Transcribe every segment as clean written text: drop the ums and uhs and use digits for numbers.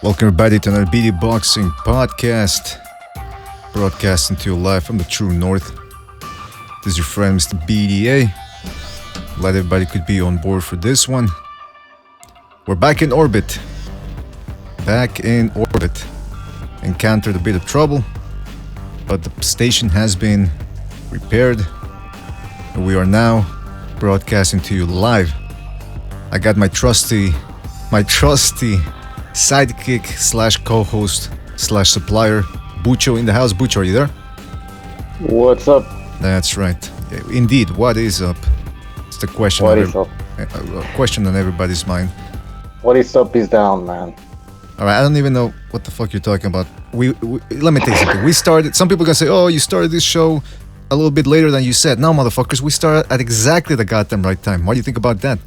Welcome everybody to another BDA Boxing Podcast, broadcasting to you live from the true north. This is your friend Mr. BDA. Glad everybody could be on board for this one. We're back in orbit. Encountered a bit of trouble, but the station has been repaired. And we are now broadcasting to you live. I got my trusty sidekick slash co-host slash supplier Bucho in the house. Bucho, are you there? What's up? That's right. Indeed, what is up? It's the question. What is up? Question on everybody's mind. What is up is down, man. All right, I don't even know what the fuck you're talking about. We let me tell you something. We started. Some people are gonna say, "Oh, you started this show a little bit later than you said." No, motherfuckers, we started at exactly the goddamn right time. What do you think about that?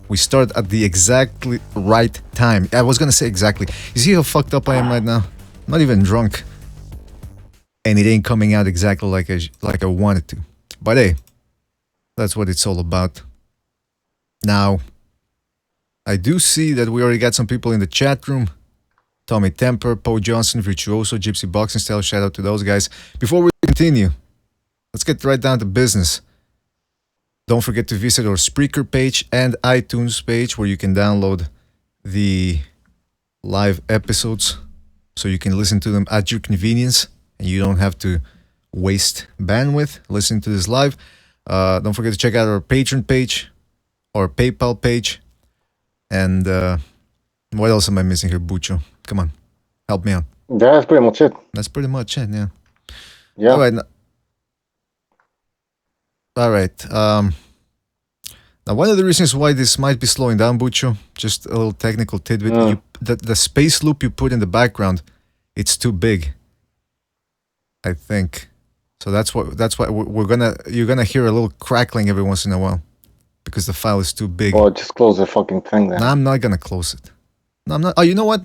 We started at the exactly right time. I was gonna say exactly. You see how fucked up I am right now? I'm not even drunk, and it ain't coming out exactly like I wanted to. But hey, that's what it's all about. Now, I do see that we already got some people in the chat room. Tommy Temper, Poe Johnson, Virtuoso, Gypsy Boxing Style. Shout out to those guys. Before we continue, let's get right down to business. Don't forget to visit our Spreaker page and iTunes page where you can download the live episodes so you can listen to them at your convenience and you don't have to waste bandwidth listening to this live. Don't forget to check out our Patreon page, our PayPal page, and what else am I missing here, Bucho? Come on, help me out. That's pretty much it. That's pretty much it, yeah. Yeah. All right. Now, one of the reasons why this might be slowing down, Bucho, just a little technical tidbit. The space loop you put in the background, it's too big. I think. So that's why you're gonna hear a little crackling every once in a while, because the file is too big. Oh, just close the fucking thing then. No, I'm not gonna close it. No, I'm not. Oh, you know what? I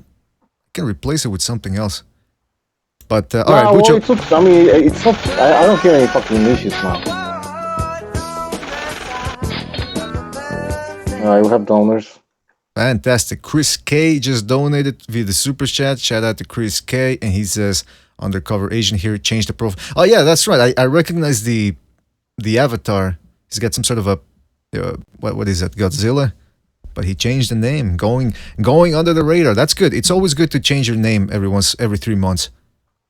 can replace it with something else. But all right, Bucho. Well, it's not. I don't hear any fucking issues now. Alright, we have donors. Fantastic. Chris K just donated via the super chat. Shout out to Chris K. And he says, undercover Asian here, change the profile. Oh yeah, that's right. I recognize the avatar. He's got some sort of a what is that? Godzilla? But he changed the name, going under the radar. That's good. It's always good to change your name every 3 months.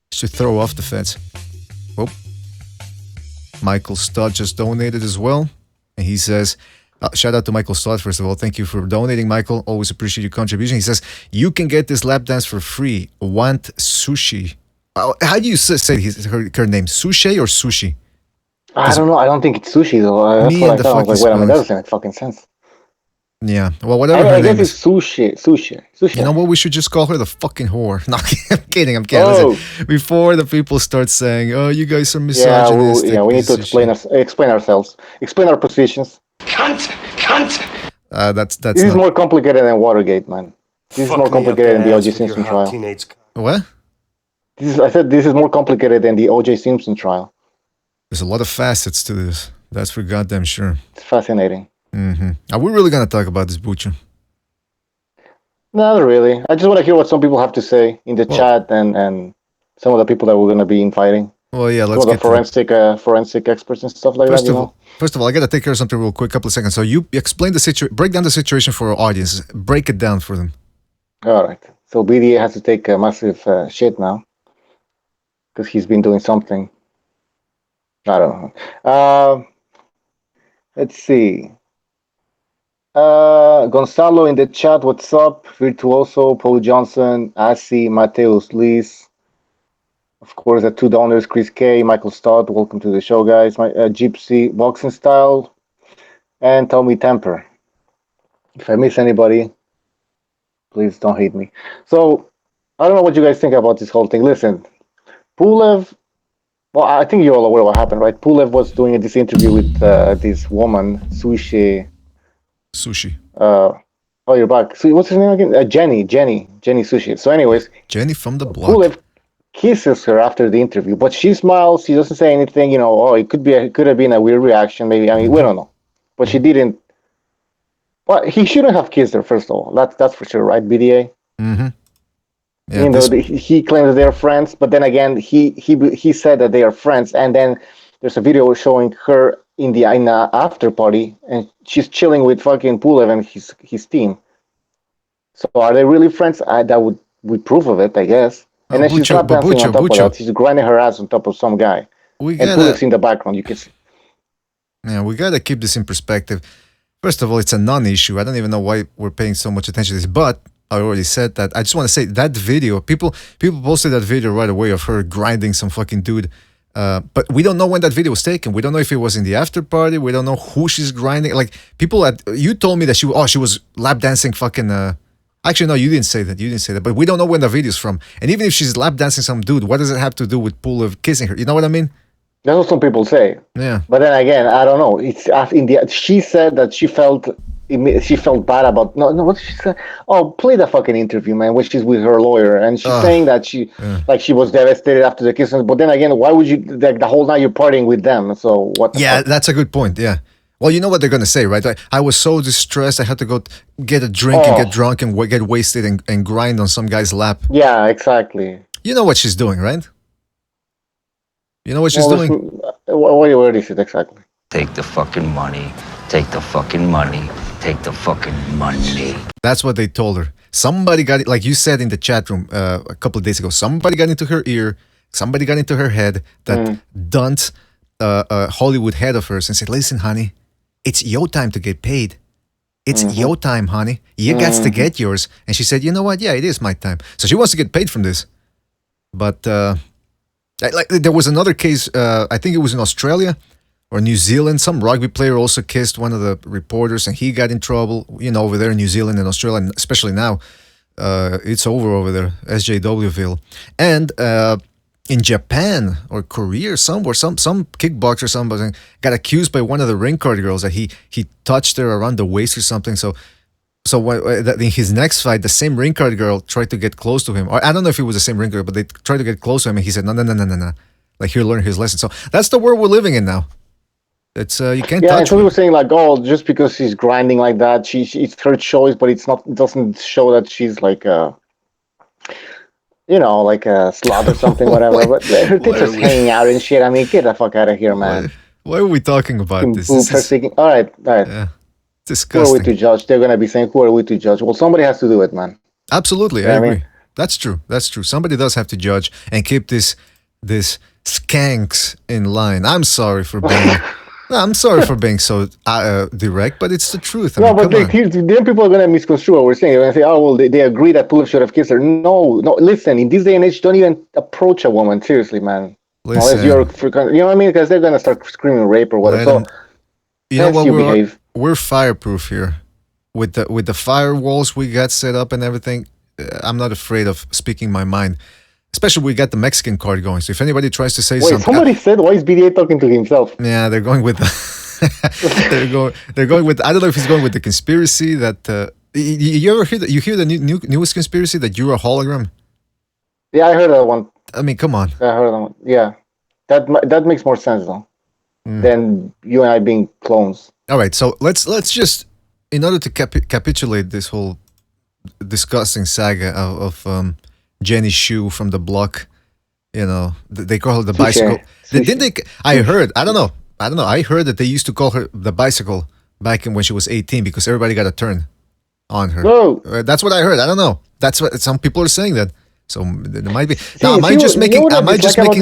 Just to throw off the fence. Oh. Michael Stott just donated as well. And he says, shout out to Michael Stott, first of all. Thank you for donating, Michael. Always appreciate your contribution. He says, you can get this lap dance for free. Want Sushe. How do you say her name? Sushe or Sushi? I don't know. I don't think it's Sushi, though. That's what I thought. I was like, wait a minute, that doesn't make fucking sense. Yeah. Well, whatever I guess it's Sushi. You know what? We should just call her the fucking whore. No, I'm kidding. Oh. Listen, before the people start saying, oh, you guys are misogynistic. We need to explain ourselves. Explain our positions. Cunt. This is more complicated than Watergate, man. This is more complicated than the O.J. Simpson trial. What? I said this is more complicated than the O.J. Simpson trial. There's a lot of facets to this. That's for goddamn sure. It's fascinating. Mm-hmm. Are we really gonna talk about this, Bucho? Not really. I just want to hear what some people have to say in the chat and some of the people that we're gonna be inviting. Well, yeah, let's get forensic experts and stuff like that. First of all, I gotta take care of something real quick. Couple of seconds. So you explain the situation. Break down the situation for our audience. Break it down for them. All right. So BDA has to take a massive shit now because he's been doing something. I don't know. Let's see. Gonzalo in the chat. What's up? Virtuoso, Paul Johnson, Asi, Mateus, Liz. Of course, the two donors, Chris K, Michael Stott. Welcome to the show, guys. Gypsy Boxing Style, and Tommy Temper. If I miss anybody, please don't hate me. So, I don't know what you guys think about this whole thing. Listen, Pulev, well, I think you're all aware what happened, right? Pulev was doing this interview with this woman, Sushe. Oh, you're back. So, what's her name again? Jenny Sushe. So anyways. Jenny from the block. Pulev kisses her after the interview, but she smiles. She doesn't say anything. It could have been a weird reaction. Maybe. I mean, we don't know. But she didn't. Well, he shouldn't have kissed her. First of all, that's for sure, right? BDA. Mm-hmm. Yeah, You know, he claims they're friends, but then again, he said that they are friends, and then there's a video showing her in the after party, and she's chilling with fucking Pulev and his team. So are they really friends? That would be proof of it, I guess. And then she's lap dancing on top of that. She's grinding her ass on top of some guy. And Pulev's in the background, you can see. Yeah, we gotta keep this in perspective. First of all, it's a non-issue. I don't even know why we're paying so much attention to this, but I already said that. I just want to say that video, people posted that video right away of her grinding some fucking dude. But we don't know when that video was taken. We don't know if it was in the after party. We don't know who she's grinding. Like you told me that she was lap dancing fucking. Actually, no, you didn't say that. You didn't say that. But we don't know when the video's from. And even if she's lap dancing some dude, what does it have to do with Pulev kissing her? You know what I mean? That's what some people say. Yeah. But then again, I don't know. It's she said that she felt bad about what did she say? Oh, play the fucking interview, man, when she's with her lawyer, and she's saying that she was devastated after the kiss. But then again, why would you the whole night you're partying with them? So what? Yeah, that's a good point. Yeah. Well, you know what they're gonna say, right? I was so distressed. I had to go get a drink and get drunk and get wasted and grind on some guy's lap. Yeah, exactly. You know what she's doing, right? You know what she's doing? What is it exactly? Take the fucking money. Take the fucking money. Take the fucking money. That's what they told her. Somebody got it, like you said in the chat room a couple of days ago. Somebody got into her ear. Somebody got into her head. That dunt Hollywood head of hers and said, "Listen, honey, it's your time to get paid. It's your time, honey. You got to get yours." And she said, "You know what? Yeah, it is my time." So she wants to get paid from this. But like there was another case. I think it was in Australia or New Zealand. Some rugby player also kissed one of the reporters, and he got in trouble. You know, over there in New Zealand and Australia, and especially now, it's over there, SJWville, and in Japan or Korea or somewhere, some kickboxer, somebody got accused by one of the ring card girls that he touched her around the waist or something. So in his next fight, the same ring card girl tried to get close to him. Or I don't know if it was the same ring card, but they tried to get close to him, and he said, "No. Like, here, learn his lesson." So that's the world we're living in now. It's you can't. Yeah, touch and some people saying like, "Oh, just because she's grinding like that, it's her choice," but it's not. It doesn't show that she's like like a slut or something, whatever. But her tits are hanging out and shit. I mean, get the fuck out of here, man. Why are we talking about this? All right. Yeah, disgusting. Who are we to judge? They're gonna be saying, "Who are we to judge?" Well, somebody has to do it, man. Absolutely, I agree. That's true. Somebody does have to judge and keep this skanks in line. I'm sorry for being so direct, but it's the truth. Then people are gonna misconstrue what we're saying. They're gonna say, "Oh, well, they agree that Pulev should have kissed her." No. Listen, in this day and age, don't even approach a woman. Seriously, man. Unless you're, you know what I mean? Because they're gonna start screaming rape or whatever. You know what? We're fireproof here. With the firewalls we got set up and everything, I'm not afraid of speaking my mind. Especially we got the Mexican card going. So if anybody tries to say something, somebody said, "Why is BDA talking to himself?" Yeah, they're going with they're going with. I don't know if he's going with the conspiracy that you ever hear that? You hear the newest conspiracy that you're a hologram? Yeah, I heard that one. I mean, come on. I heard that one. Yeah, that makes more sense though than you and I being clones. All right, so let's just, in order to capitulate this whole disgusting saga of Jenny Shu from the block, they call her the bicycle. Didn't they? I heard. I don't know. I heard that they used to call her the bicycle back when she was 18 because everybody got a turn on her. Whoa. That's what I heard. I don't know. That's what some people are saying that. So there might be. Now, am I just making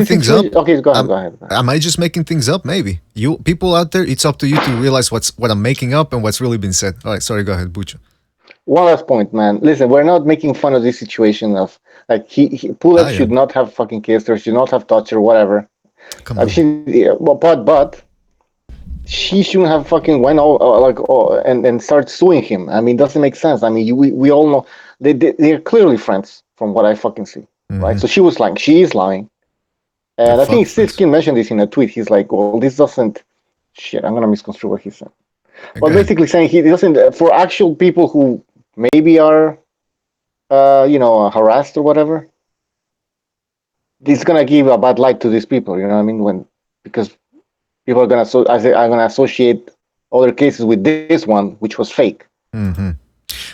things up? Okay, go ahead. Am I just making things up? Maybe you people out there. It's up to you to realize what I'm making up and what's really been said. All right, sorry. Go ahead, Bucho. One last point, man. Listen, we're not making fun of this situation of like Pulev should not have fucking kissed her, should not have touched her, whatever. Come on. But she shouldn't have fucking went and start suing him. I mean, it doesn't make sense. I mean, we all know they're clearly friends from what I fucking see, right? So she was lying. She is lying, and I think Siskin mentioned this in a tweet. He's like, "Well, this doesn't." Shit, I'm gonna misconstrue what he said. But basically saying he doesn't for actual people who maybe are, harassed or whatever. This is gonna give a bad light to these people. You know what I mean? Because people are gonna associate other cases with this one, which was fake. Mm-hmm.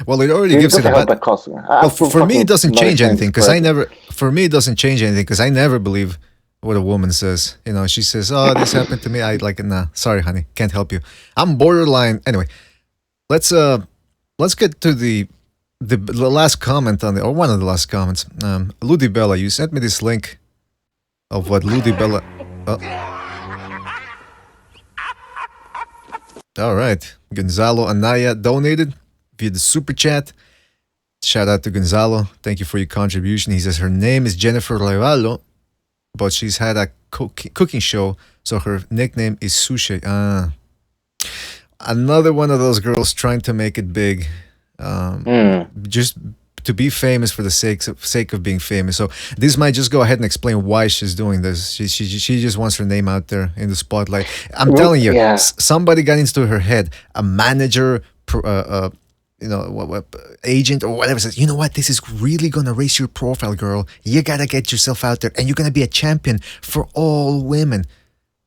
Well, it already It gives it doesn't a help bad. the customer. Well, for me, it doesn't change anything because I never. For me, it doesn't change anything because I never believe what a woman says. You know, she says, "Oh, this happened to me." I like, nah, sorry, honey, can't help you. I'm borderline. Anyway, let's get to the last comment on the, or one of the last comments. Lou DiBella, you sent me this link of what Lou DiBella. All right, Gonzalo Anaya donated via the super chat. Shout out to Gonzalo. Thank you for your contribution. He says her name is Jennifer Levallo, but she's had a cooking show, so her nickname is Sushe. Another one of those girls trying to make it big, just to be famous for the sake of being famous. So this might just go ahead and explain why she's doing this. She just wants her name out there in the spotlight. I'm telling you, somebody got into her head. A manager, agent or whatever says, you know what, this is really gonna raise your profile, girl. You gotta get yourself out there, and you're gonna be a champion for all women.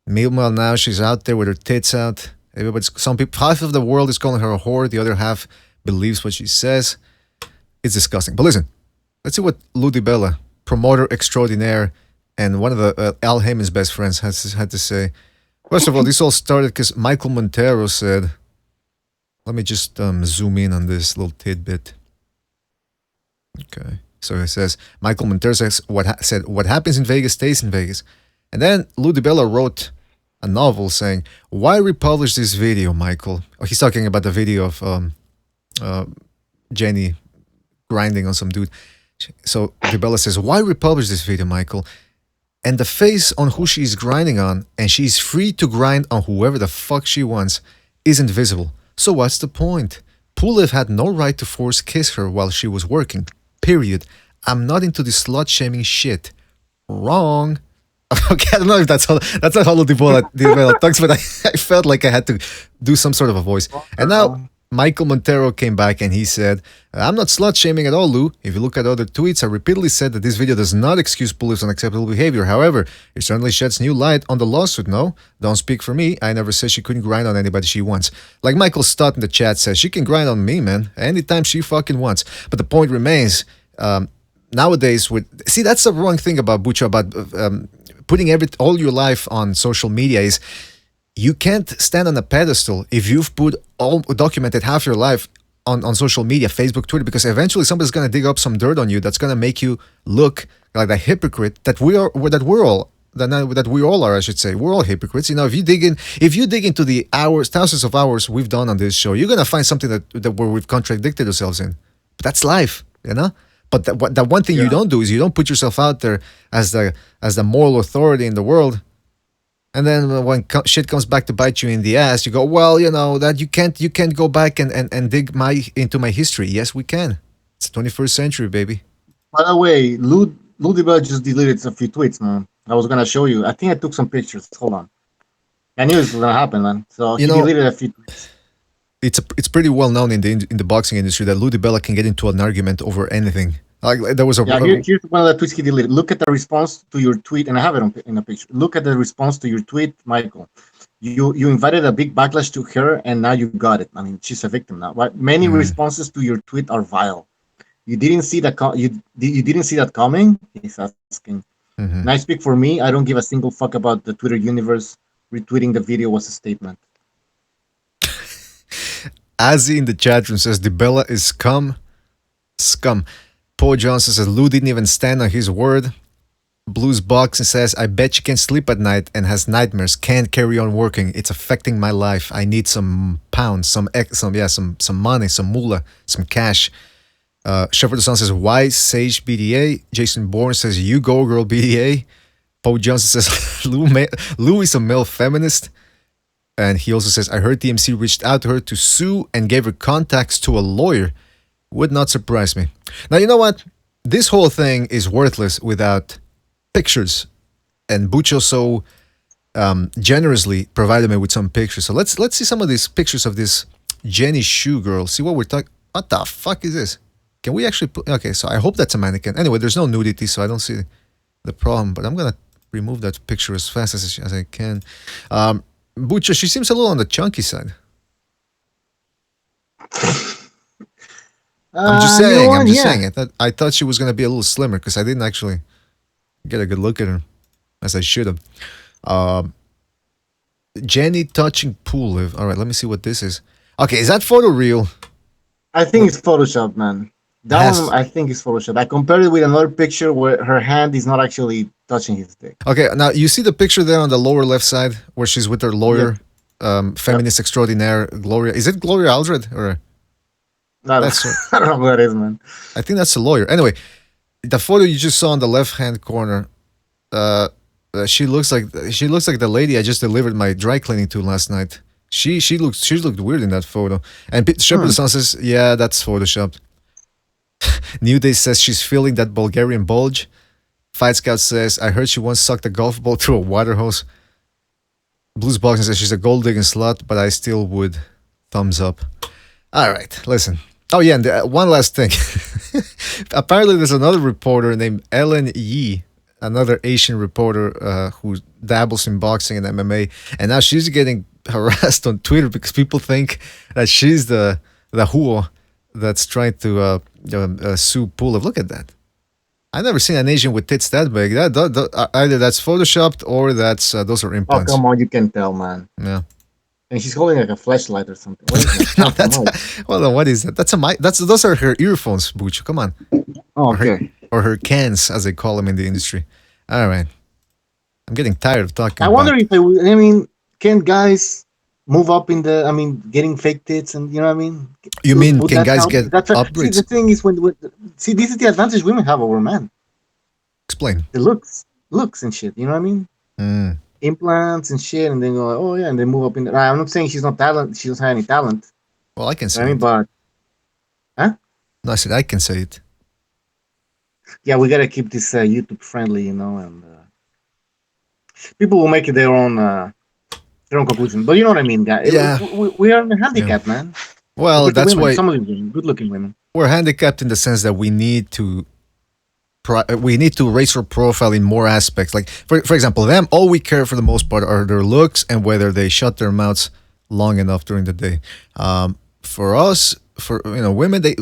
Meanwhile, now she's out there with her tits out. Half of the world is calling her a whore. The other half believes what she says. It's disgusting. But listen, let's see what Lou DiBella, promoter extraordinaire, and one of the Al Heyman's best friends had to say. First of all, this all started because Michael Montero said. Let me just zoom in on this little tidbit. Okay, so it says Michael Montero says what happens in Vegas stays in Vegas, and then Lou DiBella wrote a novel saying, "Why republish this video, Michael?" Oh, he's talking about the video of Jenny grinding on some dude. So DiBella says, "Why republish this video, Michael? And the face on who she's grinding on, and she's free to grind on whoever the fuck she wants, isn't visible. So what's the point? Pulev had no right to force kiss her while she was working. Period. I'm not into this slut-shaming shit." Wrong. Okay, I don't know if that's not how DiBella talks, but I felt like I had to do some sort of a voice. And now Michael Montero came back and he said, "I'm not slut-shaming at all, Lou. If you look at other tweets, I repeatedly said that this video does not excuse Pulev's unacceptable behavior. However, it certainly sheds new light on the lawsuit. No, don't speak for me. I never said she couldn't grind on anybody she wants." Like Michael Stott in the chat says, she can grind on me, man, anytime she fucking wants. But the point remains, nowadays, that's the wrong thing about Bucho, about putting all your life on social media is, you can't stand on a pedestal if you've documented half your life on social media, Facebook, Twitter, because eventually somebody's gonna dig up some dirt on you that's gonna make you look like a hypocrite that we all are. I should say, we're all hypocrites. You know, if you dig into the thousands of hours we've done on this show, you're gonna find something that where we've contradicted ourselves in. But that's life, you know. But that one thing you don't do is you don't put yourself out there as the moral authority in the world. And then when shit comes back to bite you in the ass, you go, well, you know, that you can't go back and dig into my history. Yes, we can. It's the 21st century, baby. By the way, Lou DiBella just deleted a few tweets, man. I was gonna show you. I think I took some pictures. Hold on. I knew this was gonna happen, man. So he deleted a few tweets. It's pretty well known in the boxing industry that Lou DiBella can get into an argument over anything. Like there was here's one of the tweets he deleted. Look at the response to your tweet, and I have it in a picture. Look at the response to your tweet, Michael. You invited a big backlash to her, and now you got it. I mean, she's a victim now. Right? Many responses to your tweet are vile. You didn't see that. You didn't see that coming. He's asking. And I speak for me. I don't give a single fuck about the Twitter universe. Retweeting the video was a statement. Azzy in the chat room says DiBella is scum. Paul Johnson says Lou didn't even stand on his word. Blues Boxing says, I bet she can't sleep at night and has nightmares. Can't carry on working. It's affecting my life. I need some pounds, some money, some moolah, some cash. Shepherd the Sun says, why Sage BDA? Jason Bourne says, you go girl BDA. Paul Johnson says, Lou is a male feminist. And he also says, I heard TMC reached out to her to sue and gave her contacts to a lawyer. Would not surprise me. Now, you know what? This whole thing is worthless without pictures. And Bucho so generously provided me with some pictures. So let's see some of these pictures of this Jenny Shoe girl. See what we're talking. What the fuck is this? Can we actually put? Okay, so I hope that's a mannequin. Anyway, there's no nudity, so I don't see the problem. But I'm gonna remove that picture as fast as I can. Bucho, she seems a little on the chunky side. I'm just You know saying. what? I'm just Yeah. saying. I thought she was gonna be a little slimmer because I didn't actually get a good look at her as I should have. Jenny touching Pulev. All right, let me see what this is. Okay, is that photo real? I think it's Photoshop, man. That Has- one, I think is Photoshop. I compared it with another picture where her hand is not actually touching his dick. Okay, now you see the picture there on the lower left side where she's with her lawyer, feminist extraordinaire Gloria. Is it Gloria Aldred or? No, That's I don't know who that is, man. I think that's the lawyer. Anyway, the photo you just saw in the left hand corner. She looks like the lady I just delivered my dry cleaning to last night. She looked weird in that photo. And Shepherd Son says, yeah, that's photoshopped. New Day says she's feeling that Bulgarian bulge. Fight Scout says, I heard she once sucked a golf ball through a water hose. Blues Boxing says she's a gold digging slut, but I still would. Thumbs up. All right, listen. Oh yeah, and one last thing. Apparently, there's another reporter named Ellen Yi, another Asian reporter who dabbles in boxing and MMA, and now she's getting harassed on Twitter because people think that she's the whore that's trying to sue Pulev. Look at that. I've never seen an Asian with tits that big. Either that's photoshopped or that's those are Oh, implants. come on, you can tell, man. Yeah. And she's holding like a flashlight or something. What is it? No, Oh, that's come on. well. What is that? That's a mic. Those are her earphones, Butch. Come on, Oh, okay. or her cans, as they call them in the industry. All right. I'm getting tired of talking. I wonder if I mean, can guys move up in the? I mean, getting fake tits and you know what I mean. You mean Would can that guys help? get See, upgrades? the thing is when see, this is the advantage women have over men. Explain. The looks and shit. You know what I mean? Mm. Implants and shit, and then go like, oh yeah, and then move up in. I'm not saying she's not talent. She doesn't have any talent. Well, I can You know say what I mean, it. but No, I said I can say it. yeah, we gotta keep this YouTube friendly, you know, and people will make it their own conclusion. But you know what I mean, guys. Yeah. We are in a handicap, man. Well, Compared to that's women, why some of the women, good-looking women. we're handicapped in the sense that we need to raise our profile in more aspects. Like for example, them all we care for the most part are their looks and whether they shut their mouths long enough during the day. For us, for women, they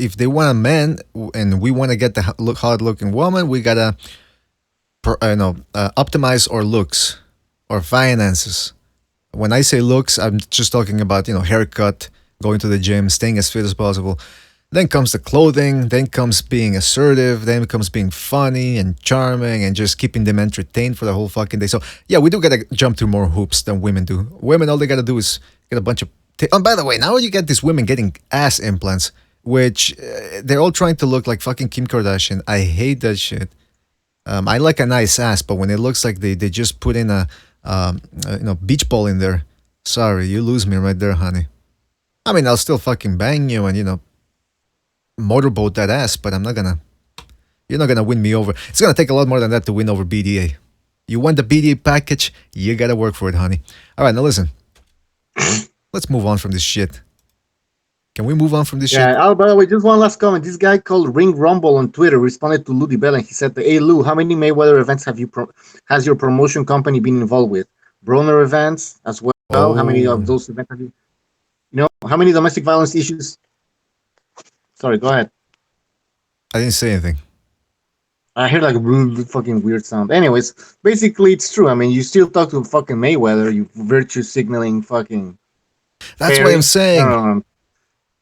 if they want a man and we want to get the hard looking woman, we gotta optimize our looks, our finances. When I say looks, I'm just talking about haircut, going to the gym, staying as fit as possible. Then comes the clothing, then comes being assertive, then comes being funny and charming and just keeping them entertained for the whole fucking day. So, yeah, we do gotta jump through more hoops than women do. Women, all they gotta do is get a bunch of... by the way, now you get these women getting ass implants, which they're all trying to look like fucking Kim Kardashian. I hate that shit. I like a nice ass, but when it looks like they just put in a beach ball in there, sorry, you lose me right there, honey. I mean, I'll still fucking bang you and, motorboat that ass, but you're not gonna win me over. It's gonna take a lot more than that to win over BDA. You want the BDA package, you gotta work for it, honey. All right, now listen. Let's move on from this shit. Can we move on from this shit? Yeah. Oh, by the way, just one last comment. This guy called Ring Rumble on Twitter responded to Lou DiBella, and he said, "Hey Lou, how many Mayweather events has your promotion company been involved with? Broner events as well. How many of those events have you? How many domestic violence issues?" Sorry, go ahead. I didn't say anything. I heard like a really fucking weird sound. Anyways, basically it's true. I mean, you still talk to fucking Mayweather, you virtue signaling fucking. That's what I'm saying. Um,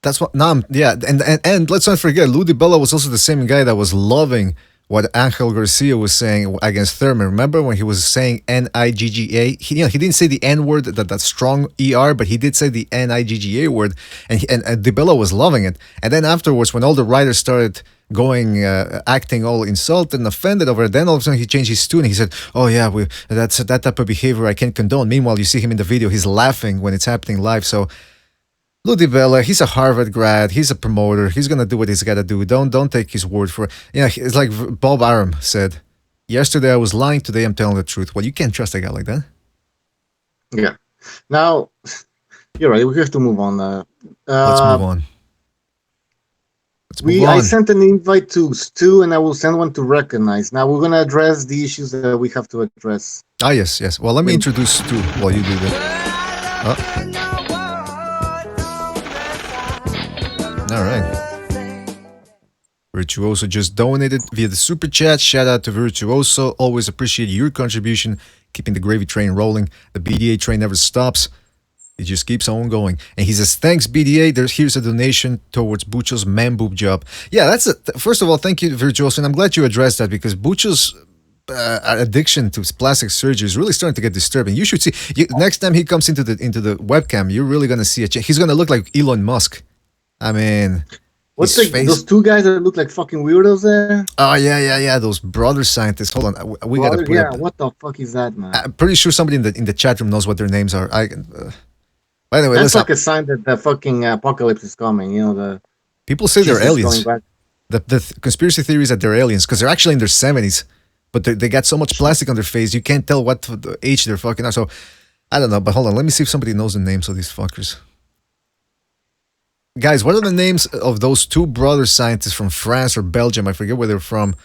That's what. And let's not forget, Lou DiBella was also the same guy that was loving what Angel Garcia was saying against Thurman. Remember when he was saying Nigga? He didn't say the N word, that strong ER, but he did say the Nigga word, and DiBella was loving it. And then afterwards, when all the writers started going, acting all insulted and offended over it, then all of a sudden he changed his tune. He said, "Oh yeah, that's that type of behavior I can't condone." Meanwhile, you see him in the video; he's laughing when it's happening live. So. Lou DiBella, he's a Harvard grad. He's a promoter. He's gonna do what he's gotta do. Don't take his word for it. It's like Bob Arum said. Yesterday I was lying. Today I'm telling the truth. Well, you can't trust a guy like that. Yeah. Now, you're right. We have to move on. Let's move on. I sent an invite to Stu, and I will send one to Recognize. Now we're gonna address the issues that we have to address. Ah, yes. Well, let me introduce Stu while you do that. All right. Virtuoso just donated via the super chat. Shout out to Virtuoso. Always appreciate your contribution, keeping the gravy train rolling. The BDA train never stops. It just keeps on going. And he says, thanks, BDA. Here's a donation towards Bucho's man boob job. Yeah, that's it. First of all, thank you, Virtuoso. And I'm glad you addressed that because Bucho's addiction to plastic surgery is really starting to get disturbing. You should see. Next time he comes into the webcam, you're really going to see He's going to look like Elon Musk. I mean... What's those two guys that look like fucking weirdos there? Oh, yeah. Those brother scientists. Hold on. We got to put up. What the fuck is that, man? I'm pretty sure somebody in the chat room knows what their names are. By the way, that's like a sign that the fucking apocalypse is coming. You know, the people say they're aliens. The conspiracy theory is that they're aliens because they're actually in their 70s, but they got so much plastic on their face you can't tell what age they're fucking are. So I don't know. But hold on, let me see if somebody knows the names of these fuckers. Guys, what are the names of those two brother scientists from France or Belgium? I forget where they're from.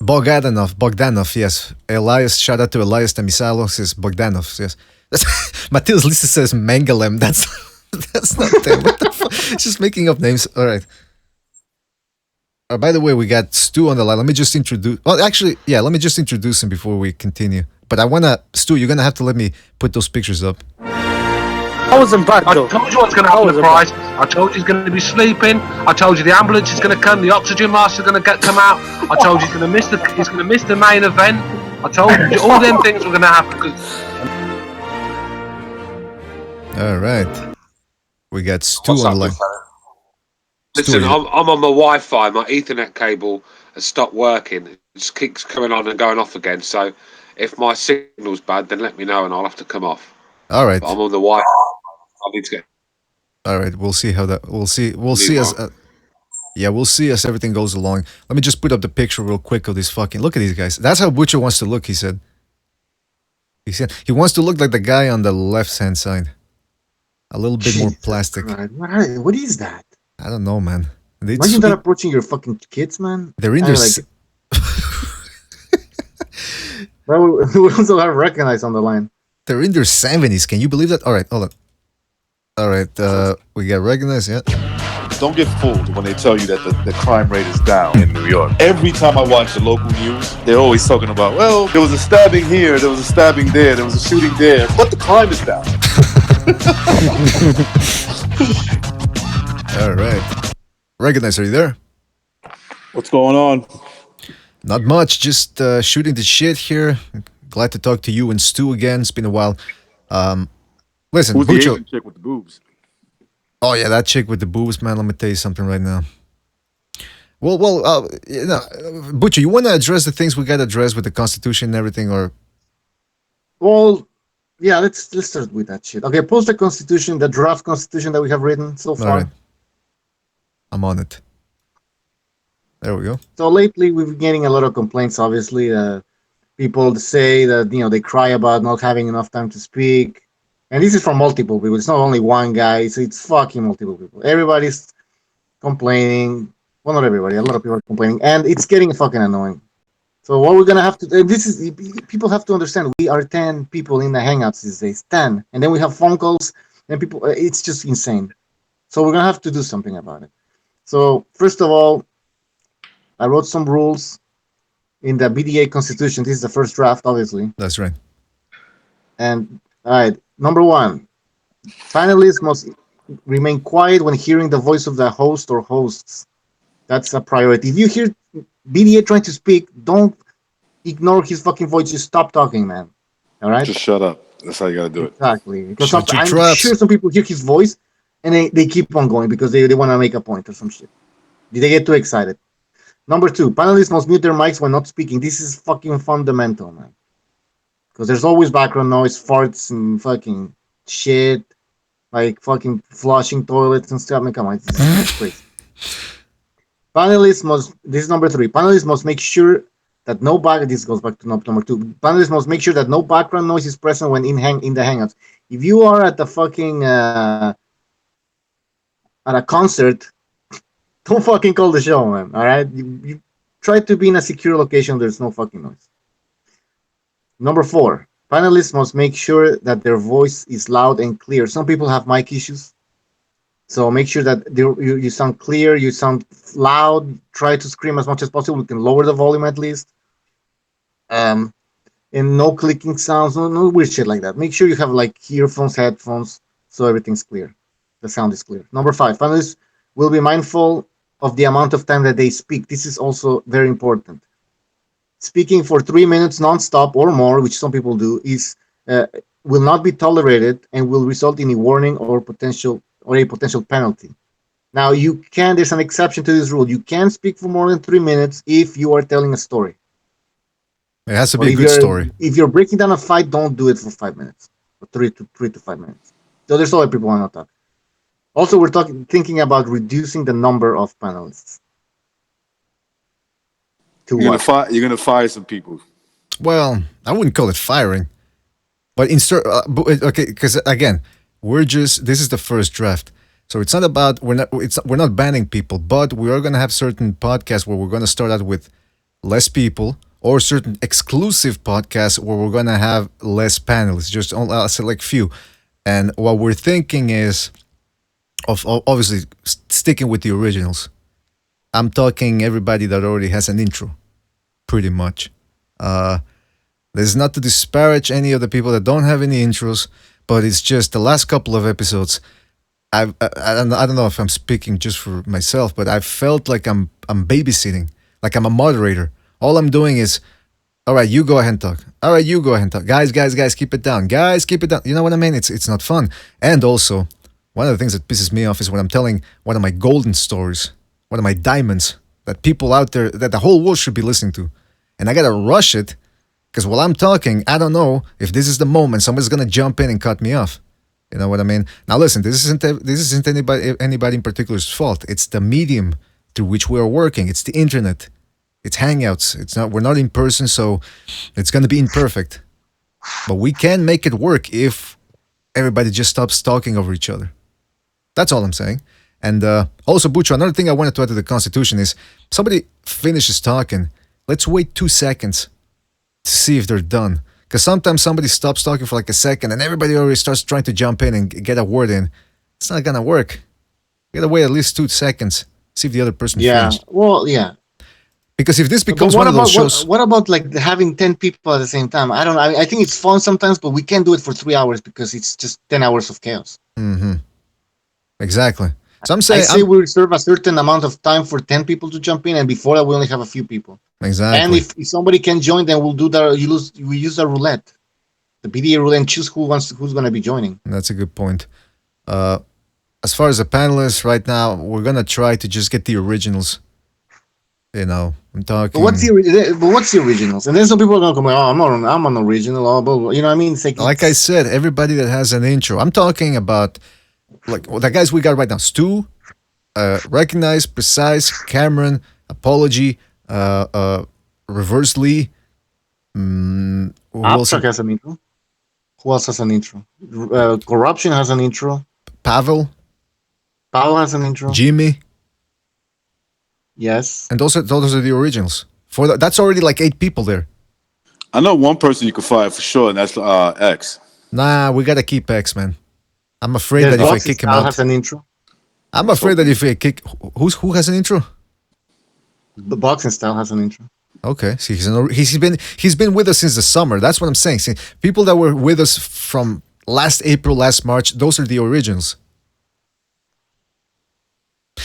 Bogdanov, yes. Elias, shout out to Elias Temisalos, says Bogdanov, yes. Mateus Lisa says Mangalem. That's not them. What the fuck? Just making up names. All right. By the way, we got Stu on the line. Let me just introduce. Well, actually, yeah. Let me just introduce him before we continue. But I wanna, Stu. You're gonna have to let me put those pictures up. I wasn't bad though. I told you what's going to happen to Price. I told you he's going to be sleeping. I told you the ambulance is going to come. The oxygen mask is going to come out. I told you he's going to miss the main event. I told you all them things were going to happen. All right. We got Stu on the line. Listen, I'm on my Wi-Fi. My Ethernet cable has stopped working. It just keeps coming on and going off again. So if my signal's bad, then let me know and I'll have to come off. All right. But I'm on the Wi-Fi. I need to get. All right. We'll see how that. We'll see as. We'll see as everything goes along. Let me just put up the picture real quick of this fucking. Look at these guys. That's how Butcher wants to look. He said. He wants to look like the guy on the left-hand side. A little bit more plastic. What is that? I don't know, man. Imagine that approaching your fucking kids, man. They're in their. We also have recognized on the line. They're in their 70s. Can you believe that? All right, hold on. All right, we got recognized, yeah. Don't get fooled when they tell you that the crime rate is down in New York. Every time I watch the local news, they're always talking about, well, there was a stabbing here, there was a stabbing there, there was a shooting there, but the crime is down. All right. Recognize, are you there? What's going on? Not much, just shooting the shit here. Glad to talk to you and Stu again. It's been a while. Listen, who's Bucho. the Asian chick with the boobs? Oh yeah, that chick with the boobs, man. Let me tell you something right now. Well, Bucho, you want to address the things we got to address with the Constitution and everything, or? Well, yeah. Let's start with that shit. Okay, post the Constitution, the draft Constitution that we have written so far. All right. I'm on it. There we go. So lately, we've been getting a lot of complaints. Obviously, people say that they cry about not having enough time to speak. And this is from multiple people. It's not only one guy. It's fucking multiple people. Everybody's complaining. Well, not everybody. A lot of people are complaining. And it's getting fucking annoying. So what we're going to have to... people have to understand. We are 10 people in the Hangouts these days. 10. And then we have phone calls. And people... It's just insane. So we're going to have to do something about it. So, first of all, I wrote some rules in the BDA Constitution. This is the first draft, obviously. That's right. And... All right, number 1, panelists must remain quiet when hearing the voice of the host or hosts. That's a priority. If you hear BDA trying to speak, don't ignore his fucking voice. Just stop talking, man. All right? Just shut up. That's how you got to do it. Exactly. Because I'm sure some people hear his voice and they keep on going because they want to make a point or some shit. They get too excited. Number 2, panelists must mute their mics when not speaking. This is fucking fundamental, man. Because there's always background noise, farts, and fucking shit, like fucking flushing toilets and stuff. I mean, come on, it's crazy. Panelists must, this is number 3, panelists must make sure that this goes back to number 2. Panelists must make sure that no background noise is present when in the Hangouts. If you are at the fucking, at a concert, don't fucking call the show, man, alright? You try to be in a secure location, there's no fucking noise. Number 4, panelists must make sure that their voice is loud and clear. Some people have mic issues. So make sure that you sound clear, you sound loud. Try to scream as much as possible. We can lower the volume at least. And no clicking sounds, no weird shit like that. Make sure you have like earphones, headphones, so everything's clear. The sound is clear. Number 5, panelists will be mindful of the amount of time that they speak. This is also very important. Speaking for 3 minutes non-stop or more, which some people do, will not be tolerated and will result in a warning or a potential penalty. Now, there's an exception to this rule. You can speak for more than 3 minutes if you are telling a story. It has to be a good story. If you're breaking down a fight, don't do it for 5 minutes, or 3 to 5 minutes. So there's other people who want to talk. Also, we're thinking about reducing the number of panelists. You're gonna fire some people. Well, I wouldn't call it firing, but okay, because again, this is the first draft, so it's not about we're not banning people, but we are gonna have certain podcasts where we're gonna start out with less people, or certain exclusive podcasts where we're gonna have less panelists, just a select few, and what we're thinking is of obviously sticking with the originals. I'm talking everybody that already has an intro, pretty much. This is not to disparage any of the people that don't have any intros, but it's just the last couple of episodes. I don't know if I'm speaking just for myself, but I felt like I'm babysitting, like I'm a moderator. All I'm doing is, all right, you go ahead and talk. All right, you go ahead and talk. Guys, keep it down. Guys, keep it down. You know what I mean? It's not fun. And also, one of the things that pisses me off is when I'm telling one of my golden stories, one of my diamonds that people out there, that the whole world should be listening to. And I gotta rush it, because while I'm talking, I don't know if this is the moment somebody's gonna jump in and cut me off. You know what I mean? Now listen, this isn't anybody in particular's fault. It's the medium through which we are working. It's the internet. It's Hangouts. We're not in person, so it's gonna be imperfect. But we can make it work if everybody just stops talking over each other. That's all I'm saying. And also, Bucho, another thing I wanted to add to the Constitution is somebody finishes talking, let's wait 2 seconds to see if they're done. Because sometimes somebody stops talking for like a second and everybody already starts trying to jump in and get a word in. It's not going to work. You got to wait at least 2 seconds, see if the other person finished. Well, yeah. Because if this becomes one of those shows... What about like having 10 people at the same time? I don't know. I think it's fun sometimes, but we can't do it for 3 hours because it's just 10 hours of chaos. Mm-hmm. Exactly. So I say we reserve a certain amount of time for 10 people to jump in, and before that we only have a few people. Exactly. And if somebody can join, then we'll do that. We use the roulette, the BDA roulette, and choose who's going to be joining. That's a good point. As far as the panelists right now, we're gonna try to just get the originals. You know, I'm talking. But what's the originals? And then some people are gonna come like, oh, I'm an original. Oh, blah, blah. You know what I mean? It's like I said, everybody that has an intro. I'm talking about. Like the guys we got right now: Stu, Recognize, Precise, Cameron, Apology, Reverse Lee. Abstract has an intro. Who else has an intro? Corruption has an intro. Pavel has an intro. Jimmy. Yes. And those are the originals. That's already like 8 people there. I know one person you can fire for sure, and that's X. Nah, we gotta keep X, man. I'm afraid that if I kick him out, has an intro. I'm afraid that if I kick, who has an intro? The Boxing Style has an intro. Okay, see, he's been with us since the summer. That's what I'm saying. See, people that were with us from last April, last March, those are the originals.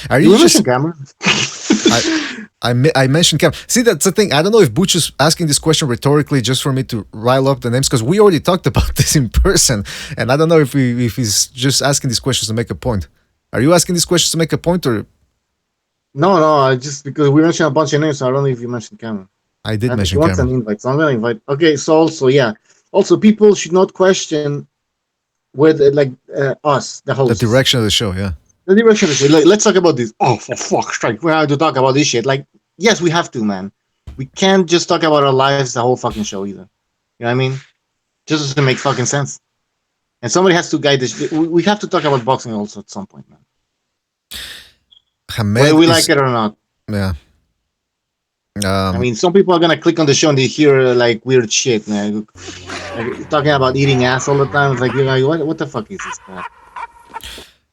Are you just Cameron? I mentioned Cam. See, that's the thing. I don't know if Butch is asking this question rhetorically just for me to rile up the names, because we already talked about this in person, and I don't know if he's just asking these questions to make a point. Are you asking these questions to make a point, or? No. Just because we mentioned a bunch of names, so I don't know if you mentioned Cameron. I did mention Cameron. He wants an invite, so I'm gonna invite. Okay, so also people should not question whether us, the hosts. The direction of the show, yeah. The direction of the show. Let's talk about this. Oh, for fuck's sake, we have to talk about this shit. Like, yes, we have to, man. We can't just talk about our lives the whole fucking show either. You know what I mean? Just doesn't make fucking sense. And somebody has to guide this. We have to talk about boxing also at some point, man. Whether we like it or not. Yeah. I mean, some people are gonna click on the show and they hear like weird shit, man. Like, talking about eating ass all the time. It's like, you know, what the fuck is this crap?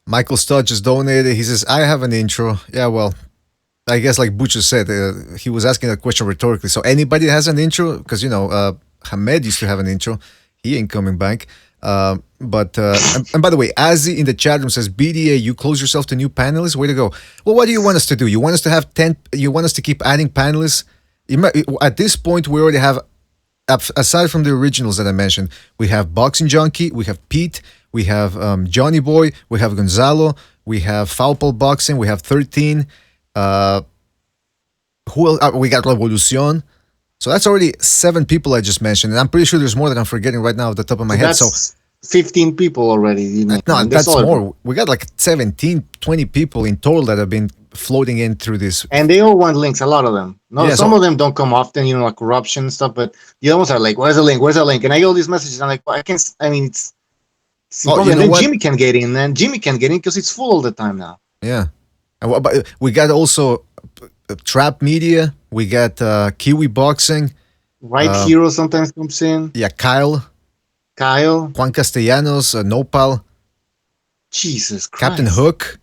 Michael Stott just donated. He says, I have an intro. Yeah, well, I guess like Bucho said, he was asking that question rhetorically. So anybody that has an intro, because, Hamed used to have an intro. He ain't coming back. And by the way, Azzy in the chat room says, BDA, you close yourself to new panelists? Way to go. Well, what do you want us to do? You want us to have 10, you want us to keep adding panelists? At this point, we already have, aside from the originals that I mentioned, we have Boxing Junkie, we have Pete, we have Johnny Boy, we have Gonzalo, we have Foulpole Boxing, we have 13. Who else? We got Revolucion. So that's already 7 people I just mentioned, and I'm pretty sure there's more that I'm forgetting right now off the top of my head. So 15 people already. No, that's more. We got like 17, 20 people in total that have been floating in through this. And they all want links, a lot of them. No, Yeah, some of them don't come often, like corruption and stuff, but the other ones are like, where's the link? Where's the link? And I get all these messages. I'm like, well, it's and then Jimmy can get in, because it's full all the time now. Yeah. But we got also Trap Media. We got Kiwi Boxing. Right Hero sometimes comes in. Yeah, Kyle. Juan Castellanos, Nopal. Jesus Christ. Captain Hook.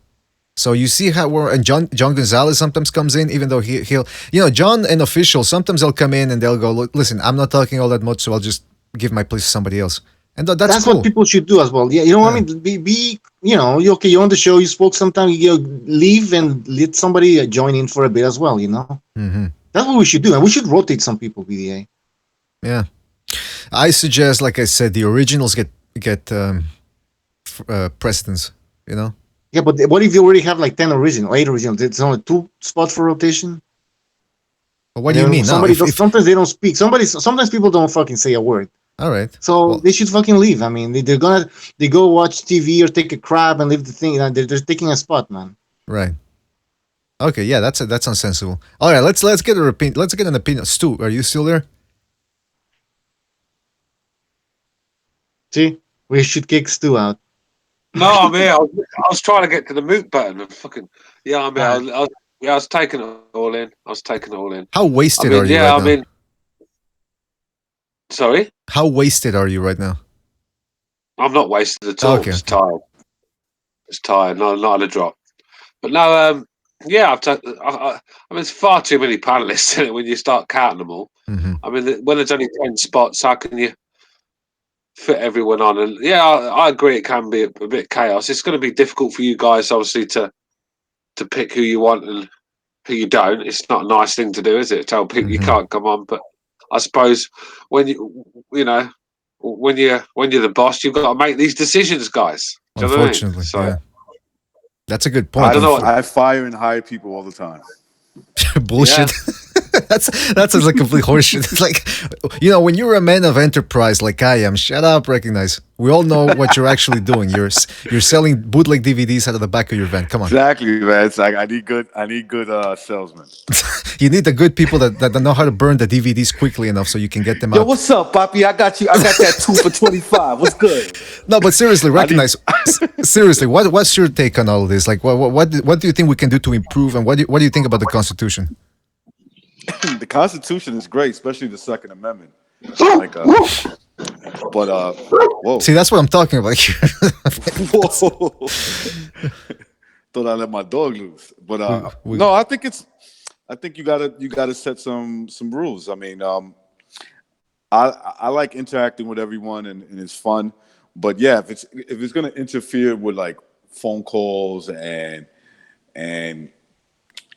So you see how and John Gonzalez sometimes comes in, even though he'll John and Official, sometimes they'll come in and they'll go, listen, I'm not talking all that much, so I'll just give my place to somebody else. And that's cool. What people should do as well. Yeah, what I mean? Be you're on the show, you spoke sometime, you leave and let somebody join in for a bit as well, Mm-hmm. That's what we should do. And we should rotate some people, BDA. Yeah. I suggest, like I said, the originals get precedence, Yeah, but what if you already have like 8 originals? It's only 2 spots for rotation? Well, what do you mean? Sometimes they don't speak. Sometimes people don't fucking say a word. All right. So they should fucking leave. I mean, they go watch TV or take a crap and leave the thing. They're taking a spot, man. Right. Okay. Yeah, that's unsensible. All right. Let's get an opinion. Let's get an opinion. Stu, are you still there? See, we should kick Stu out. No, I mean, I was trying to get to the mute button and fucking I was taking it all in. How wasted are you right now? Sorry? How wasted are you right now? I'm not wasted at all. Okay. It's tired. Not a drop. But no, I mean, it's far too many panelists in it when you start counting them all. Mm-hmm. I mean, when there's only 10 spots, how can you fit everyone on? And yeah, I agree, it can be a bit chaos. It's going to be difficult for you guys, obviously, to pick who you want and who you don't. It's not a nice thing to do, is it? Tell people you can't come on, but I suppose when when you're the boss, you've got to make these decisions, guys. Unfortunately, yeah. That's a good point. I fire and hire people all the time. Bullshit. That's like complete horseshit. It's like, when you're a man of enterprise like I am, shut up, recognize. We all know what you're actually doing. You're selling bootleg DVDs out of the back of your van. Come on. Exactly, man. It's like I need good salesmen. You need the good people that know how to burn the DVDs quickly enough so you can get them out. Yo, what's up, Papi? I got that 2 for 25. What's good? No, but seriously, recognize. Seriously, what's your take on all of this? Like, what do you think we can do to improve? And what do you think about the Constitution? The Constitution is great, especially the Second Amendment. Whoa. See, that's what I'm talking about here. Whoa. Thought I let my dog loose. But no, I think you gotta set some rules. I mean, I like interacting with everyone and it's fun. But yeah, if it's gonna interfere with like phone calls and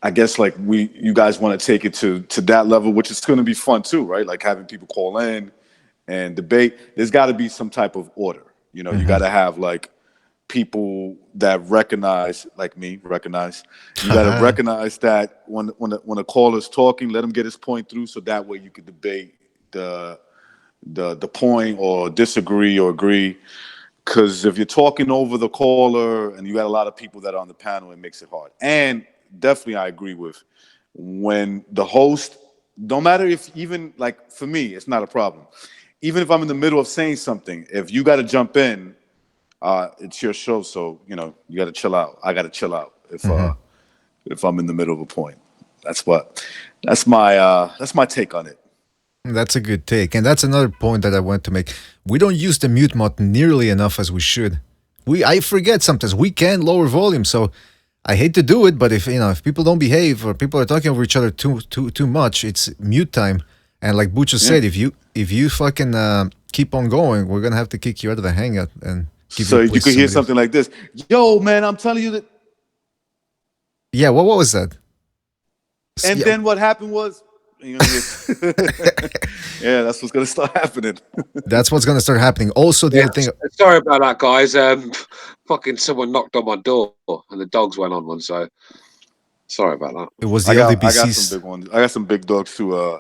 I guess like you guys want to take it to that level, which is going to be fun too, right? Like having people call in and debate. There's got to be some type of order. You got to have like people that recognize, like me, recognize. You got to recognize that when a caller's talking, let him get his point through, so that way you can debate the point or disagree or agree. Because if you're talking over the caller and you got a lot of people that are on the panel, it makes it hard. And definitely, I agree with when the host, no matter if even like for me, it's not a problem. Even if I'm in the middle of saying something, if you got to jump in, it's your show. So, you got to chill out. I got to chill out if I'm in the middle of a point. That's my take on it. That's a good take. And that's another point that I want to make. We don't use the mute mod nearly enough as we should. I forget sometimes we can lower volume, so I hate to do it, but if people don't behave or people are talking over each other too much, it's mute time. And like Bucho said, if you fucking keep on going, we're gonna have to kick you out of the hangout and give So you you could hear something like this. Yo, man, I'm telling you that. Yeah, what was that? And then what happened was, yeah, that's what's gonna start happening. That's what's gonna start happening. Also, the other thing. Sorry about that, guys. Fucking someone knocked on my door and the dogs went on one. So sorry about that. It was the I got LDBC's. some big ones. I got some big dogs too.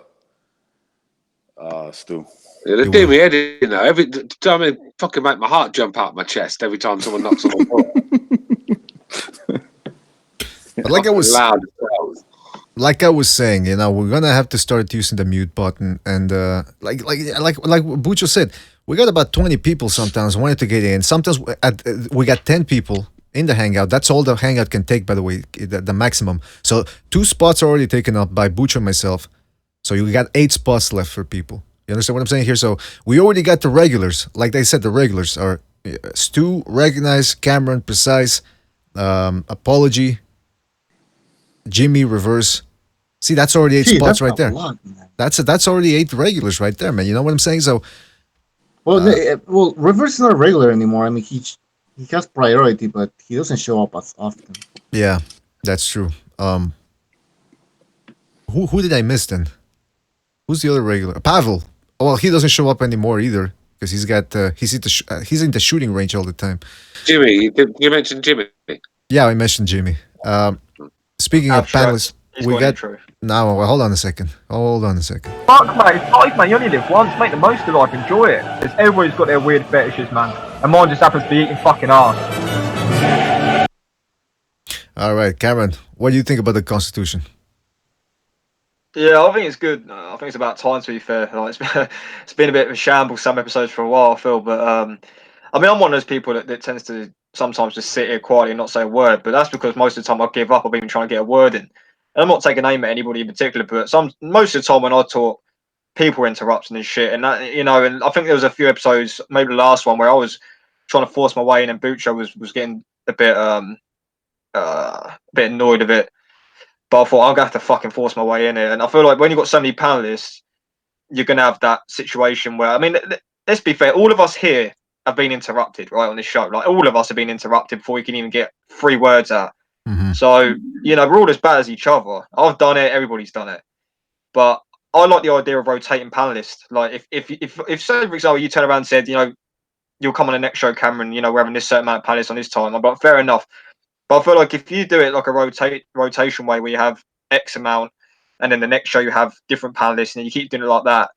Stu. Yeah, they do me head in there. Every time it fucking make my heart jump out of my chest every time someone knocks on my door. But like I was loud. Like I was saying, we're gonna have to start using the mute button, and like Bucho said, we got about 20 people sometimes wanting to get in. Sometimes we got 10 people in the hangout. That's all the hangout can take, by the way, the maximum. So 2 spots are already taken up by Bucho and myself. So you got 8 spots left for people. You understand what I'm saying here? So we already got the regulars. Like they said, the regulars are Stu, Recognize, Cameron, Precise, Apology, Jimmy, Reverse. See, that's already 8 spots right there. That's already 8 regulars right there, man. You know what I'm saying? So, well, Reverse is not regular anymore. I mean, he has priority, but he doesn't show up as often. Yeah, that's true. Who did I miss then? Who's the other regular? Pavel. Oh, well, he doesn't show up anymore either because he's in the shooting range all the time. Jimmy, you mentioned Jimmy. Yeah, I mentioned Jimmy. Speaking of panelists, we got now. Well, hold on a second. Hold on a second. Fuck, mate, it's life, man. You only live once. Make the most of life. Enjoy it. Because everybody's got their weird fetishes, man. And mine just happens to be eating fucking ass. All right, Cameron, what do you think about the Constitution? Yeah, I think it's good. I think it's about time, to be fair. Like, it's been a bit of a shambles some episodes for a while, I feel. But I mean, I'm one of those people that tends to sometimes just sit here quietly and not say a word. But that's because most of the time I give up. I've been trying to get a word in. And I'm not taking aim at anybody in particular, but most of the time when I talk, people interrupting and shit. And that, and I think there was a few episodes, maybe the last one, where I was trying to force my way in, and Bucho was getting a bit annoyed of it. But I thought I'm gonna have to fucking force my way in here. And I feel like when you've got so many panelists, you're gonna have that situation where, I mean, let's be fair, all of us here have been interrupted, right, on this show. Like, all of us have been interrupted before we can even get 3 words out. Mm-hmm. So, we're all as bad as each other. I've done it, everybody's done it. But I like the idea of rotating panelists. Like, if say, for example, you turn around and said, you'll come on the next show, Cameron, we're having this certain amount of panelists on this time. I'm like, fair enough. But I feel like if you do it like a rotation way, where you have X amount, and then the next show you have different panelists, and you keep doing it like that,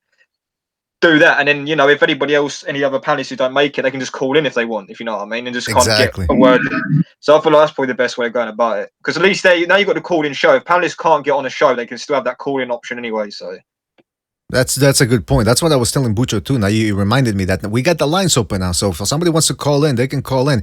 do that. And then, if anybody else, any other panelists who don't make it, they can just call in if they want, if you know what I mean, and just kind of get a word in. So I feel like that's probably the best way of going about it. Because at least now you've got the call-in show. If panelists can't get on a show, they can still have that call-in option anyway, so... That's a good point. That's what I was telling Bucho too. Now you reminded me that we got the lines open now. So if somebody wants to call in, they can call in.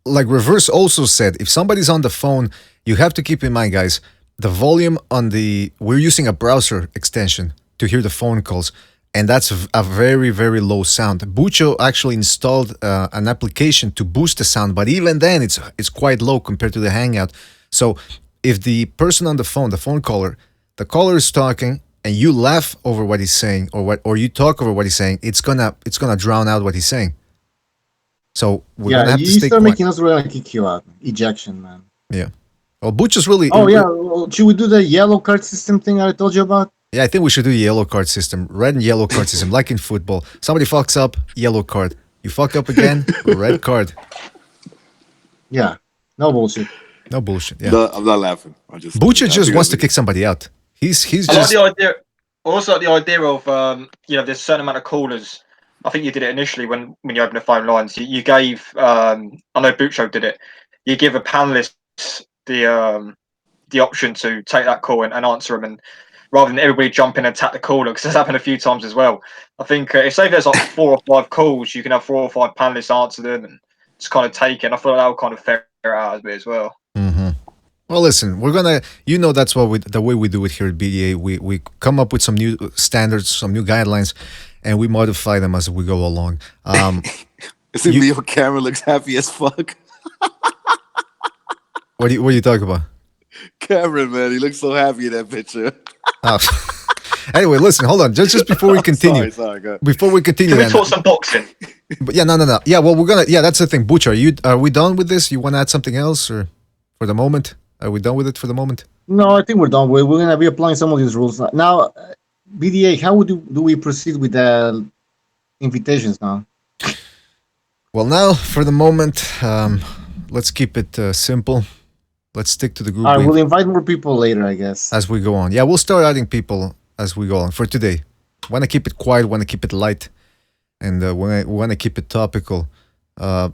Like Reverse also said, if somebody's on the phone, you have to keep in mind, guys, the volume we're using a browser extension to hear the phone calls, and that's a very, very low sound. Bucho actually installed an application to boost the sound, but even then it's quite low compared to the Hangout. So if the person on the phone, the phone caller, the caller is talking and you laugh over what he's saying, or you talk over what he's saying, it's gonna drown out what he's saying. So we're gonna have to stay start making us really kick you out. Ejection, man. Yeah. Well, Bucho's really... Oh, yeah. Well, should we do the yellow card system thing I told you about? Yeah, I think we should do yellow card system. Red and yellow card system, like in football. Somebody fucks up, yellow card. You fuck up again, red card. Yeah. No bullshit. No bullshit, yeah. I'm not laughing. Bucho just wants to kick somebody out. He's just... I like the idea. I also like the idea of, there's a certain amount of callers. I think you did it initially when you opened the phone lines. You gave, I know Bucho did it. You give a panelist the option to take that call and answer them, and rather than everybody jump in and attack the caller, because that's happened a few times as well. I think if there's like 4 or 5 calls, you can have 4 or 5 panelists answer them and just kind of take it. And I feel like that will kind of fair it out a bit as well. Mm-hmm. Well, listen, we're gonna, that's what the way we do it here at BDA. We come up with some new standards, some new guidelines, and we modify them as we go along. See me on camera looks happy as fuck. What are you talking about? Cameron, man, he looks so happy in that picture. Oh. Anyway, listen, hold on. Just before we continue. Sorry, go ahead. Before we continue, Can we then, talk some boxing? but yeah, no. Yeah, well, we're gonna. Yeah, that's the thing. Butcher, are we done with this? You want to add something else, or for the moment, are we done with it for the moment? No, I think we're done. We're going to be applying some of these rules now. BDA, how do we proceed with the invitations now? Well, now for the moment, let's keep it simple. Let's stick to the group All right, link we'll invite more people later, I guess. as we go on. Yeah, we'll start adding people as we go on. For today, want to keep it quiet, want to keep it light, and we want to keep it topical. By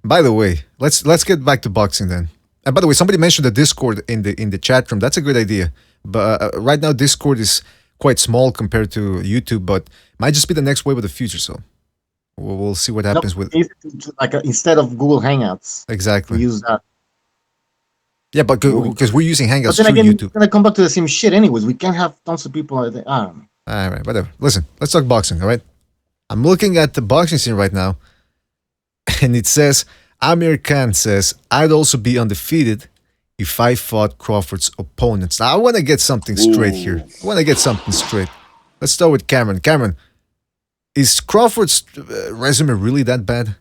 the way, let's get back to boxing then. And by the way, somebody mentioned the Discord in the chat room. That's a good idea. But right now, Discord is quite small compared to YouTube, but might just be the next wave of the future. So we'll see what happens with. Like instead of Google Hangouts, Exactly. we use that. Yeah, but because we're using Hangouts But then through again, YouTube. it's gonna come back to the same shit anyways. We can't have tons of people. I don't know. All right, whatever. Listen, let's talk boxing, all right? I'm looking at the boxing scene right now, and it says, Amir Khan says, I'd also be undefeated if I fought Crawford's opponents. Now, I want to get something straight here. I want to get something straight. Let's start with Cameron. Cameron, is Crawford's resume really that bad?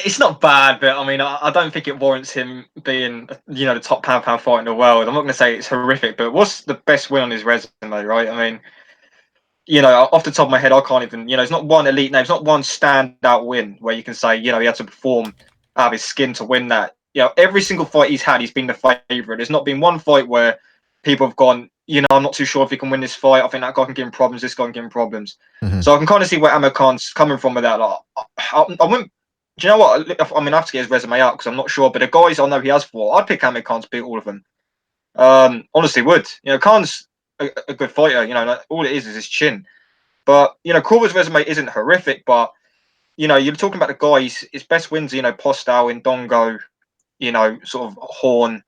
It's not bad, but I mean, I don't think it warrants him being, the top pound fighter in the world. I'm not going to say it's horrific, but what's the best win on his resume, right? I mean, off the top of my head, I can't even, it's not one elite name. It's not one standout win where you can say, he had to perform out of his skin to win that. Every single fight he's had, he's been the favorite. There's not been one fight where people have gone, I'm not too sure if he can win this fight. I think that guy can give him problems. This guy can give him problems. Mm-hmm. So I can kind of see where Amir Khan's coming from with that. Like, I wouldn't. Do you know what? I mean, I have to get his resume out because I'm not sure. But the guys I know he has fought, I'd pick Amir Khan to beat all of them. Honestly, would. Khan's a good fighter. All it is his chin. But Crawford's resume isn't horrific. But you're talking about the guys. His best wins, Postal, Indongo, sort of Horn.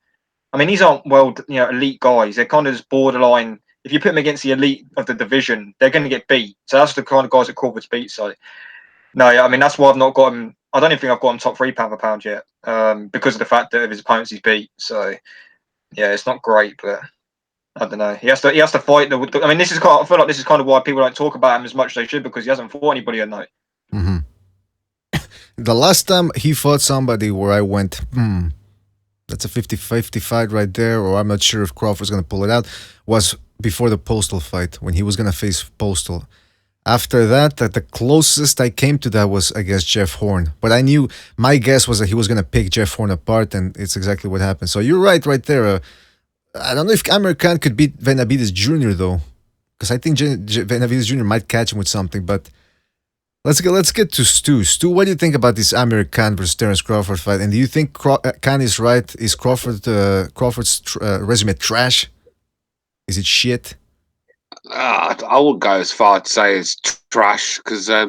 I mean, these aren't elite guys. They're kind of just borderline. If you put them against the elite of the division, they're going to get beat. So that's the kind of guys that Crawford's beat. So no, I mean, that's why I've not got him. I don't even think I've got him top 3 pound for pound yet, because of the fact that of his opponents he's beat. So yeah, it's not great, but I don't know. He has to fight. I mean, I feel like this is kind of why people don't talk about him as much as they should, because he hasn't fought anybody at night. Mm-hmm. The last time he fought somebody where I went, that's a 50-50 fight right there, or I'm not sure if Crawford's going to pull it out, was before the Postal fight, when he was going to face Postal. After that, the closest I came to that was against Jeff Horn. But I knew, my guess was that he was going to pick Jeff Horn apart, and it's exactly what happened. So you're right there. I don't know if Amir Khan could beat Benavidez Jr., though, because I think Benavidez Jr. might catch him with something. But let's get to Stu. Stu, what do you think about this Amir Khan versus Terence Crawford fight? And do you think Khan is right? Is Crawford's resume trash? Is it shit? I wouldn't go as far to say it's trash, because I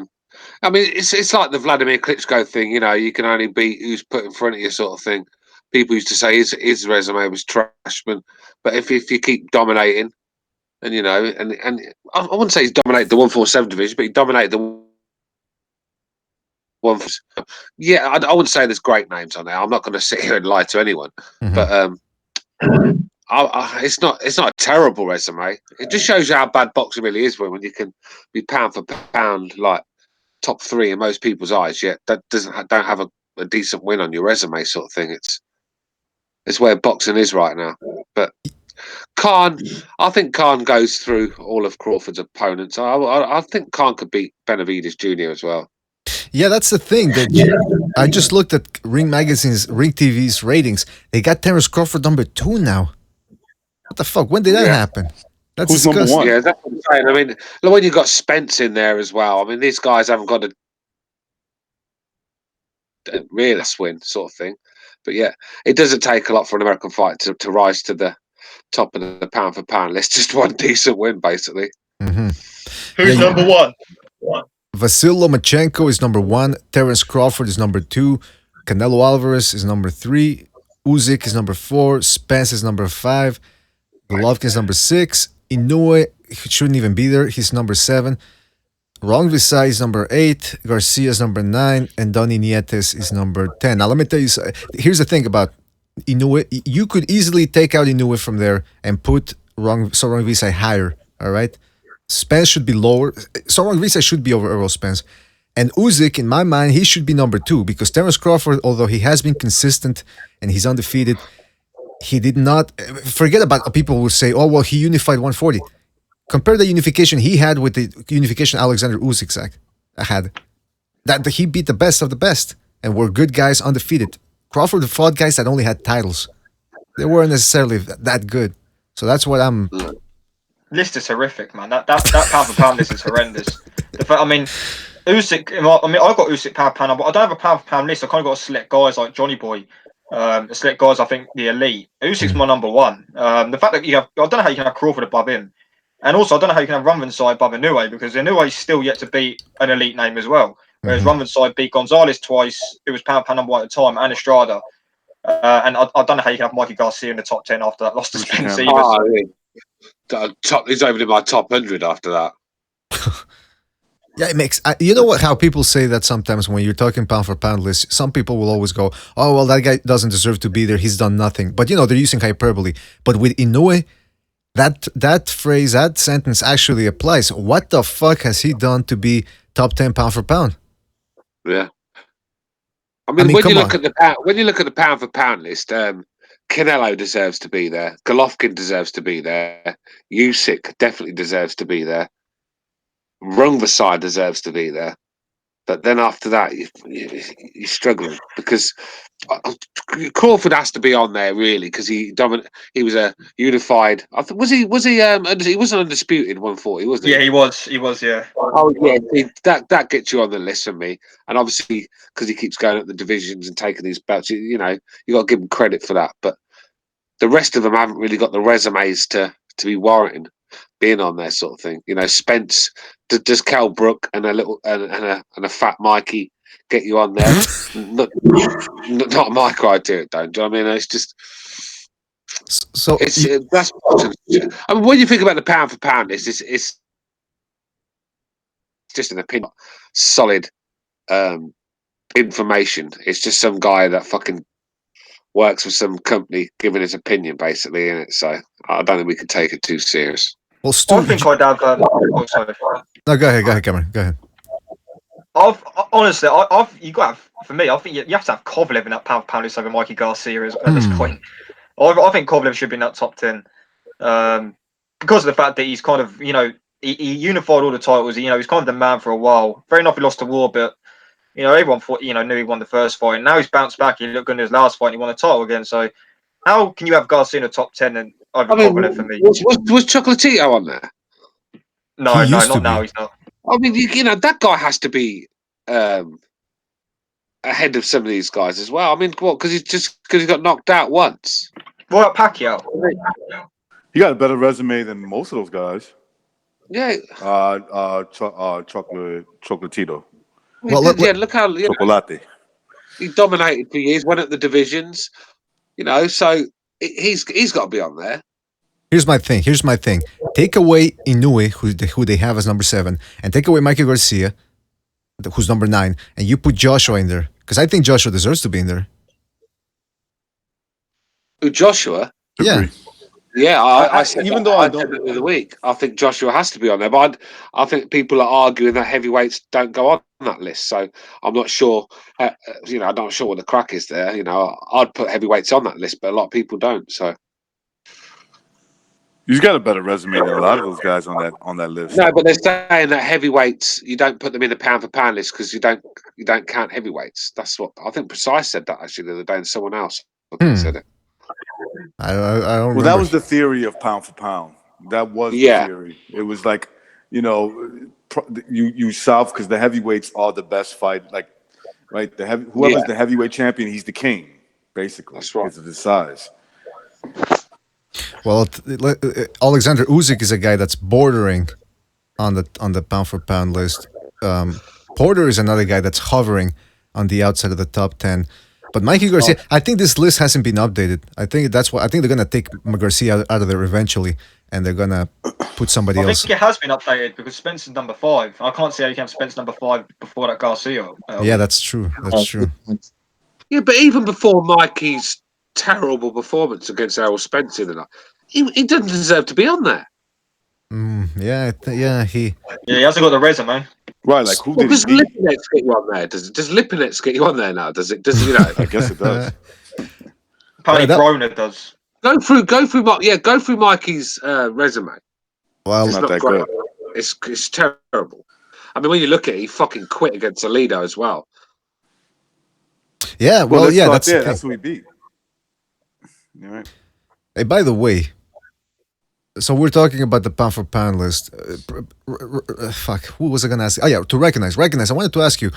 mean, it's like the Vladimir Klitschko thing. You can only beat who's put in front of you, sort of thing. People used to say his resume was trash, but if you keep dominating, and and I wouldn't say he's dominated the 147 division, but he dominated the one. Yeah, I wouldn't say there's great names on there. I'm not going to sit here and lie to anyone, but it's not a terrible resume. It just shows you how bad boxing really is when you can be pound for pound like top 3 in most people's eyes, yet that don't have a decent win on your resume, sort of thing. It's where boxing is right now. But Khan, I think Khan goes through all of Crawford's opponents. I think Khan could beat Benavidez Jr. as well. Yeah, that's the thing. I just looked at Ring Magazine's, Ring TV's ratings. They got Terence Crawford number 2 now. What the fuck? When did that happen? That's Who's number 1? Yeah, that's what I'm saying. I mean, when you've got Spence in there as well, I mean, these guys haven't got a real win, sort of thing. But yeah, it doesn't take a lot for an American fighter to rise to the top of the pound for pound list. Just one decent win, basically. Mm-hmm. Who's number 1? Vasyl Lomachenko is number 1. Terence Crawford is number 2. Canelo Alvarez is number 3. Usyk is number 4. Spence is number 5. Golovkin is number 6. Inoue shouldn't even be there. He's number 7. Wrong Visay is number 8, Garcia is number 9, and Donny Nietes is number 10. Now, let me tell you, here's the thing about Inoue. You could easily take out Inoue from there and put Wrong Visay higher, all right? Spence should be lower. Wrong Visay should be over Errol Spence. And Usyk, in my mind, he should be number 2 because Terence Crawford, although he has been consistent and he's undefeated, he did not... Forget about people who say, oh, well, he unified 140. Compare the unification he had with the unification Alexander Usyk had. That he beat the best of the best and were good guys undefeated. Crawford fought guys that only had titles. They weren't necessarily that good. So that's what I'm... List is horrific, man. That pound for pound list is horrendous. I mean, Usyk. I mean, I got Usyk pound for pound, but I don't have a pound for pound list. I kind of got to select guys like Johnny Boy. Select guys. I think the elite. Usyk's my number 1. The fact that you have, I don't know how you can have Crawford above him. And also, I don't know how you can have Rumvanside above Inoue because Inoue is still yet to beat an elite name as well. Whereas Rumvanside beat Gonzalez twice, who was pound number 1 at the time, and Estrada. And I don't know how you can have Mikey Garcia in the top 10 after that loss to Spence either. He's over in my top 100 after that. Yeah, it makes... you know what? How people say that sometimes when you're talking pound for pound list, some people will always go, oh, well, that guy doesn't deserve to be there. He's done nothing. But, they're using hyperbole. But with Inoue... That phrase, that sentence actually applies. What the fuck has he done to be top 10 pound for pound? Yeah. I mean when you look at the pound for pound list, Canelo deserves to be there. Golovkin deserves to be there. Usyk definitely deserves to be there. Rungvisai deserves to be there. But then after that, you struggle because Crawford has to be on there really because he was a unified. I think he wasn't undisputed 140, wasn't he? Yeah, he was. Yeah. Oh yeah, that gets you on the list for me. And obviously because he keeps going up the divisions and taking these belts, you got to give him credit for that. But the rest of them haven't really got the resumes to be warranting being on there, sort of thing. Spence. Does Cal Brook and a fat Mikey get you on there? not my criteria, don't you? I mean, it's just that's. I mean, when you think about the pound for pound, it's just an opinion, solid information. It's just some guy that fucking works for some company giving his opinion, basically, in it. So I don't think we can take it too serious. Well, Stu, I think I'd have. Sorry. No, go ahead, Cameron. Go ahead. Honestly, you got to have, for me. I think you have to have Kovalev in that pound for pound list over Mikey Garcia at this point. I think Kovalev should be in that top 10 because of the fact that he's kind of he unified all the titles. He's kind of the man for a while. Fair enough, he lost the war, but everyone thought knew he won the first fight. And now he's bounced back. He looked good in his last fight. And he won the title again. So how can you have Garcia in the top 10 and over Kovalev for me? Was Chocolatito on there? No, not now. He's not. I mean, that guy has to be ahead of some of these guys as well. I mean, what? Because he got knocked out once. What about Pacquiao? He got a better resume than most of those guys. Yeah. Chocolatito. Well, look how Chocolate. He dominated for years. Went at the divisions. So he's got to be on there. Here's my thing. Take away Inoue, who they have as number 7, and take away Mikey Garcia, who's number 9, and you put Joshua in there. Because I think Joshua deserves to be in there. Who, Joshua? Yeah. Yeah, I said even though I don't of the week, I think Joshua has to be on there. But I think people are arguing that heavyweights don't go on that list. So I'm not sure. I'm not sure what the crack is there. I'd put heavyweights on that list, but a lot of people don't. So. He's got a better resume than a lot of those guys on that list. No, but they're saying that heavyweights, you don't put them in the pound for pound list because you don't count heavyweights. That's what I think. Precise said that actually the other day, and someone else said it. I don't remember. Well, that was the theory of pound for pound. That was the theory. It was like, you south because the heavyweights are the best fight. Like, right? Whoever's the heavyweight champion, he's the king, basically. That's right. Because of his size. Well, Alexander Usyk is a guy that's bordering on the pound for pound list. Porter is another guy that's hovering on the outside of the top 10. But Mikey Garcia, I think this list hasn't been updated. I think they're gonna take Garcia out of there eventually and they're gonna put somebody I else. think it has been updated because Spencer's number 5. I can't see how you can have Spence number 5 before that Garcia. Yeah, that's true. That's true. Yeah, but even before Mikey's terrible performance against Errol Spence the night, he doesn't deserve to be on there. Yeah, he hasn't got the resume. Right, like who did does he beat? Lipinets get you on there? Does Lipinets get you on there now? Does it? Does you know? I guess it does. Apparently, Broner does. Go through Mikey's resume. Well, It's not that great. good. It's terrible. I mean, when you look at it, he fucking quit against Alito as well. Yeah, well, let's yeah, start that's there. the thing. That's who he beat. All right. Hey, by the way, so we're talking about the pound for pound list. Fuck, who was I gonna ask? Oh yeah, to recognize. I wanted to ask you.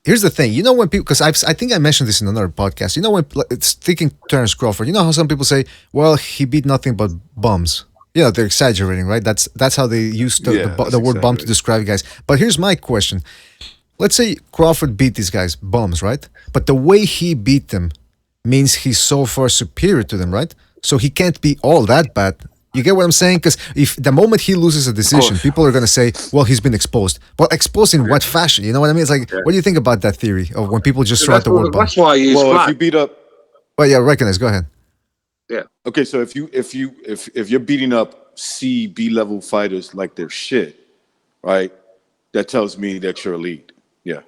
Here's the thing, you know when people, because I think I mentioned this in another podcast. You know when it's thinking Terence Crawford. You know how some people say, "Well, he beat nothing but bums." You know, they're exaggerating, right? That's how they use the word bum to describe guys. But here's my question: let's say Crawford beat these guys bums, right? But the way he beat them means he's so far superior to them, right? So he can't be all that bad. You get what I'm saying? Because if the moment he loses a decision, people are going to say, well, he's been exposed. Well, exposed in what fashion? You know what I mean? It's like, what do you think about that theory of when people just throw out the word bum? That's why I use if you beat up. Well, yeah, recognize. Go ahead. Yeah. Okay, so if you're beating up C, B level fighters like they're shit, right? That tells me that you're elite. Yeah.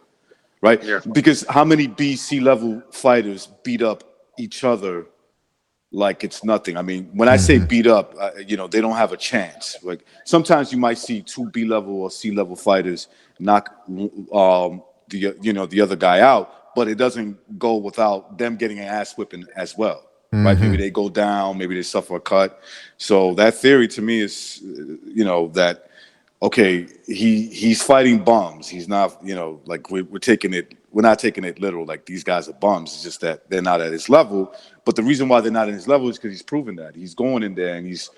Right? Yeah. Because how many B, C level fighters beat up each other like it's nothing? I mean, when I say beat up, they don't have a chance. Like sometimes you might see 2 B level or C level fighters knock the other guy out, but it doesn't go without them getting an ass whipping as well. Right? Maybe they go down, maybe they suffer a cut. So that theory to me is, that okay, he's fighting bums. He's not, like we're not taking it literal. Like these guys are bums. It's just that they're not at his level. But the reason why they're not at his level is because he's proven that he's going in there and he's,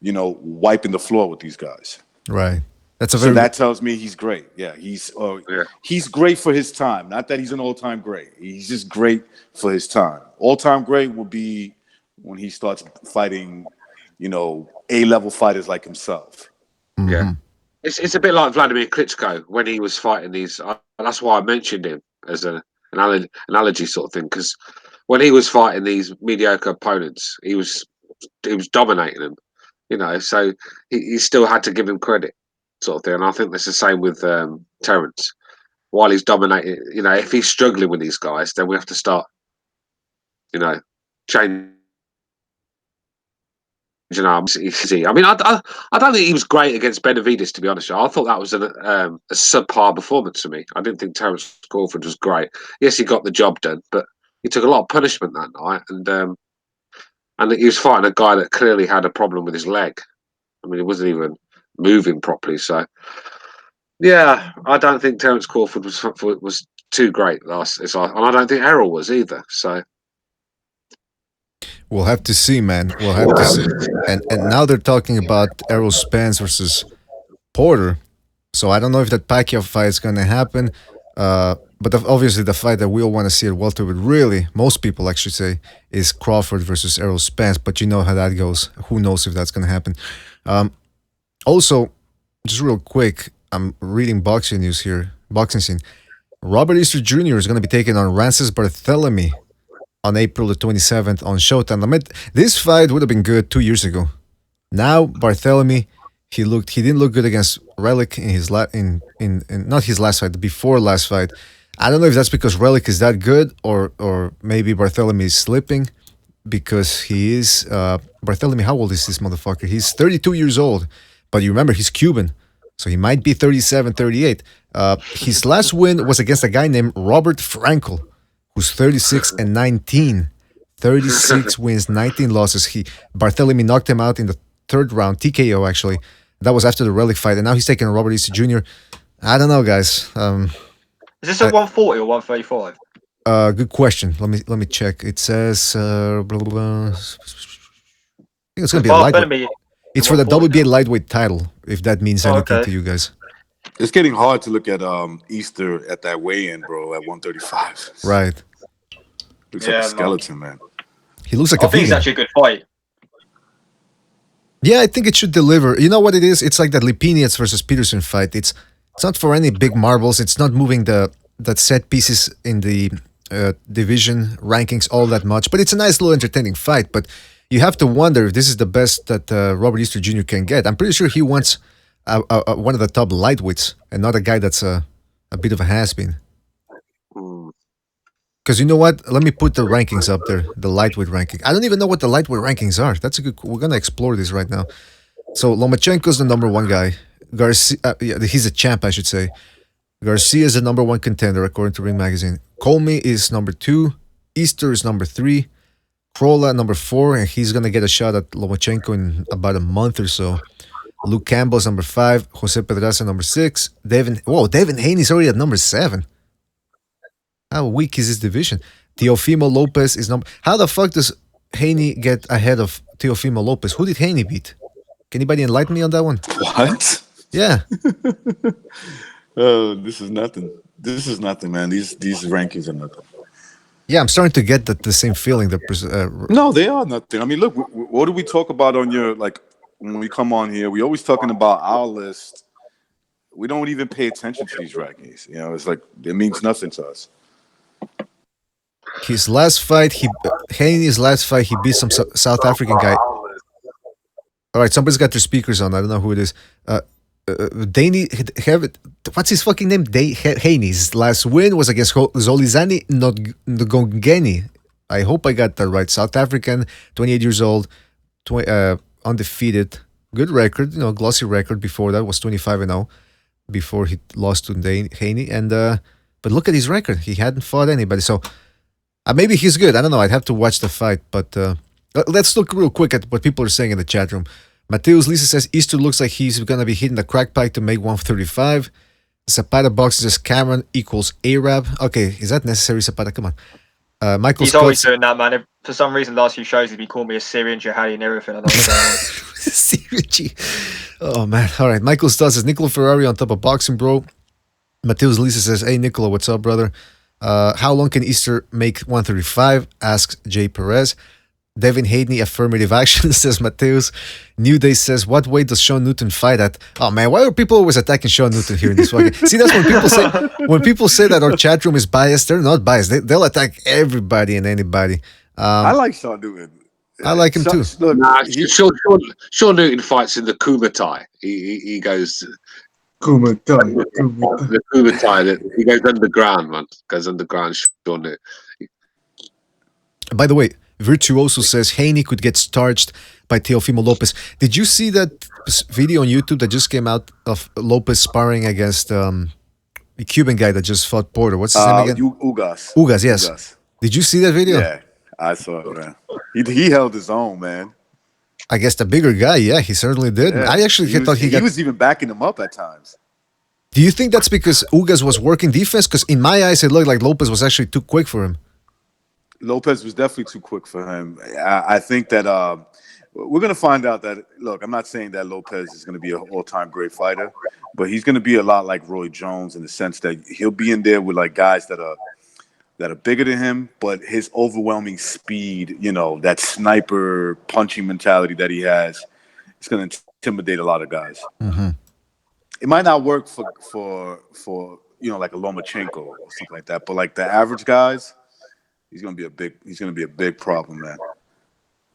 wiping the floor with these guys. Right. So that tells me he's great. Yeah, he's great for his time. Not that he's an all-time great. He's just great for his time. All-time great will be when he starts fighting, A-level fighters like himself. Yeah. It's a bit like Vladimir Klitschko when he was fighting these. That's why I mentioned him as an analogy sort of thing, because when he was fighting these mediocre opponents, he was dominating them. So he still had to give him credit, sort of thing. And I think that's the same with Terence. While he's dominating, if he's struggling with these guys, then we have to start, changing. I mean, I don't think he was great against Benavidez, to be honest. I thought that was a subpar performance for me. I didn't think Terence Crawford was great. Yes, he got the job done, but he took a lot of punishment that night, and he was fighting a guy that clearly had a problem with his leg. I mean, he wasn't even moving properly. So, yeah, I don't think Terence Crawford was too great last, and I don't think Errol was either. So. We'll have to see, man. We'll have to see. And now they're talking about Errol Spence versus Porter. So I don't know if that Pacquiao fight is going to happen. But obviously the fight that we all want to see at welterweight, really, most people actually say, is Crawford versus Errol Spence. But you know how that goes. Who knows if that's going to happen. Also, just real quick, I'm reading boxing news here. Boxing scene. Robert Easter Jr. is going to be taking on Rances Barthélemy on April the 27th on Showtime. I mean, this fight would have been good 2 years ago. Now Barthélemy, he didn't look good against Relic in his not his last fight, the before last fight. I don't know if that's because Relic is that good or maybe Barthélemy is slipping because he is Barthélemy. How old is this motherfucker? He's 32 years old, but you remember he's Cuban, so he might be 37, 38. His last win was against a guy named Robert Frankel, who's 36 and 19. 36 wins, 19 losses. Barthélemy knocked him out in the third round, TKO actually. That was after the Relic fight, and now he's taking Robert Easter Jr. I don't know, guys. Is this at 140 or 135? Good question. Let me check. It says blah, blah, blah. I think it's gonna be a lightweight. It's for the WBA lightweight title, if that means anything to you guys. It's getting hard to look at Easter at that weigh-in, bro, at 135. Right. Looks like a skeleton, man. He looks like I think it's actually a good fight. Yeah, I think it should deliver. You know what it is? It's like that Lipinets versus Peterson fight. It's not for any big marbles. It's not moving that set pieces in the division rankings all that much. But it's a nice little entertaining fight. But you have to wonder if this is the best that Robert Easter Jr. can get. I'm pretty sure he wants one of the top lightweights and not a guy that's a bit of a has-been. Because you know what? Let me put the rankings up there, the lightweight ranking. I don't even know what the lightweight rankings are. That's a good. We're gonna explore this right now. So Lomachenko's the number one guy. Garcia, yeah, he's a champ, I should say. Garcia is the number one contender according to Ring Magazine. Colmy is number 2. Easter is number 3. Krola number 4, and he's gonna get a shot at Lomachenko in about a month or so. Luke Campbell's number 5. Jose Pedraza number 6. Devin Haney's already at number 7. How weak is this division? Teofimo Lopez is number. How the fuck does Haney get ahead of Teofimo Lopez? Who did Haney beat? Can anybody enlighten me on that one? What? Yeah. Oh, this is nothing. This is nothing, man. These rankings are nothing. Yeah, I'm starting to get the same feeling. No, they are nothing. I mean, look, what do we talk about on your, like, when we come on here? We always talking about our list. We don't even pay attention to these rankings. You know, it's like it means nothing to us. His last fight, Haney's last fight, he beat some South African guy. All right, somebody's got their speakers on. I don't know who it is. What's his fucking name? Haney's last win was against Zolizani Ngongeni. I hope I got that right. South African, 28 years old, undefeated. Good record, glossy record. Before that was 25-0 before he lost to Haney. And but look at his record. He hadn't fought anybody. So maybe he's good. I don't know. I'd have to watch the fight. But let's look real quick at what people are saying in the chat room. Mateus Lisa says Easter looks like he's going to be hitting the crack pipe to make 135. Zapata Box says Cameron equals Arab. Okay, is that necessary, Zapata? Come on. Michael He's Scott, always doing that, man. For some reason, last few shows, he's been calling me a Syrian jihadi and everything. I don't know. Syrian. Oh, man. All right. Michael Stott says Nicola Ferrari on top of boxing, bro. Mateus Lisa says, hey, Nicola, what's up, brother? How long can Easter make 135? Asks Jay Perez. Devin Haney, affirmative action, says Mateus. New Day says, what weight does Sean Newton fight at? Oh, man, why are people always attacking Sean Newton here in this fucking... See, that's when people say that our chat room is biased. They're not biased. They'll attack everybody and anybody. I like Sean Newton. I like him too. Look, Sean Newton fights in the Kumatai. He goes... Kumatai. The Kumatai. He goes underground, man. Goes underground, Sean Newton. By the way, Virtuoso says Haney could get starched by Teofimo Lopez. Did you see that video on YouTube that just came out of Lopez sparring against the Cuban guy that just fought Porter? What's his name again? Ugas, yes. Ugas. Did you see that video? Yeah, I saw it, man. He held his own, man. I guess the bigger guy, yeah, he certainly did. Yeah. I actually thought he was even backing him up at times. Do you think that's because Ugas was working defense? Because in my eyes, it looked like Lopez was actually too quick for him. Lopez was definitely too quick for him. I think that we're going to find out that, look, I'm not saying that Lopez is going to be an all-time great fighter, but he's going to be a lot like Roy Jones in the sense that he'll be in there with like guys that are bigger than him, but his overwhelming speed, that sniper punching mentality that he has, it's going to intimidate a lot of guys. Mm-hmm. It might not work for like a Lomachenko or something like that, but like the average guys, he's gonna be a big problem, man.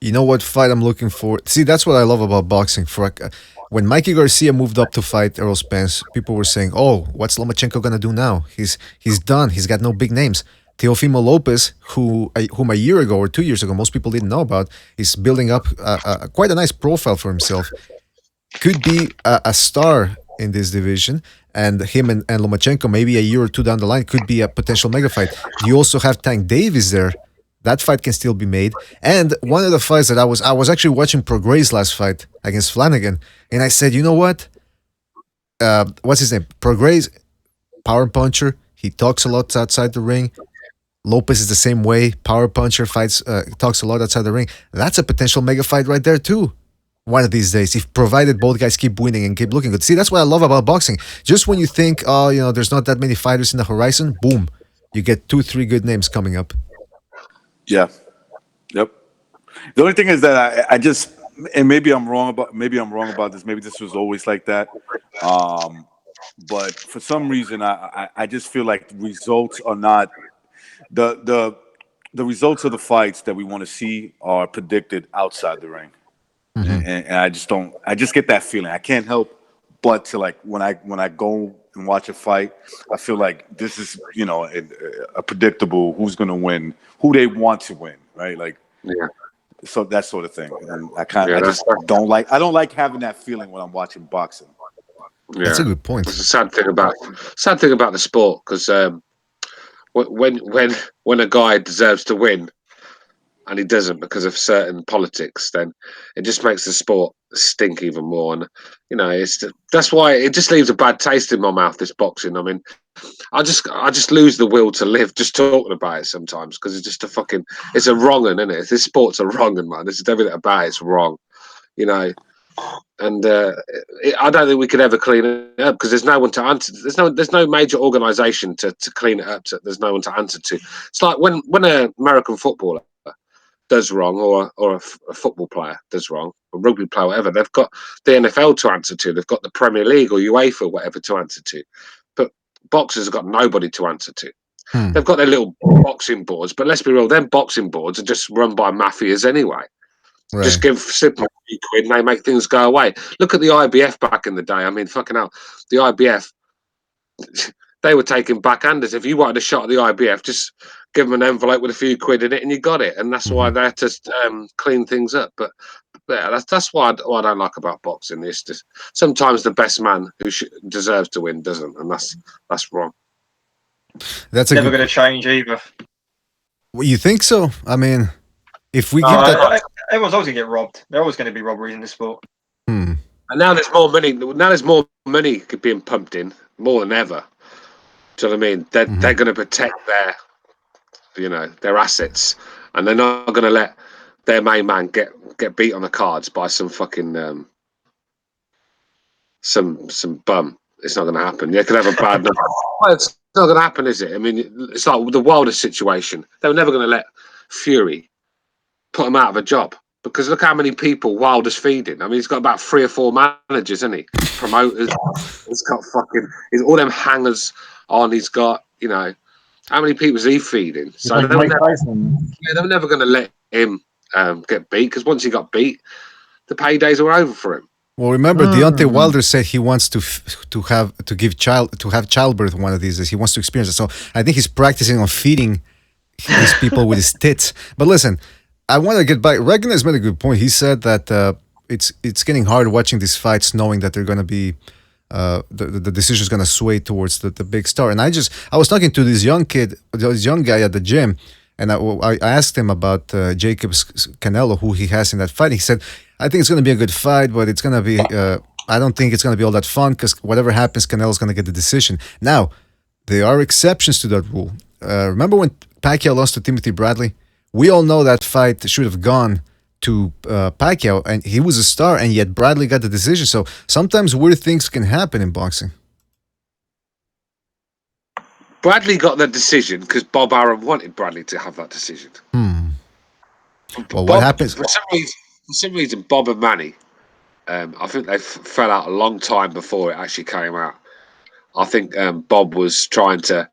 You know what fight I'm looking for? See, that's what I love about boxing. When Mikey Garcia moved up to fight Errol Spence, people were saying, "Oh, what's Lomachenko gonna do now? He's done. He's got no big names." Teofimo Lopez, whom a year ago or 2 years ago most people didn't know about, is building up quite a nice profile for himself. Could be a star in this division, and him and Lomachenko maybe a year or two down the line could be a potential mega fight. You also have Tank Davis there. That fight can still be made. And one of the fights that I was actually watching Progray's last fight against Flanagan, and I said, you know what? What's his name? Progray's power puncher. He talks a lot outside the ring. Lopez is the same way. Power puncher talks a lot outside the ring. That's a potential mega fight right there too. One of these days, if provided both guys keep winning and keep looking good. See, that's what I love about boxing. Just when you think, there's not that many fighters in the horizon, boom, you get 2-3 good names coming up. Yeah. Yep. The only thing is that I just, and maybe I'm wrong about this. Maybe this was always like that. But for some reason, I just feel like results are not the results of the fights that we want to see are predicted outside the ring, and I just don't. I just get that feeling. I can't help but to like when I go and watch a fight, I feel like this is a predictable who's going to win, who they want to win, right? Like so that sort of thing. And I don't like having that feeling when I'm watching boxing. Yeah. That's a good point. It's a sad thing about the sport because when a guy deserves to win and he doesn't because of certain politics, then it just makes the sport stink even more. And that's why it just leaves a bad taste in my mouth. This boxing. I mean, I just lose the will to live just talking about it sometimes because it's just it's a wrong un, isn't it? This sport's a wrong un, man. This is everything about it's wrong, And I don't think we could ever clean it up because there's no one to answer. There's no major organisation to clean it up. There's no one to answer to. It's like when an American footballer does wrong, or a football player does wrong, a rugby player, whatever. They've got the NFL to answer to. They've got the Premier League or UEFA, whatever, to answer to. But boxers have got nobody to answer to. They've got their little boxing boards, but let's be real, them boxing boards are just run by mafias anyway. Right. Just give simple quid and they make things go away. Look at the IBF back in the day. I mean, fucking hell, the IBF, they were taking backhanders. If you wanted a shot at the IBF, just give them an envelope with a few quid in it and you got it. And that's why they're just clean things up. But yeah, that's what I don't like about boxing. It's just sometimes the best man who deserves to win doesn't, and that's wrong. That's never going to change either. Well, you think so? I mean, if we give that, everyone's always going to get robbed. There's always going to be robberies in this sport. And now there's more money. Now there's more money being pumped in, more than ever. Do you know what I mean? They're going to protect their assets, and they're not going to let their main man get beat on the cards by some fucking some bum. It's not going to happen. They could have a bad number. Well, it's not going to happen, is it? I mean, it's like the Wilder situation. They were never going to let Fury put him out of a job because look how many people Wilder's feeding. I mean, he's got about 3 or 4 managers, hasn't he? Promoters. He's got he's all them hangers on. He's got, how many people is he feeding? So like they were never going to let him get beat because once he got beat, the paydays were over for him. Well, remember, Deontay Wilder said he wants to have childbirth one of these days. He wants to experience it. So I think he's practicing on feeding these people with his tits. But listen, I want to get back. Regan has made a good point. He said that it's getting hard watching these fights, knowing that they're going to be the decision is going to sway towards the big star. And I was talking to this young guy at the gym, and I asked him about Jacob's Canelo, who he has in that fight. He said, I think it's going to be a good fight, but it's going to be, I don't think it's going to be all that fun because whatever happens, Canelo's going to get the decision. Now, there are exceptions to that rule. Remember when Pacquiao lost to Timothy Bradley? We all know that fight should have gone to Pacquiao, and he was a star, and yet Bradley got the decision. So sometimes weird things can happen in boxing. Bradley got the decision because Bob Arum wanted Bradley to have that decision. Well, what happens? For some reason, Bob and Manny, I think they fell out a long time before it actually came out. I think Bob was trying to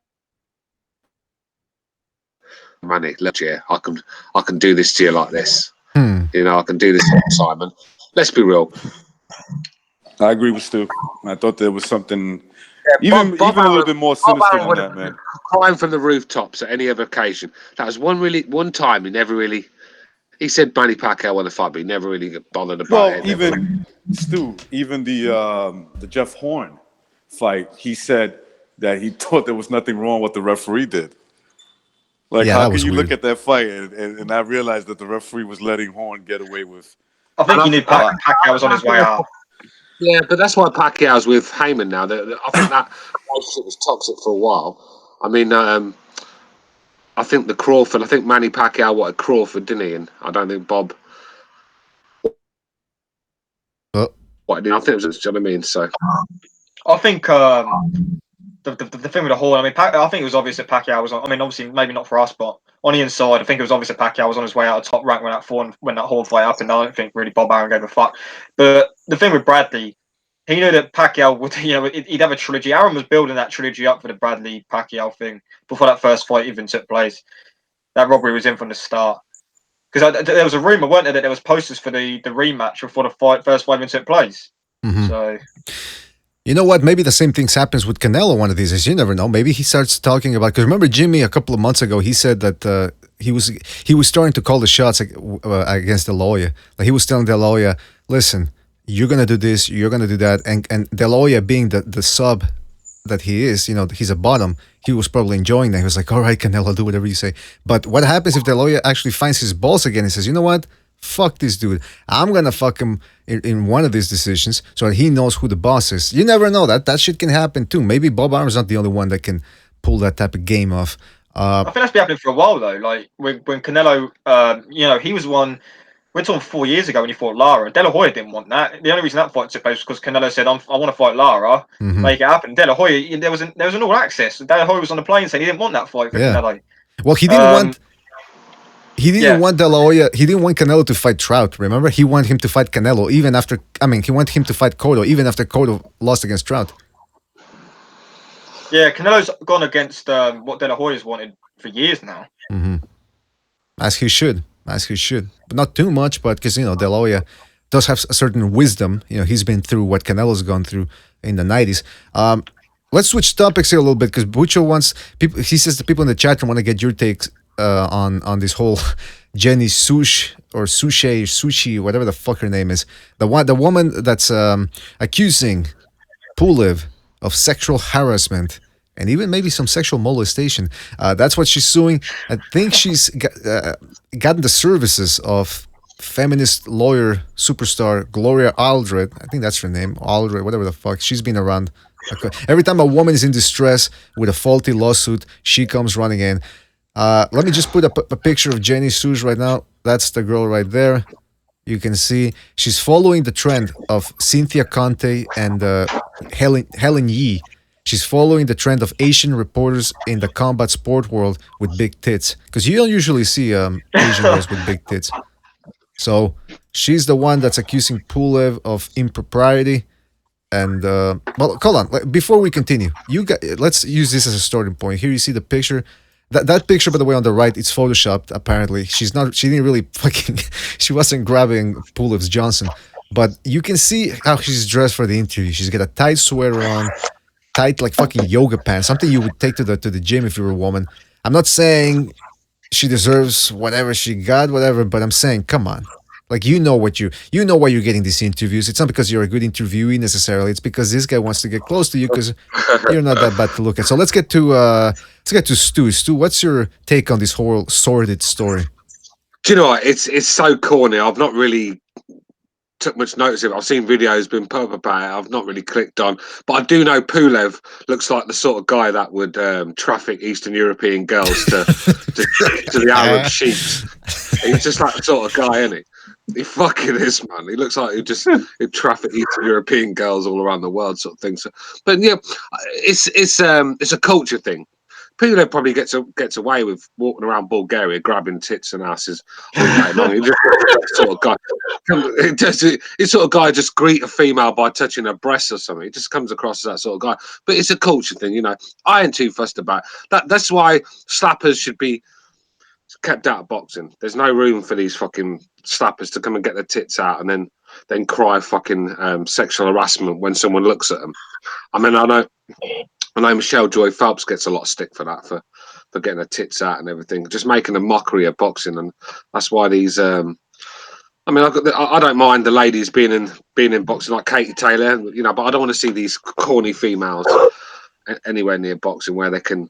Manny, look, yeah, I can do this to you like this. I can do this to Simon. Let's be real. I agree with Stu. I thought there was something even a little bit more sinister than that, man. Crying from the rooftops at any other occasion. That was one time he never really. He said Manny Pacquiao won the fight, but he never really got bothered about it. Even Stu, even the Jeff Horn fight, he said that he thought there was nothing wrong with what the referee did. Like, yeah, how can you look at that fight and not realize that the referee was letting Horn get away with? I think he knew Pacquiao was on his way out. Yeah, but that's why Pacquiao's with Heyman now. I think that relationship was toxic for a while. I mean, I think Manny Pacquiao wanted Crawford, didn't he? And I don't think Bob. I think it was, do you know what I mean? So, I think the thing with the Hall. I mean, I think it was obvious that Pacquiao was on. I mean, obviously, maybe not for us, but on the inside, I think it was obvious that Pacquiao was on his way out of top rank when that Hall fight happened. I don't think really Bob Arum gave a fuck. But the thing with Bradley, he knew that Pacquiao would, he'd have a trilogy. Arum was building that trilogy up for the Bradley Pacquiao thing before that first fight even took place. That robbery was in from the start. Because there was a rumor, weren't there, that there was posters for the rematch before the first fight even took place. Mm-hmm. So. You know what? Maybe the same thing happens with Canelo one of these days. You never know. Maybe he starts talking about, because remember Jimmy a couple of months ago, he said that he was starting to call the shots against De La Hoya. Like he was telling De La Hoya, listen, you're gonna do this, you're gonna do that, and De La Hoya being the sub that he is, he's a bottom. He was probably enjoying that. He was like, all right, Canelo, do whatever you say. But what happens if De La Hoya actually finds his balls again and says, you know what? Fuck this dude. I'm gonna fuck him in one of these decisions so that he knows who the boss is. You never know. That shit can happen too. Maybe Bob Arum's not the only one that can pull that type of game off. I think that's been happening for a while though. Like when Canelo, he was one. We're talking 4 years ago when he fought Lara. De La Hoya didn't want that. The only reason that fight took place was because Canelo said, "I want to fight Lara, make it happen." De La Hoya, there was an all access. De La Hoya was on the plane saying he didn't want that fight for Canelo. Well, he didn't want. He didn't want De La Hoya. He didn't want Canelo to fight Trout. Remember, he wanted him to fight Canelo even after. I mean, he wanted him to fight Cotto even after Cotto lost against Trout. Yeah, Canelo's gone against what De La Hoya's wanted for years now. Mm-hmm. As he should, but not too much. But because De La Hoya does have a certain wisdom. He's been through what Canelo's gone through in the '90s. Let's switch topics here a little bit because Bucho wants people. He says the people in the chat room want to get your takes on this whole Jenny Sushe or Sushi, whatever the fuck her name is. The woman that's accusing Pulev of sexual harassment and even maybe some sexual molestation. That's what she's suing. I think she's gotten the services of feminist lawyer superstar Gloria Aldred. I think that's her name, Aldred, whatever the fuck. She's been around. Every time a woman is in distress with a faulty lawsuit, she comes running in. Let me just put a picture of Jenny Sushe right now. That's the girl right there. You can see she's following the trend of Cynthia Conte and Helen Yee. She's following the trend of Asian reporters in the combat sport world with big tits. Because you don't usually see Asian girls with big tits. So she's the one that's accusing Pulev of impropriety. And, well, hold on. Before we continue, let's use this as a starting point. Here you see the picture. That picture, by the way, on the right, it's photoshopped, apparently. She didn't really she wasn't grabbing Pulev's Johnson. But you can see how she's dressed for the interview. She's got a tight sweater on, tight like fucking yoga pants, something you would take to the gym if you were a woman. I'm not saying she deserves whatever she got, whatever, but I'm saying, come on. Like, you know why you're getting these interviews. It's not because you're a good interviewee necessarily. It's because this guy wants to get close to you because you're not that bad to look at. So let's get to Stu. Stu, what's your take on this whole sordid story? Do you know what? It's so corny. I've not really took much notice of it. I've seen videos been put up about it. I've not really clicked on, but I do know Pulev looks like the sort of guy that would traffic Eastern European girls to the Arab sheiks. He's just like the sort of guy, isn't he? He fucking is, man. He looks like he'd traffic Eastern European girls all around the world, sort of thing. So, but yeah, it's a culture thing. Pulev probably gets away with walking around Bulgaria grabbing tits and asses all day long. He's just sort of guy. This sort of guy just greet a female by touching her breasts or something. He just comes across as that sort of guy. But it's a culture thing, I ain't too fussed about that. That's why slappers should be kept out of boxing. There's no room for these fucking slappers to come and get their tits out and then cry fucking sexual harassment when someone looks at them. I mean, I know Michelle Joy Phelps gets a lot of stick for that, for getting her tits out and everything, just making a mockery of boxing, and that's why these. I mean, I don't mind the ladies being in boxing like Katie Taylor, but I don't want to see these corny females anywhere near boxing where they can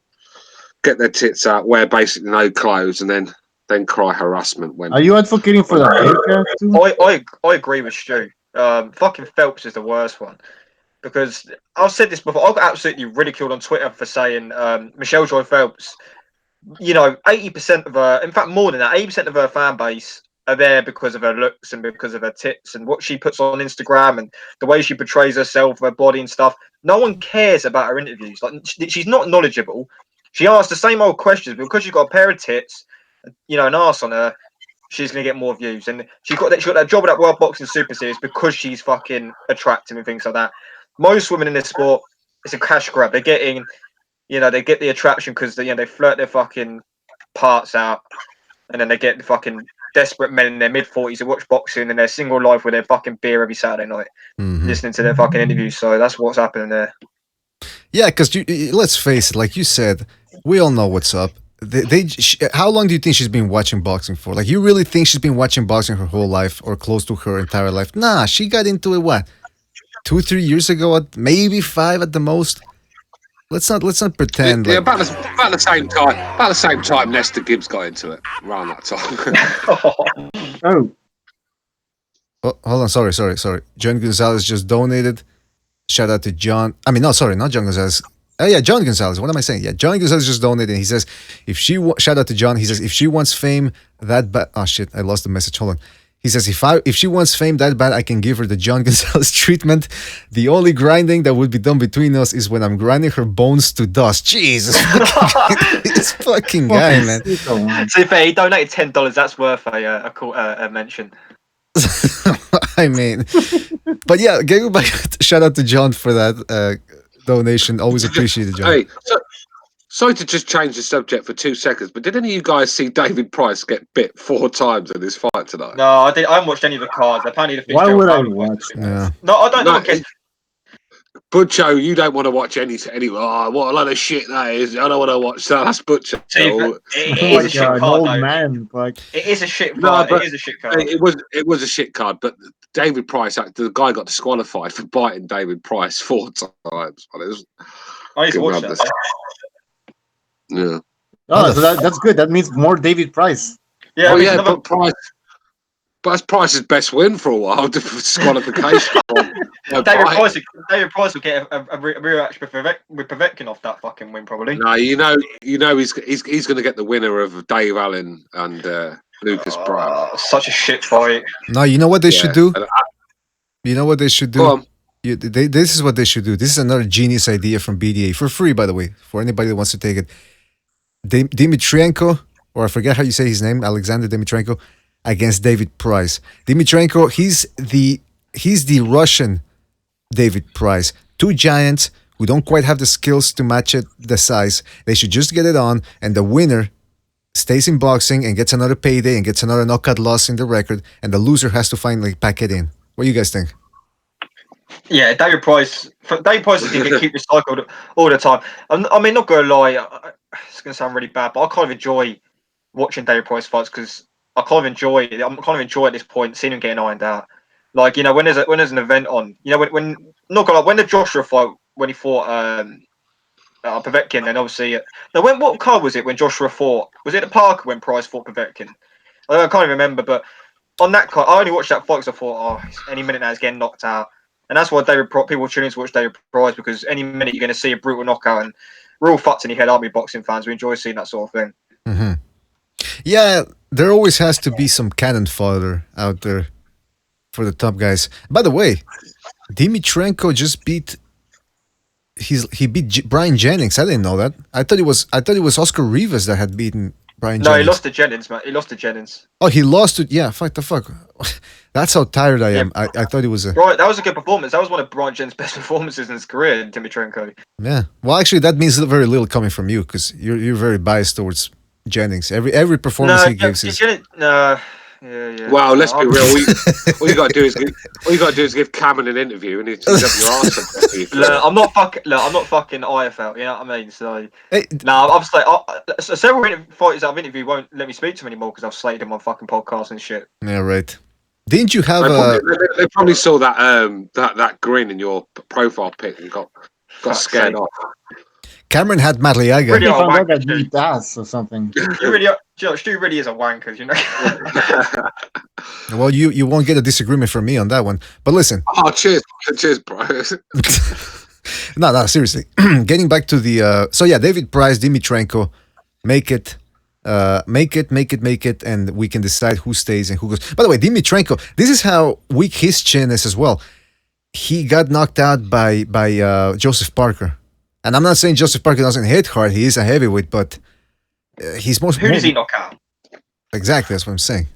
get their tits out, wear basically no clothes, and then cry harassment when. Are you advocating for that? I agree with Stu. Fucking Phelps is the worst one. Because I've said this before, I got absolutely ridiculed on Twitter for saying Michelle Joy Phelps, 80% of her, in fact more than that, 80% of her fan base are there because of her looks and because of her tits and what she puts on Instagram and the way she portrays herself, her body and stuff. No one cares about her interviews. Like, she's not knowledgeable. She asks the same old questions, but because she's got a pair of tits, you know, an arse on her, she's gonna get more views. And she got that job at that World Boxing Super Series because she's fucking attractive and things like that. Most women in this sport, it's a cash grab. They're getting, you know, they get the attraction because they flirt their fucking parts out, and then they get the fucking desperate men in their mid-40s who watch boxing in their single life with their fucking beer every Saturday night, listening to their fucking interviews. So that's what's happening there. Yeah, because let's face it, like you said, we all know what's up. How long do you think she's been watching boxing for? Like, you really think she's been watching boxing her whole life or close to her entire life? Nah, she got into it, what, 2-3 years ago, maybe 5 at the most. Let's not pretend. Yeah, about the same time. About the same time, Nesta Gibbs got into it. Around that time. Oh, hold on. Sorry. John Gonzalez just donated. Shout out to John. I mean, no, sorry, not John Gonzalez. Oh yeah, John Gonzalez. What am I saying? Yeah, John Gonzalez just donated. He says, shout out to John. He says, if she wants fame that bad. Oh shit, I lost the message. Hold on. He says, if she wants fame that bad, I can give her the John Gonzalez treatment. The only grinding that would be done between us is when I'm grinding her bones to dust. Jesus. This fucking guy, man. So if he donated $10, that's worth a mention. I mean, but yeah, shout out to John for that donation. Always appreciate it, John. Hey, sorry to just change the subject for 2 seconds, but did any of you guys see David Price get bit 4 times in this fight tonight? No, I haven't watched any of the cards. Apparently, why would I watch? Yeah. No, I don't know. Butcho, you don't want to watch any. Oh, what a lot of shit that is! I don't want to watch that. That's Butcho. It is a shit card, old though. Man, like... It is a shit card. It is a shit card. It was a shit card, but David Price, the guy got disqualified for biting David Price 4 times. I need to watch that. Yeah. Oh, so that's good. That means more David Price. Yeah, but Price. But that's Price's best win for a while. Disqualification. David Price will get a rematch with Povetkin off that fucking win, probably. No, you know, he's going to get the winner of Dave Allen and Lucas Brown. Such a shit fight. No, you know what they should do? You know what they should do? This is what they should do. This is another genius idea from BDA for free, by the way, for anybody that wants to take it. Dimitrienko, or I forget how you say his name, Alexander Dimitrienko, against David Price. Dimitrienko, he's the Russian David Price. 2 giants who don't quite have the skills to match it, the size. They should just get it on, and the winner stays in boxing and gets another payday and gets another knockout loss in the record, and the loser has to finally pack it in. What do you guys think? Yeah, David Price is going to keep recycled all the time. I mean, not going to lie, it's going to sound really bad, but I kind of enjoy watching David Price fights because I'm kind of enjoy at this point seeing him getting ironed out. Like, you know, when there's an event on, you know, when the Joshua fight when he fought Povetkin, and obviously, what card was it when Joshua fought? Was it at Parker when Price fought Povetkin? I can't even remember, but on that card, I only watched that fight because I thought, any minute now he's getting knocked out. And that's why people tune in to watch David Price, because any minute you're going to see a brutal knockout, and we're all fucked in your head, aren't we, boxing fans? We enjoy seeing that sort of thing. Mm-hmm. Yeah, there always has to be some cannon fodder out there for the top guys. By the way, Dimitrienko just beat Brian Jennings. I didn't know that. I thought it was Oscar Rivas that had beaten Brian Jennings. No, he lost to Jennings, man. He lost to Jennings. Oh, he lost to... Yeah, fuck the fuck. That's how tired I am. I thought it was a... Right, that was a good performance. That was one of Brian Jennings' best performances in his career, Dimitrienko. Yeah. Well, actually, that means very little coming from you, because you're very biased towards Jennings. Every performance he gives is... Yeah. Wow, let's be real. All you got to do is give Cameron an interview, and he's up your arse. Look, I'm not fucking IFL. You know what I mean? So several fighters I've interviewed won't let me speak to him anymore because I've slated him on fucking podcasts and shit. Yeah, right. Didn't you have They probably saw that grin in your profile pic and got scared off. Cameron had Madliaga. Really found out that beat ass or something. Stu really is a wanker, you know. Well, you won't get a disagreement from me on that one. But listen. Oh, cheers, bro. No, seriously. Getting back to the... So yeah, David Price, Dimitrienko, make it Make it, and we can decide who stays and who goes. By the way, Dimitrenko, this is how weak his chin is as well. He got knocked out by Joseph Parker, and I'm not saying Joseph Parker doesn't hit hard. He is a heavyweight, but he's most. Who does he knock out? Exactly, that's what I'm saying.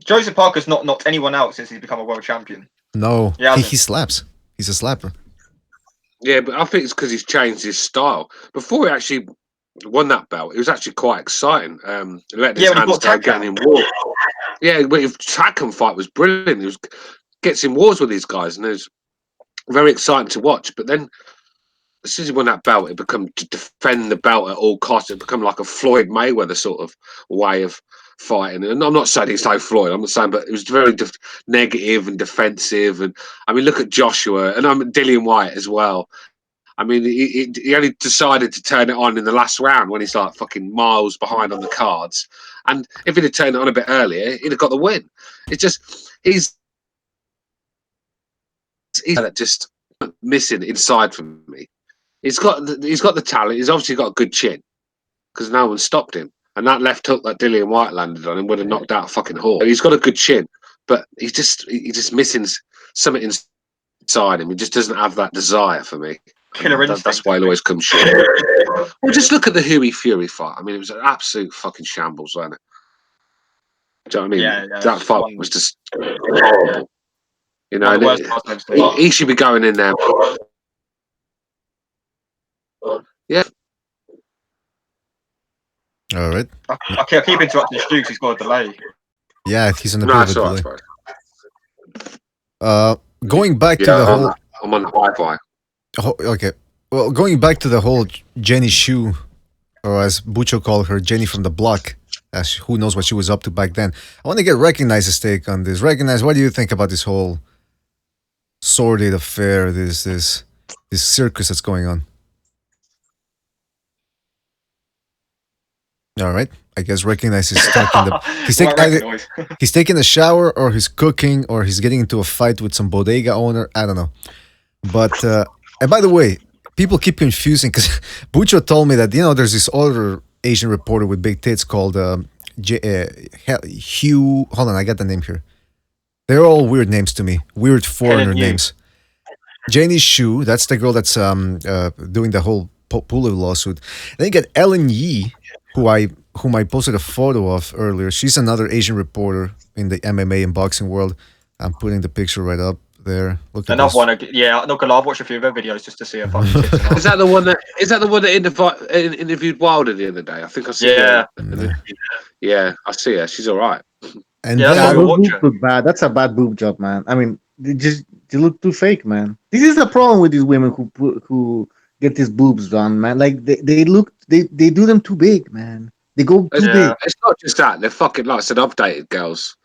Joseph Parker's not knocked anyone out since he's become a world champion. No, he slaps. He's a slapper. Yeah, but I think it's because he's changed his style. Before he actually won that belt, it was actually quite exciting. Letting his hands go, getting in war. Yeah, but his Takam fight was brilliant. He gets in wars with these guys, and it was very exciting to watch. But then, as soon as he won that belt, it became to defend the belt at all costs. It became like a Floyd Mayweather sort of way of fighting. And I'm not saying he's like Floyd, I'm not saying, but it was very negative and defensive. And I mean, look at Joshua, and Dillian Whyte as well. I mean, he only decided to turn it on in the last round when he's like fucking miles behind on the cards. And if he'd have turned it on a bit earlier, he'd have got the win. It's just he's just missing inside for me. He's got the talent. He's obviously got a good chin because no one stopped him. And that left hook that Dillian Whyte landed on him would have knocked out a fucking horse. He's got a good chin, but he's just missing something inside him. He just doesn't have that desire for me. That's why he'll always come short. Well, just look at the Huey Fury fight. I mean, it was an absolute fucking shambles, wasn't it? Do you know what I mean? Yeah, that fight was just horrible. You know, he should be going in there. Yeah. All right. Okay, I'll keep interrupting Stu because he's got a delay. Yeah, he's on the delay. Right. Going back to the whole. I'm on Wi-Fi. Okay. Well, going back to the whole Jenny Shu, or as Bucho called her, Jenny from the block, who knows what she was up to back then. I want to get Recognize's take on this. Recognize, what do you think about this whole sordid affair, this circus that's going on? All right. I guess Recognize is talking. He's taking a shower, or he's cooking, or he's getting into a fight with some bodega owner. I don't know. But and by the way, people keep confusing because Bucho told me that there's this other Asian reporter with big tits called Hugh. Hold on, I got the name here. They're all weird names to me. Weird foreigner names. Jenny Shu, that's the girl that's doing the whole Pulev lawsuit. Then you get Ellen Yi, whom I posted a photo of earlier. She's another Asian reporter in the MMA and boxing world. I'm putting the picture right up there. Look at another one. Yeah, not gonna lie, I've watched a few of her videos just to see her. Is that the one that interviewed Wilder the other day? I think I see her. Yeah, I see her. She's all right. And boobs look bad. That's a bad boob job, man. I mean, they look too fake, man. This is the problem with these women who get these boobs done, man. Like they do them too big, man. They go too big. It's not just that. They're fucking, like I said, I've dated girls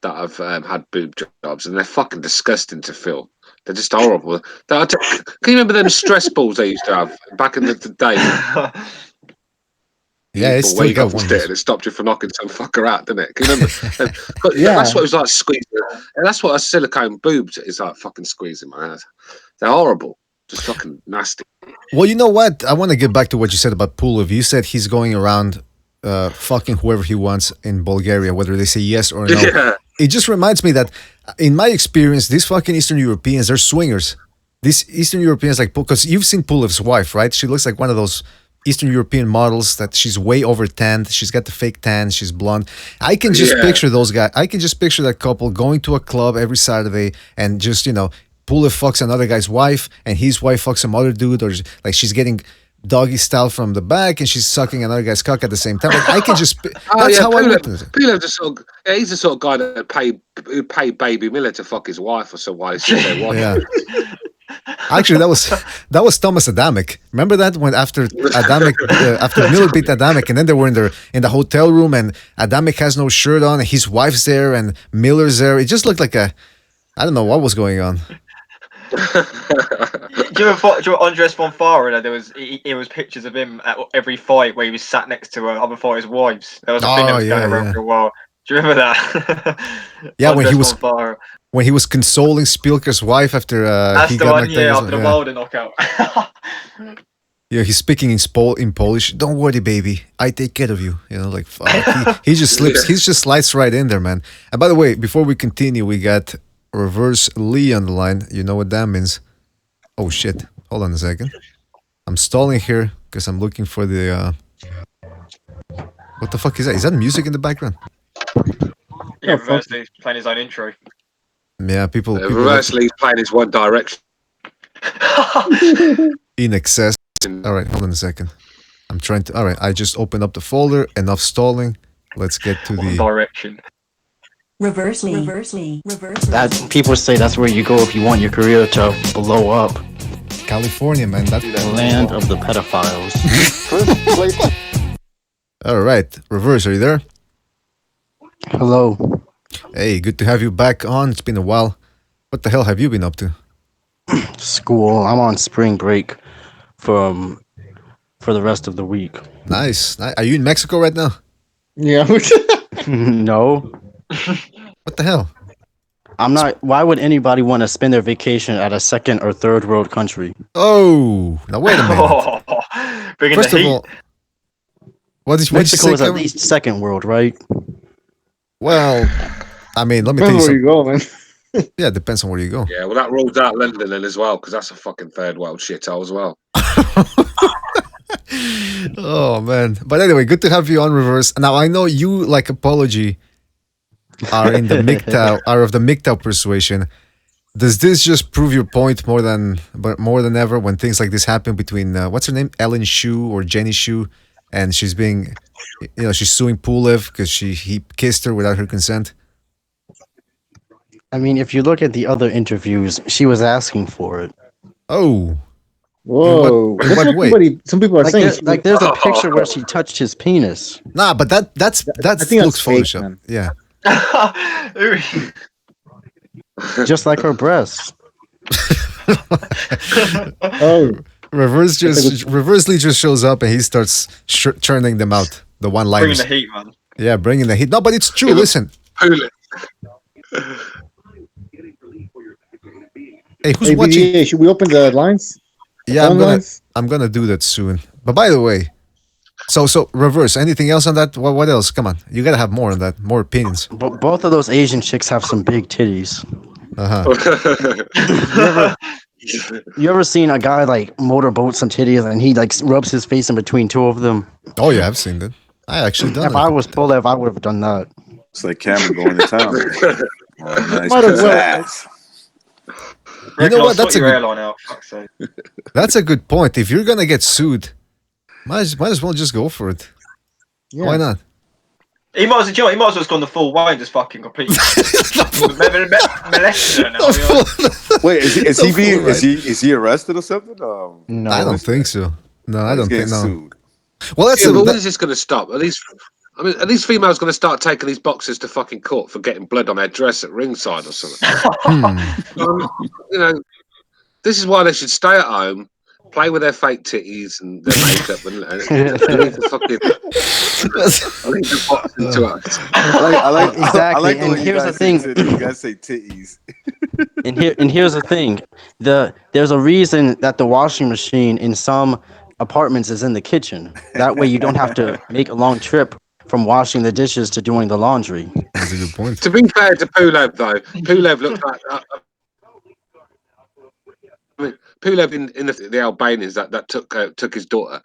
that have had boob jobs, and they're fucking disgusting to feel. They're just horrible. Can you remember them stress balls they used to have back in the day? Yeah, it's still got one. It stopped you from knocking some fucker out, didn't it? Can you remember? That's what it was like squeezing. And that's what a silicone boob is like, fucking squeezing, man. They're horrible. Just fucking nasty. Well, you know what? I want to get back to what you said about Pulev. You said he's going around fucking whoever he wants in Bulgaria, whether they say yes or no. Yeah. It just reminds me that, in my experience, these fucking Eastern Europeans, they're swingers. These Eastern Europeans, like, because you've seen Pulev's wife, right? She looks like one of those Eastern European models that she's way over tanned. She's got the fake tan. She's blonde. I can just picture those guys. I can just picture that couple going to a club every Saturday and just, Pulev fucks another guy's wife and his wife fucks some other dude, or like she's getting doggy style from the back and she's sucking another guy's cock at the same time. Like, I can just that's how I look at it. Pulev he's the sort of guy that pay Baby Miller to fuck his wife or some while he's there watching. Yeah. Actually, that was Thomas Adamek. Remember that when after Miller beat Adamek, and then they were in the hotel room, and Adamek has no shirt on, and his wife's there, and Miller's there. It just looked like I don't know what was going on. Do you remember Andres Fonfara? There was pictures of him at every fight where he was sat next to other fighters' wives. There was a thing that was going around for a while. Do you remember that? Yeah, when he was consoling Spielker's wife after that's he the got one, knocked out. After the Wilder knockout. Yeah, he's speaking in Polish. Don't worry, baby. I take care of you. You know, like fuck. He just slips. He just slides right in there, man. And by the way, before we continue, we got Reverse Lee on the line. You know what that means? Oh shit! Hold on a second. I'm stalling here because I'm looking for the. What the fuck is that? Is that music in the background? Yeah, Reverse Lee's playing his own intro. Yeah, people. Reverse Lee's playing his One Direction. In excess. All right, hold on a second. I'm trying to. All right, I just opened up the folder. Enough stalling. Let's get to the direction. Reverse Lee. That people say that's where you go if you want your career to blow up. California, man. That's the land of the pedophiles. All right, Reverse, are you there? Hello. Hey, good to have you back on. It's been a while. What the hell have you been up to? School. I'm on spring break for the rest of the week. Nice. Are you in Mexico right now? Yeah. No. What the hell? I'm not. Why would anybody want to spend their vacation at a second or third world country? Oh, now wait a minute. First of all, what did you Mexico say, is at least second world, right? Well, I mean, let me tell you Depends where something. you go, man. Yeah, it depends on where you go. Yeah, well, that rules out London then as well, because that's a fucking third world shithole as well. Oh man! But anyway, good to have you on, Reverse. Now I know you, like Apology, are in the of the MGTOW persuasion. Does this just prove your point more than ever when things like this happen between what's her name, Ellen Shu or Jenny Shu, and she's being, she's suing Pulev because he kissed her without her consent? I mean, if you look at the other interviews, she was asking for it. Oh. Whoa! In what way? Some people are saying there's a picture where she touched his penis. Nah, but that I think looks fake, Photoshop. man. Yeah. Just like her breasts. Oh, Reversely just shows up and he starts churning them out. The one-liners. Bringing the heat, man. Yeah, bringing the heat. No, but it's true. Listen. Hey, who's watching? BDA, should we open the lines? Yeah, I'm gonna do that soon. But by the way, so Reverse. Anything else on that? What else? Come on, you gotta have more on that. More opinions. Both of those Asian chicks have some big titties. You ever seen a guy like motorboat some titties and he like rubs his face in between two of them? Oh yeah, I've seen that. I actually done it. If I was Pulev, I would have done that. It's like Cameron going to town. Nice Might as well. ass. You know what? That's a good. airline out. Fuck's sake. That's a good point. If you're gonna get sued, might as well just go for it. Yeah. Why not? He might as well have gone the full way and just fucking completely molested her now. Wait, is he arrested or something? No, I don't think so. No, I don't think no. Sued. Well, that's But when is this going to stop? Are these females going to start taking these boxers to fucking court for getting blood on their dress at ringside or something? This is why they should stay at home, play with their fake titties and their makeup, and leave the fucking. Leave the boxing to us. I like exactly. the And way here's you the thing. You guys say titties. And here's the thing. There's a reason that the washing machine in some apartments is in the kitchen. That way you don't have to make a long trip from washing the dishes to doing the laundry. That's a good point. To be fair to Pulev, though, Pulev looked like. Pulev in the Albanians that took his daughter.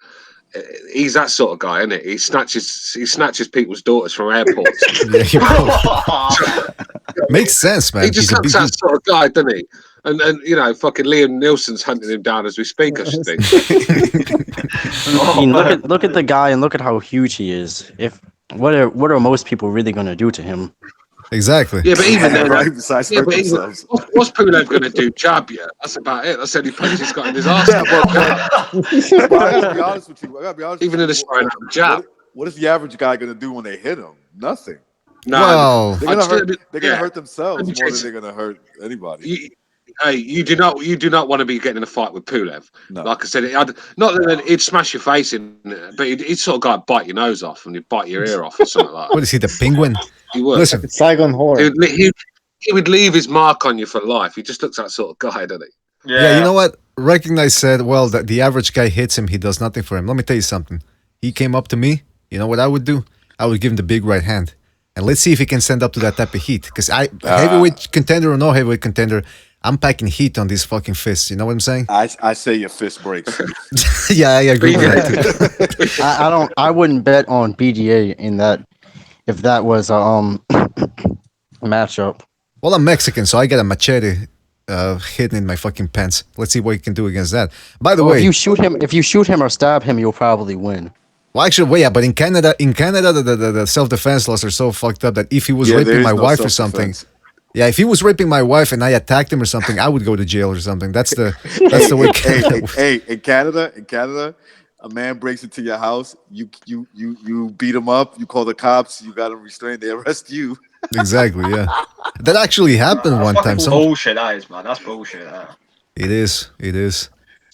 He's that sort of guy, isn't it? He snatches people's daughters from airports. Makes sense, man. He just looks that sort of guy, doesn't he? And fucking Liam Nielsen's hunting him down as we speak, I should think. I mean, look at the guy and look at how huge he is. What are most people really going to do to him? Exactly. Yeah, but even then, right, besides hurt themselves. What's Pulev going to do? Jab you? That's about it. That's the only punch he's got in his arse. Yeah, but I gotta be honest with you. Even in a straight up jab. What is the average guy gonna do when they hit him? Nothing. No, Well, They're gonna hurt themselves more than they're gonna hurt anybody. You do not want to be getting in a fight with Pulev. No. Like I said, not that he'd smash your face in, but he'd sort of go and bite your nose off and he'd bite your ear off or something like that. What is he, the penguin? He would. Listen, Saigon horror. He would leave his mark on you for life. He just looks that sort of guy, doesn't he? yeah, you know what? Recognize said, well, the average guy hits him, he does nothing for him. Let me tell you something. He came up to me. You know what I would do? I would give him the big right hand. And let's see if he can stand up to that type of heat. Because heavyweight contender or no heavyweight contender, I'm packing heat on these fucking fists. You know what I'm saying? I say your fist breaks. Yeah, I agree with that too. I wouldn't bet on BDA in that if that was a matchup. Well, I'm Mexican, so I got a machete hidden in my fucking pants. Let's see what he can do against that. By the way, if you shoot him or stab him, you'll probably win. Well, actually, well, yeah, but in Canada, the self-defense laws are so fucked up that if he was raping my wife or something, yeah, if he was raping my wife and I attacked him or something, I would go to jail or something. That's the way. Hey, in Canada, a man breaks into your house, you beat him up, you call the cops, you got him restrained, they arrest you. Exactly, yeah. That actually happened one time. Bullshit, that is, man. That's bullshit. It is.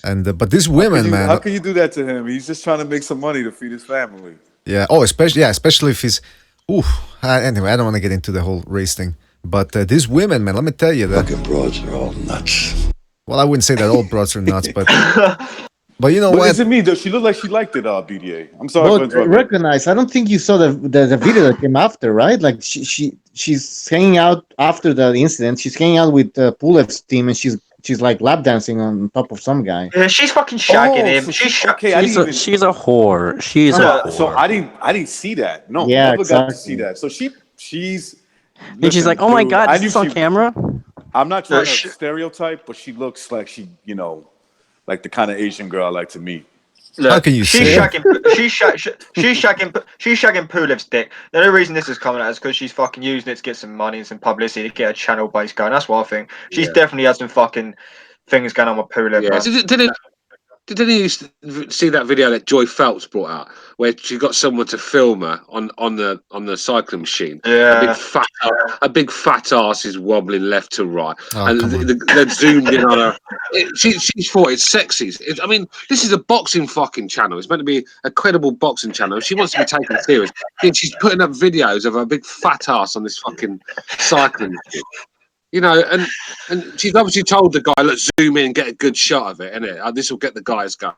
And but these women, man. How can you do that to him? He's just trying to make some money to feed his family. Yeah. Oh, especially if he's. Anyway, I don't want to get into the whole race thing. But these women, man, let me tell you that. Fucking broads are all nuts. Well, I wouldn't say that all broads are nuts, but you know what? Is it me? Does she look like she liked it, BDA? I'm sorry. Well, recognize. I don't think you saw the video that came after, right? Like she's hanging out after the incident. She's hanging out with Pulev's team, and she's like lap dancing on top of some guy. Yeah, she's fucking shagging him. So she's a whore. She's a whore. So I didn't see that. No, yeah, never exactly. got to see that. So she's. And she's like, "Oh my god, is this on camera?" I'm not trying to stereotype, but she looks like she, like the kind of Asian girl I like to meet. Look, how can you she's say shagging Pulev's dick. The only reason this is coming out is because she's fucking using it to get some money and some publicity to get a channel base going. That's what I think. She's definitely had some fucking things going on with Pulev. Yeah. Did any of you see that video that Joy Phelps brought out, where she got someone to film her on the cycling machine? Yeah, a big fat ass is wobbling left to right, Oh, and they're zoomed in on her. She's thought it's sexy. I mean, this is a boxing fucking channel. It's meant to be a credible boxing channel. She wants to be taken serious. And she's putting up videos of her big fat ass on this fucking cycling machine. And she's obviously told the guy, "Let's zoom in and get a good shot of it, innit? This will get the guys going."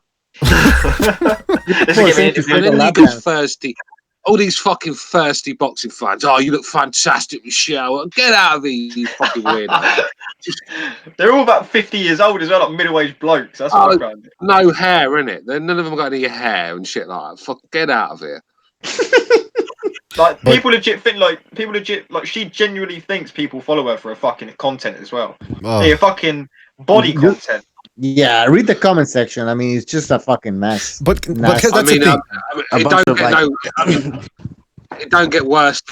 All these fucking thirsty boxing fans. Oh, you look fantastic, Michelle. Get out of here, you fucking weirdo. They're all about 50 years old as well, like middle-aged blokes. That's what I'm going to do. No hair, innit? None of them got any hair and shit like that. Fuck, get out of here. Like people legit think like she genuinely thinks people follow her for her fucking content as well. Oh. Yeah, fucking body content. Yeah, read the comment section. I mean, it's just a fucking mess. But that's the thing. It don't get worse.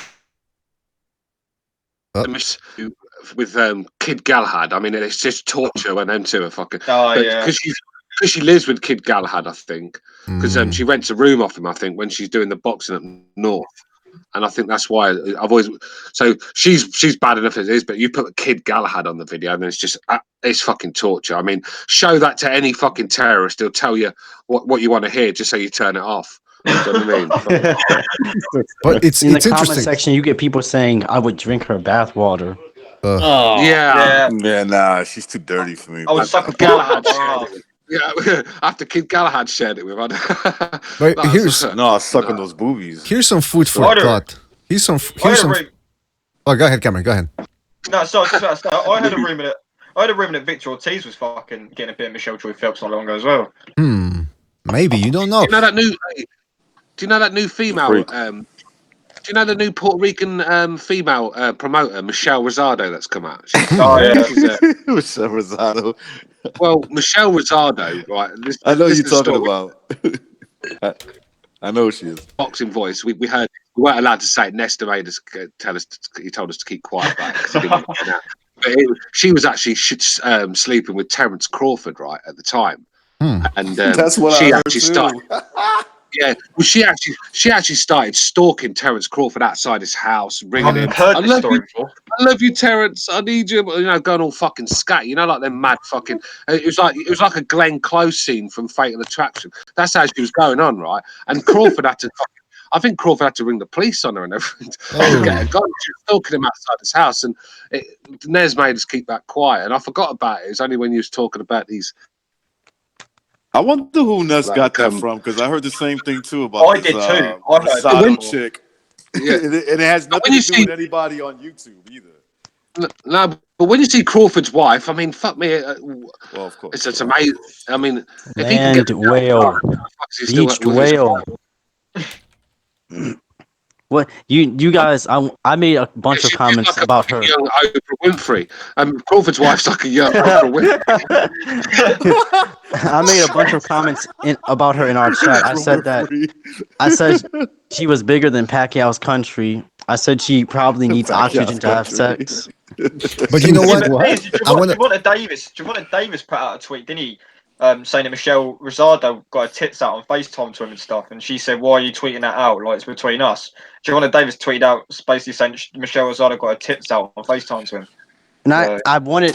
With Kid Galahad. I mean, it's just torture when them two are fucking. Oh yeah. Because she lives with Kid Galahad, I think. Because she rents a room off him, I think, when she's doing the boxing up north. And I think that's why I've always. So she's bad enough as it is, but you put Kid Galahad on the video, and it's fucking torture. I mean, show that to any fucking terrorist; he'll tell you what you want to hear, just so you turn it off. You know what I mean? But it's in the interesting. comment section, you get people saying, "I would drink her bathwater." Yeah, nah, she's too dirty for me. I would suck Galahad. Yeah, after Kid Galahad shared it with her. But I suck on those boobies. Here's some food for thought. Here's some. Oh, go ahead, Cameron. Go ahead. No, sorry. I had a rumor that Victor Ortiz was fucking getting a bit of Michelle Joy Phelps not long ago as well. Maybe you don't know. Do you know that new female? Do you know the new Puerto Rican female promoter, Michelle Rosado, that's come out? Michelle Rosado. Well, Michelle Rosado, right? I know you're talking about. I know she is. Boxing voice. We heard. We weren't allowed to say it. Nestor made us tell us. He told us to keep quiet about it. But she was actually sleeping with Terence Crawford, right, at the time. And that's what she I actually heard started. Yeah, well, she actually started stalking Terence Crawford outside his house, ringing him. I love you, Terence. I need you. Going all fucking scat. Like them mad fucking. It was like a Glenn Close scene from Fatal Attraction. That's how she was going on, right? And Crawford had to. I think Crawford had to ring the police on her and everything to get her gone. She was stalking him outside his house, and Nez made us keep that quiet. And I forgot about it. It was only when you was talking about these I wonder who Nuss Like, got that from, because I heard the same thing too about I this did too. I heard Sodom that. chick. Yeah. And it has nothing when you to do see- with anybody on YouTube either. No, but when you see Crawford's wife, I mean, fuck me. Well, of course. It's amazing. I mean, if he can Land get whale, beached whale. What you guys? I made a bunch of comments about her. Young Oprah Winfrey. Crawford's wife's like a young Oprah Winfrey. I made a bunch of comments about her in our chat. I said she was bigger than Pacquiao's country. I said she probably needs oxygen to have sex. But you know what? Javonta Davis put out a tweet, didn't he? Saying that Michelle Rosado got her tits out on FaceTime to him and stuff, and she said, "Why are you tweeting that out? Like it's between us." Javonta Davis tweeted out basically saying Michelle Rosado got her tits out on FaceTime to him. And I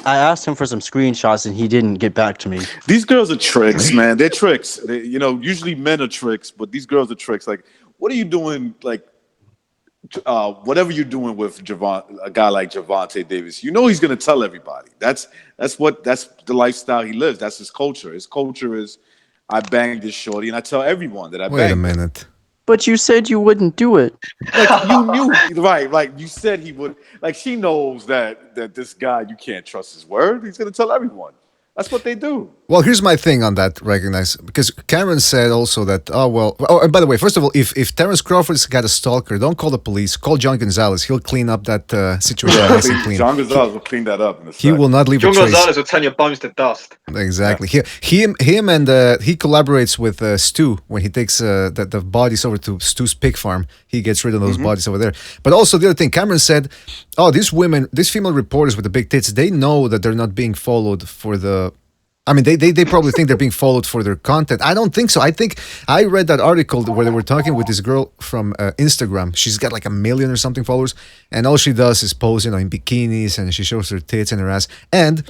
asked him for some screenshots, and he didn't get back to me. These girls are tricks, man. They're tricks. Usually men are tricks, but these girls are tricks. Like, what are you doing? Like, whatever you're doing with a guy like Javonte Davis, he's gonna tell everybody. That's the lifestyle he lives. That's his culture. His culture is, I banged this shorty, and I tell everyone that I banged. Wait a minute. But you said you wouldn't do it. Like you knew, right? Like you said he would. Like she knows that this guy, you can't trust his word. He's gonna tell everyone. That's what they do. Well, here's my thing on that, recognize, because Cameron said also that, and by the way, first of all, if Terrence Crawford's got a stalker, don't call the police, call John Gonzalez. He'll clean up that situation. Nice and clean. John Gonzalez will clean that up. He will not leave a John trace. Gonzalez will turn your bones to dust. Exactly. Him and he collaborates with Stu when he takes the bodies over to Stu's pig farm. He gets rid of those bodies over there. But also the other thing, Cameron said, these female reporters with the big tits, they know that they're not being followed for the. I mean, they probably think they're being followed for their content. I don't think so. I think I read that article where they were talking with this girl from Instagram. She's got like 1 million or something followers, and all she does is pose, in bikinis, and she shows her tits and her ass. And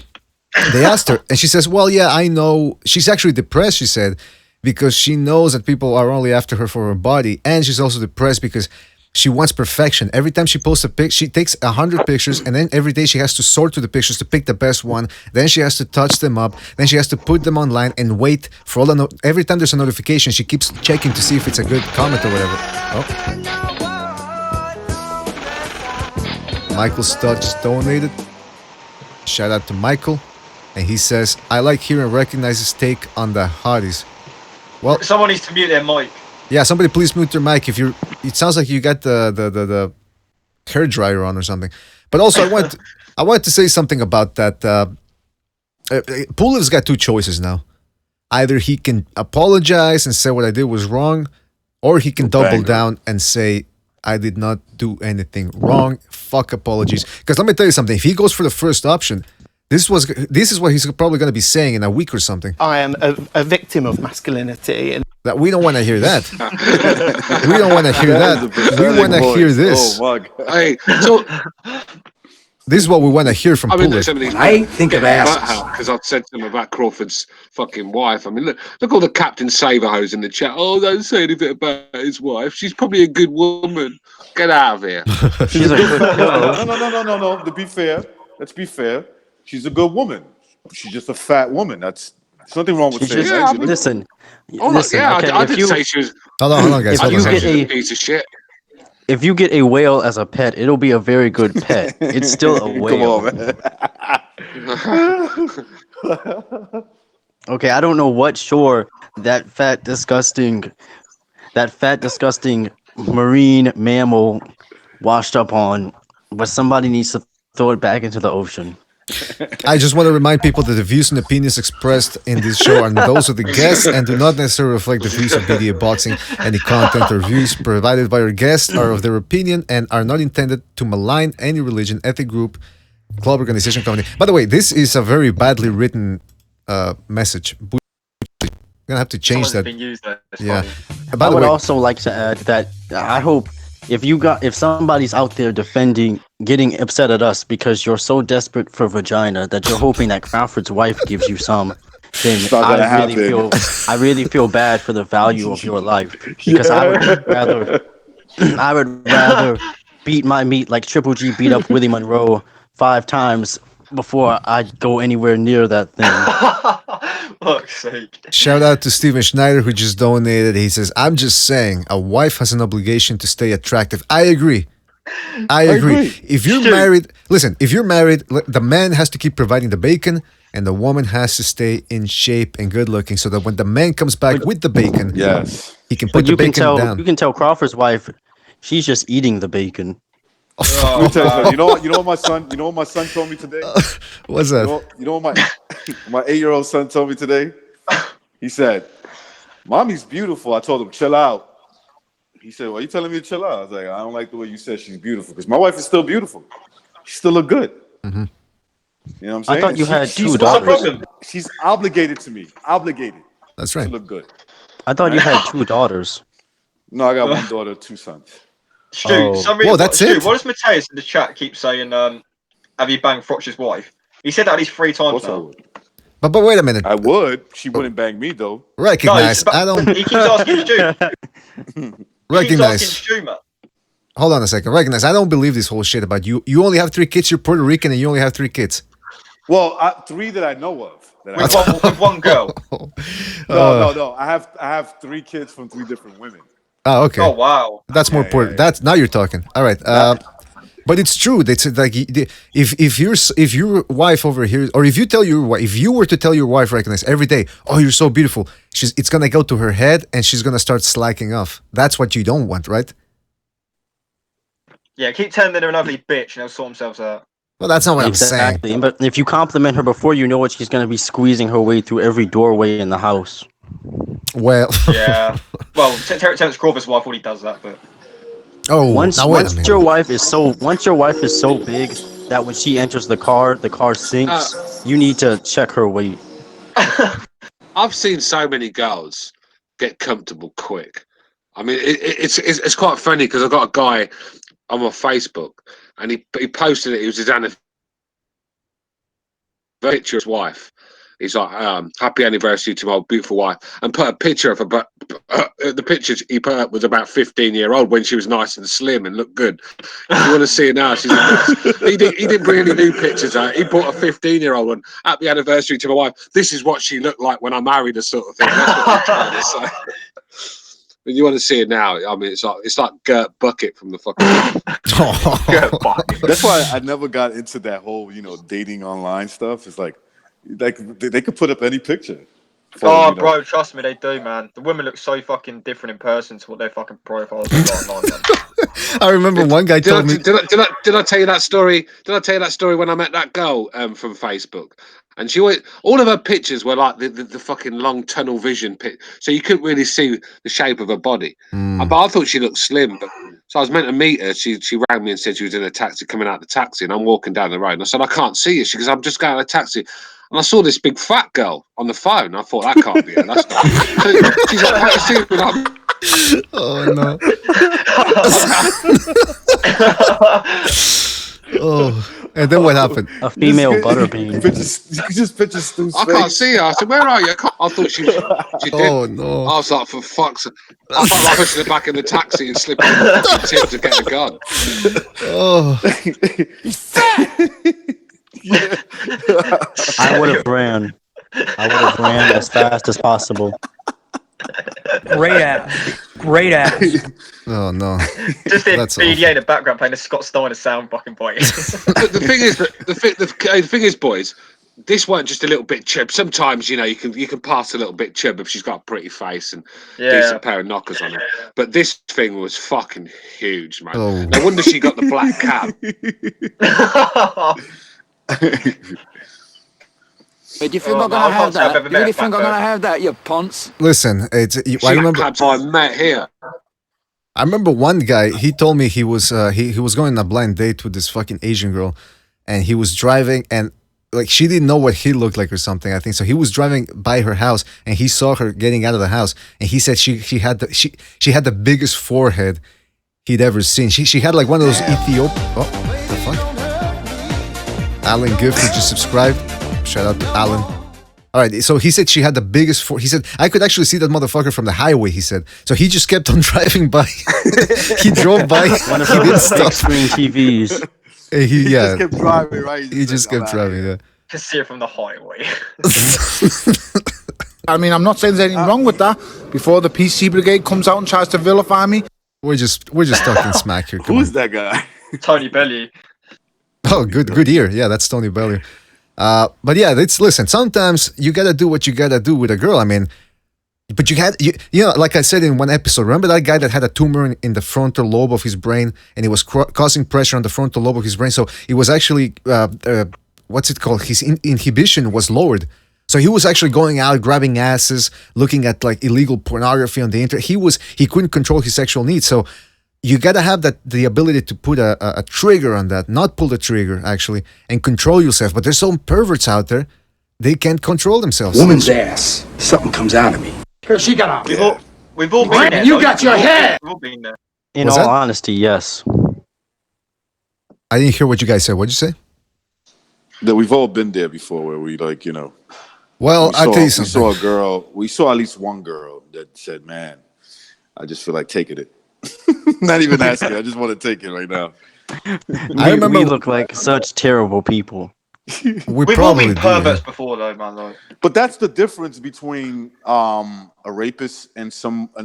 they asked her, and she says, "Well, yeah, I know." She's actually depressed, she said, because she knows that people are only after her for her body, and she's also depressed because she wants perfection. Every time she posts a pic, she takes 100 pictures, and then every day she has to sort through the pictures to pick the best one. Then she has to touch them up. Then she has to put them online and wait for all every time there's a notification, she keeps checking to see if it's a good comment or whatever. Michael Stott just donated. Shout out to Michael, and he says, "I like hearing Recognize's take on the hotties." Well, someone needs to mute their mic. Yeah, somebody please mute your mic. It sounds like you got the hair dryer on or something. But also, I wanted to say something about that. Pulev's got two choices now. Either he can apologize and say what I did was wrong, or he can double down and say I did not do anything wrong. Fuck apologies. Because let me tell you something. If he goes for the first option, this is what he's probably going to be saying in a week or something. I am a victim of masculinity. And that we don't want to hear that. We don't want to hear that. We want to hear this. Oh my God. Hey, so this is what we want to hear from Pulev. I think of asses because I said to him about Crawford's fucking wife. I mean, look all the Captain Saberhose in the chat. Oh, don't say anything about his wife. She's probably a good woman. Get out of here. She's a good no. To be fair, let's be fair. She's a good woman. She's just a fat woman. There's nothing wrong with saying that. Listen. I didn't say she was. Hold on, guys. If you get a piece of shit. If you get a whale as a pet, it'll be a very good pet. It's still a whale. Come on, man. Okay, I don't know what shore that fat, disgusting marine mammal washed up on, but somebody needs to throw it back into the ocean. I just want to remind people that the views and opinions expressed in this show are those of the guests and do not necessarily reflect the views of BDA Boxing. Any content or views provided by our guests are of their opinion and are not intended to malign any religion, ethnic group, club, organization, company. By the way, this is a very badly written message. We're gonna have to change that. Yeah. I would also like to add that I hope if somebody's out there getting upset at us because you're so desperate for vagina that you're hoping that Crawford's wife gives you some, then I really feel bad for the value of your life, because I would rather beat my meat like Triple G beat up Willie Monroe 5 times before I go anywhere near that thing. Fuck's sake. Shout out to Steven Schneider who just donated. He says, "I'm just saying, a wife has an obligation to stay attractive." I agree. If you're married, listen. If you're married, the man has to keep providing the bacon, and the woman has to stay in shape and good looking, so that when the man comes back with the bacon, yes, he can put the bacon down. You can tell Crawford's wife, she's just eating the bacon. Let me tell you something. You know what my son told me today? What's that? You know what my 8-year-old son told me today? He said, "Mommy's beautiful." I told him, "Chill out." He said, "Well, you telling me to chill out?" I was like, "I don't like the way you said she's beautiful, because my wife is still beautiful. She still look good." Mm-hmm. You know what I'm saying? I thought you had two daughters. She's obligated to me. Obligated. That's right. To look good. I thought you had 2 daughters. No, I got 1 daughter, 2 sons. Stu, Whoa, that's it? What does Mateus in the chat keep saying? Have you banged Frotch's wife? He said that at least 3 times now. But wait a minute. I would. She wouldn't bang me though. Recognize. I don't. He keeps asking Stu. Recognize. Hold on a second. Recognize. I don't believe this whole shit about you. You only have 3 kids. You're Puerto Rican, and you only have 3 kids. Well, 3 that I know of. With one girl. No. I have 3 kids from 3 different women. Oh, okay. Oh, wow. That's more important. That's now you're talking. All right. But it's true. It's like if your wife over here, or if you tell your wife, if you were to tell your wife, recognize every day, "Oh, you're so beautiful," it's gonna go to her head, and she's gonna start slacking off. That's what you don't want, right? Yeah, keep telling them they're an ugly bitch, and they'll sort themselves out. Well, that's not what I'm saying. But if you compliment her before you know it, she's gonna be squeezing her way through every doorway in the house. Well, yeah. Well, Terrence Crawford's wife already does that, but. Once your wife is so big that when she enters the car sinks. You need to check her weight. I've seen so many girls get comfortable quick. I mean, it's quite funny because I've got a guy on my Facebook and he posted it. It was his picture of his wife. He's like, "Happy anniversary to my beautiful wife," and put a picture of her. But the pictures he put up was about 15-year-old when she was nice and slim and looked good. If you want to see her now, she's he didn't bring any new pictures out. He bought a 15-year-old one. "Happy anniversary to my wife. This is what she looked like when I married her," sort of thing. That's what I'm trying to say. When you want to see it now, I mean, it's like Gert Bucket from the fucking. That's why I never got into that whole dating online stuff. It's like they could put up any picture. Oh, bro, trust me, they do, man. The women look so fucking different in person to what their fucking profiles look like online, man. I remember one guy told me. Did I tell you that story? Did I tell you that story when I met that girl from Facebook? And she all of her pictures were like the fucking long tunnel vision pit, so you couldn't really see the shape of her body. But I thought she looked slim. So I was meant to meet her. She rang me and said she was in a taxi, coming out of the taxi, and I'm walking down the road. And I said, "I can't see you." She goes, "I'm just going out of the taxi." And I saw this big fat girl on the phone. I thought, that can't be her. That's not. She's like, "How you see me?" Oh no. Oh. And then what happened? A female butterbean. You just picture Stu's face. I can't see her. I said, "Where are you?" I thought she did. Oh no. I was like, for fuck's sake. I felt like pushing her back in the taxi and slipping the tip to get a gun. Oh. I would have ran as fast as possible. Great ass. Oh no. Just in BDA in the background playing the Scott Steiner sound fucking bite. The thing is, boys, this weren't just a little bit chub. Sometimes you can pass a little bit chub if she's got a pretty face and decent pair of knockers on her. But this thing was fucking huge, man. Oh. No wonder she got the black cab. Do you think I'm gonna have that? Do you think I'm gonna have that, you ponce? Listen, I remember. I met here. I remember one guy. He told me he was going on a blind date with this fucking Asian girl, and he was driving, and like she didn't know what he looked like or something. I think so. He was driving by her house, and he saw her getting out of the house, and he said she had the biggest forehead he'd ever seen. She had like one of those Ethiopian. Oh, what the fuck? Alan Gifford just subscribed. Shout out to Alan. All right, so he said she had the biggest. He said I could actually see that motherfucker from the highway. He said so. He just kept on driving by. He drove by. One of those big screen TVs. He just kept driving, right? He just kept driving. Yeah. To see her from the highway. I mean, I'm not saying there's anything wrong with that. Before the PC Brigade comes out and tries to vilify me. We're just talking smack here. Who's that guy? Tony Bellew. Oh, good ear. Yeah, that's Tony Bellew. But yeah, listen. Sometimes you gotta do what you gotta do with a girl. I mean, but you know, like I said in one episode. Remember that guy that had a tumor in the frontal lobe of his brain, and it was causing pressure on the frontal lobe of his brain. So it was actually what's it called? His inhibition was lowered. So he was actually going out, grabbing asses, looking at like illegal pornography on the internet. He couldn't control his sexual needs. So you gotta have the ability to put a trigger on that, not pull the trigger actually, and control yourself. But there's some perverts out there, they can't control themselves. Woman's ass. Something comes out of me. Here she got on. We've all been there. You got your hair. We've all been there. In all honesty, yes. I didn't hear what you guys said. What'd you say? That we've all been there before, where we like, you know. Well, I'll tell you something. We saw a girl. We saw at least one girl that said, "Man, I just feel like taking it." Not even asking. I just want to take it right now. I remember we look like such terrible people. We've all been perverts before, though, man. Like. But that's the difference between a rapist and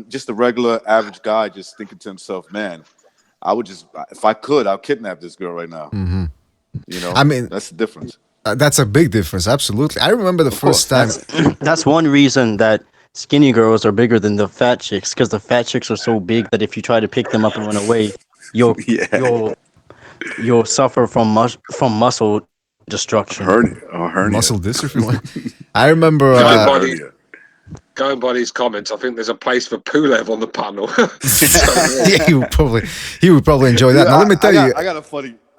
just a regular average guy just thinking to himself, "Man, I would just, if I could, I'll kidnap this girl right now." Mm-hmm. You know, I mean, that's the difference. That's a big difference. Absolutely. I remember the first time. That's one reason that skinny girls are bigger than the fat chicks, because the fat chicks are so big that if you try to pick them up and run away, you'll suffer from muscle destruction. Hernia. Muscle dystrophy. I remember. Going by these comments, I think there's a place for Pulev on the panel. Yeah, he would probably enjoy that. Now let me tell you. I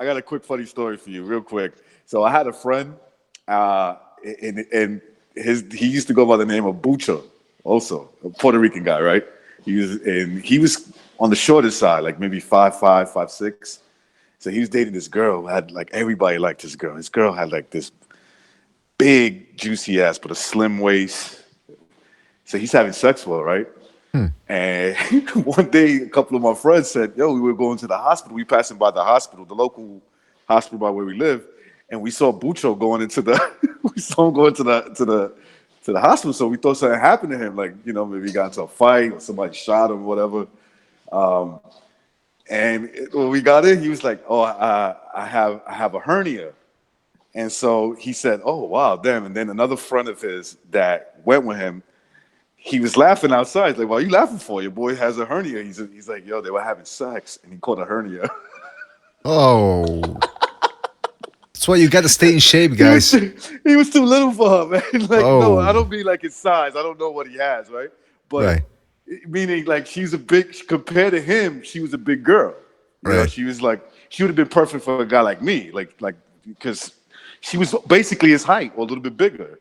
got a quick funny story for you, real quick. So I had a friend, and he used to go by the name of Bucho, also a Puerto Rican guy, right? He was on the shorter side, like maybe 5'5", 5'6". So he was dating this girl who had like everybody liked this girl. This girl had like this big juicy ass, but a slim waist. So he's having sex with her, right? And one day, a couple of my friends said, "Yo, we were going to the hospital. We passing by the hospital, the local hospital by where we live, and we saw Bucho going into the. We saw him going to the hospital. So we thought something happened to him, like maybe he got into a fight or somebody shot him, whatever. And when we got in, he was like, "Oh, I have a hernia," and so he said, "Oh, wow, damn." And then another friend of his that went with him. He was laughing outside. He's like, "What are you laughing for? Your boy has a hernia." He's like, "Yo, they were having sex, and he caught a hernia." Oh, that's why you got to stay in shape, guys. He was too little for her, man. Like, no, I don't mean like his size. I don't know what he has, right? But meaning like she's a big compared to him. She was a big girl. You know, she was like she would have been perfect for a guy like me, like because she was basically his height or a little bit bigger.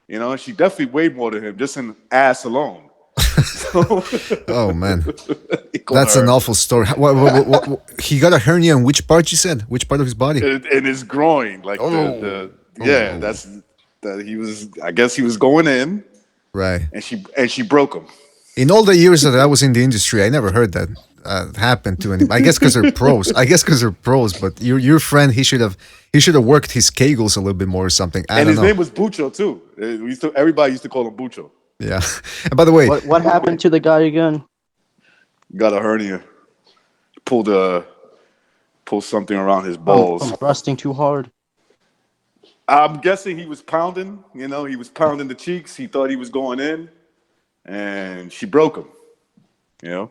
You know, she definitely weighed more than him, just in ass alone. Oh man, that's an awful story. What, he got a hernia in which part? You said which part of his body? In his groin, like that's that he was. I guess he was going in, right? And she broke him. In all the years that I was in the industry, I never heard that happen to anybody. I guess because they're pros. But your friend, he should have worked his kegels a little bit more or something. And his name was Bucho too. Everybody used to call him Bucho. Yeah. And by the way, what happened to the guy again? Got a hernia. Pulled something around his balls. From thrusting too hard. I'm guessing he was pounding. You know, he was pounding the cheeks. He thought he was going in, and she broke him. You know.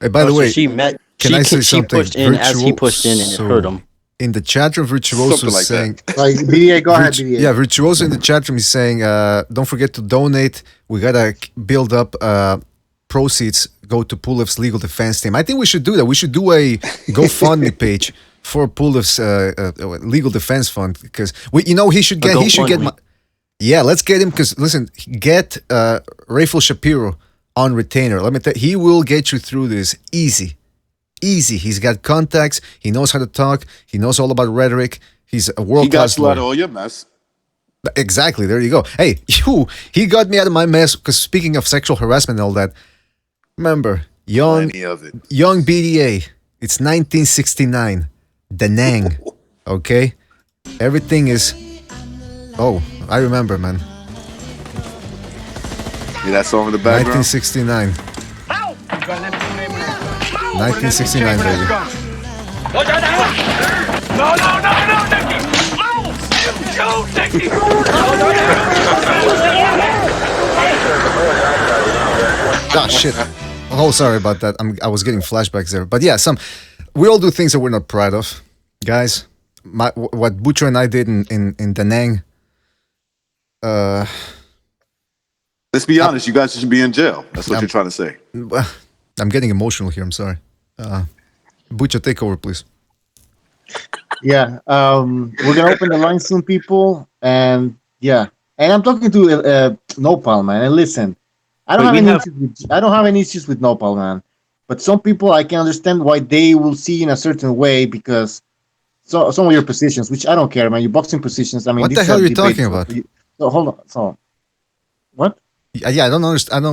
Hey, by the way, she pushed in as he pushed in, and it hurt him. In the chat room, Virtuoso is saying, like, BDA, go ahead, BDA. Yeah, Virtuoso in the chat room is saying, don't forget to donate. We gotta build up proceeds, go to Pulev's legal defense team. I think we should do that. We should do a GoFundMe page for Pulev's legal defense fund, because he should get. Yeah, let's get him, because listen, get Rayful Shapiro on retainer. Let me tell you, he will get you through this easy. He's got contacts. He knows how to talk. He knows all about rhetoric. He's a world-class lawyer. He got you out of all your mess. Exactly. There you go. Hey, he got me out of my mess, because speaking of sexual harassment and all that, remember, young BDA, it's 1969, Da Nang, okay? Everything is... Oh, I remember, man. Hear that song in the background? 1969. 1969, baby. Ah, shit. Oh, sorry about that. I was getting flashbacks there. But yeah, we all do things that we're not proud of. Guys, what Butcher and I did in Da Nang. Let's be honest, you guys should be in jail. That's what you're trying to say. I'm getting emotional here. I'm sorry. Butcher, take over, please. Yeah, we're gonna open the line soon, people, and yeah, and I'm talking to Nopal, man. And listen, I don't have any issues with Nopal, man. But some people, I can understand why they will see in a certain way because some of your positions, which I don't care, man. Your boxing positions. I mean, what the hell are you talking about? So hold on. So what? Yeah, I don't understand.